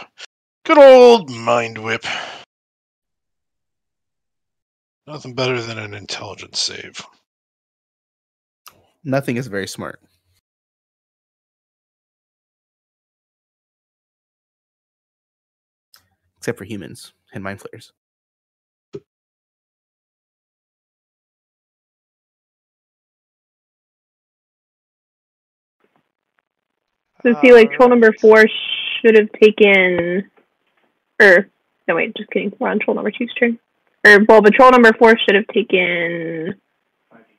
Good old mind whip. Nothing better than an intelligence save. Nothing is very smart. Except for humans and mind flayers. So see, like, troll number 4 should have taken... no, wait, just kidding. We're on troll number 2's turn. But troll number 4 should have taken...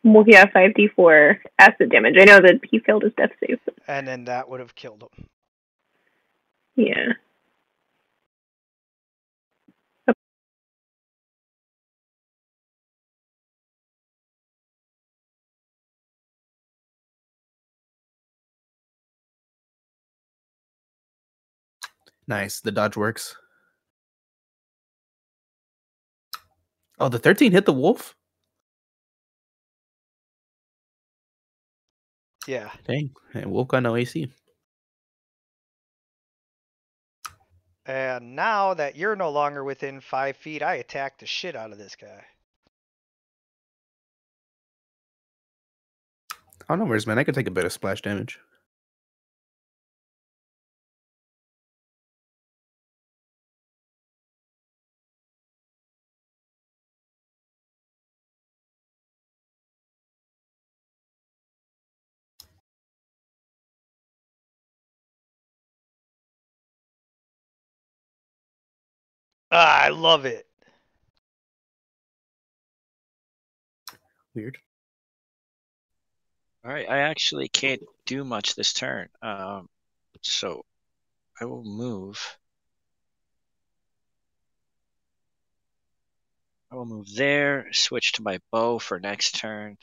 Well, yeah, 5d4 acid damage. I know that he failed his death save. But... And then that would have killed him. Yeah. Nice. The dodge works. Oh, the 13 hit the wolf? Yeah. Dang. Hey, wolf got no AC. And now that you're no longer within 5 feet, I attack the shit out of this guy. Oh, no worries, man. I could take a bit of splash damage. Ah, I love it. Weird. All right, I actually can't do much this turn. So I will move. I will move there, switch to my bow for next turn.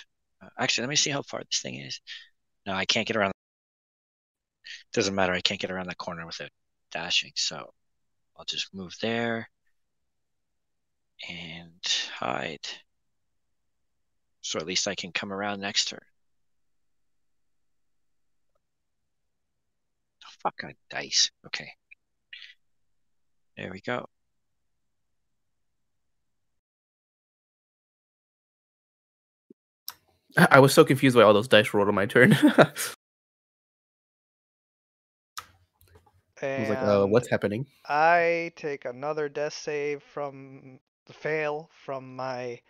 Actually, let me see how far this thing is. No, I can't get around. Doesn't matter. I can't get around that corner without dashing. So I'll just move there and hide. So at least I can come around next turn. Oh, fuck, on dice. Okay. There we go. I was so confused by all those dice rolled on my turn. I was like, And what's happening? I take another death save from the fail from my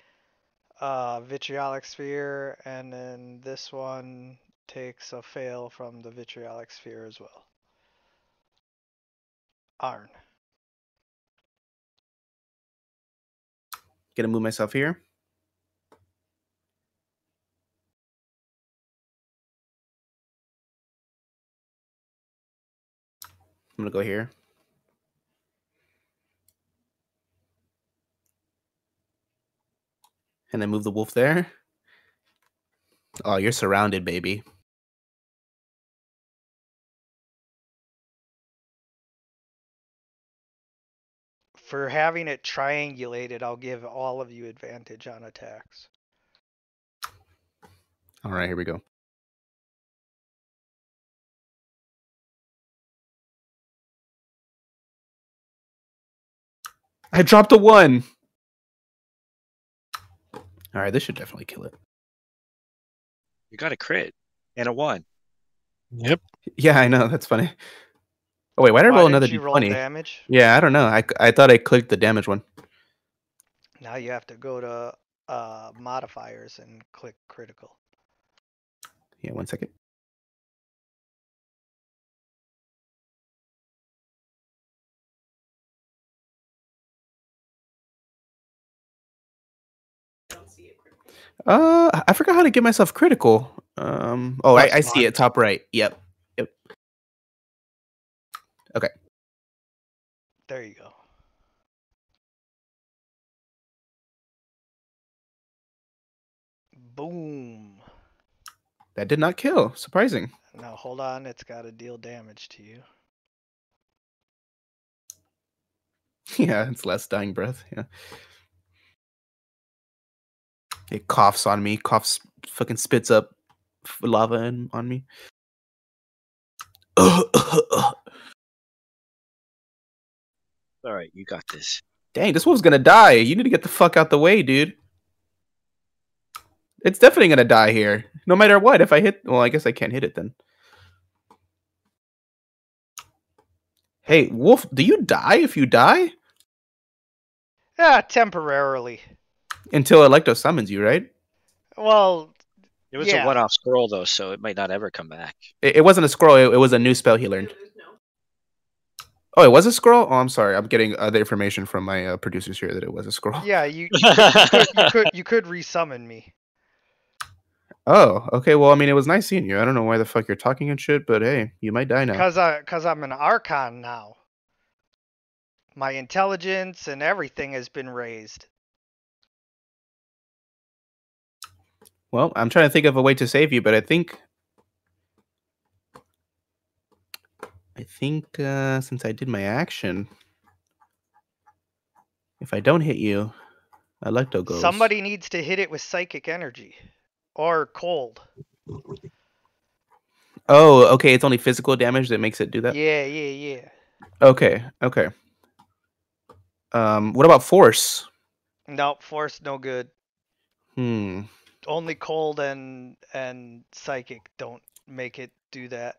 vitriolic sphere, and then this one takes a fail from the vitriolic sphere as well. Arn. Gonna move myself here. I'm gonna go here. And then move the wolf there. Oh, you're surrounded, baby. For having it triangulated, I'll give all of you advantage on attacks. All right, here we go. I dropped a 1. All right, this should definitely kill it. You got a crit and a 1. Yep. Yeah, I know. That's funny. Oh, wait, why did I Why roll didn't another you roll d20? damage? Yeah, I don't know. I thought I clicked the damage one. Now you have to go to modifiers and click critical. Yeah, 1 second. I forgot how to get myself critical. Oh, I see it, top right. Yep. Okay. There you go. Boom. That did not kill. Surprising. Now hold on, it's got to deal damage to you. Yeah, it's less dying breath. Yeah. It coughs on me. Fucking spits up lava on me. All right, you got this. Dang, this wolf's gonna die. You need to get the fuck out the way, dude. It's definitely gonna die here. No matter what. If I hit... Well, I guess I can't hit it then. Hey, wolf, do you die if you die? Yeah, temporarily. Until Electo summons you, right? Well, It was yeah. a one-off scroll, though, so it might not ever come back. It wasn't a scroll. It was a new spell he learned. Oh, it was a scroll? Oh, I'm sorry. I'm getting the information from my producers here that it was a scroll. Yeah, you could resummon me. Oh, okay. Well, I mean, it was nice seeing you. I don't know why the fuck you're talking and shit, but hey, you might die now. Cause I'm an Archon now. My intelligence and everything has been raised. Well, I'm trying to think of a way to save you, but I think I think since I did my action, if I don't hit you, Electo goes. Somebody needs to hit it with psychic energy or cold. Oh, okay. It's only physical damage that makes it do that. Yeah. Okay. What about force? Nope, force no good. All Only cold and psychic don't make it do that.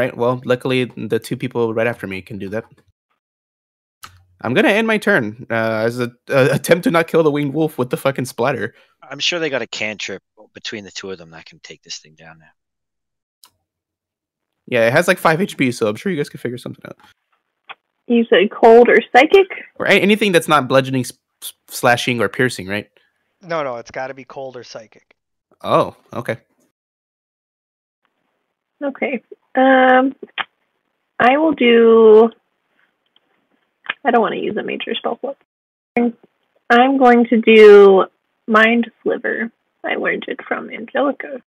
right. Well, luckily the two people right after me can do that. I'm gonna end my turn as a attempt to not kill the winged wolf with the fucking splatter. I'm sure they got a cantrip between the two of them that can take this thing down now. Yeah, it has like 5 HP, so I'm sure you guys can figure something out. You said cold or psychic? Or anything that's not bludgeoning, slashing, or piercing, right? No, it's got to be cold or psychic. Oh, okay. Okay. I will do. I don't want to use a major spell slot. I'm going to do Mind Sliver. I learned it from Angelica.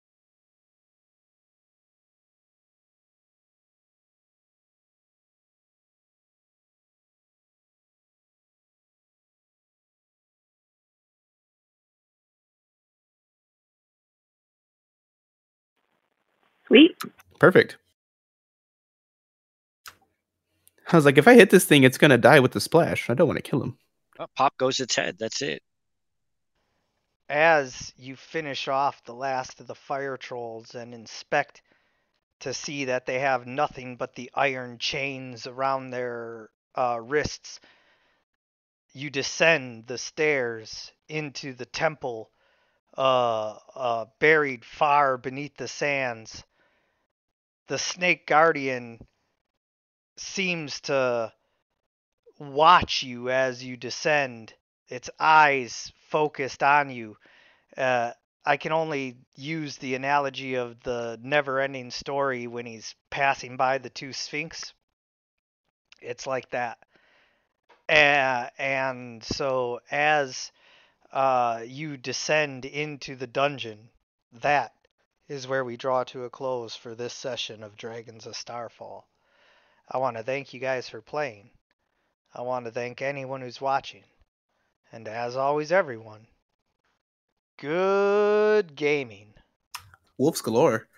Sweet. Perfect. I was like, if I hit this thing, it's gonna die with the splash. I don't want to kill him. Oh, pop goes its head. That's it. As you finish off the last of the fire trolls and inspect to see that they have nothing but the iron chains around their wrists, you descend the stairs into the temple, buried far beneath the sands. The snake guardian seems to watch you as you descend, its eyes focused on you. I can only use the analogy of the never-ending story when he's passing by the two sphinx. It's like that. And so as you descend into the dungeon, that is where we draw to a close for this session of Dragons of Starfall. I want to thank you guys for playing. I want to thank anyone who's watching. And as always, everyone, good gaming. Wolves galore.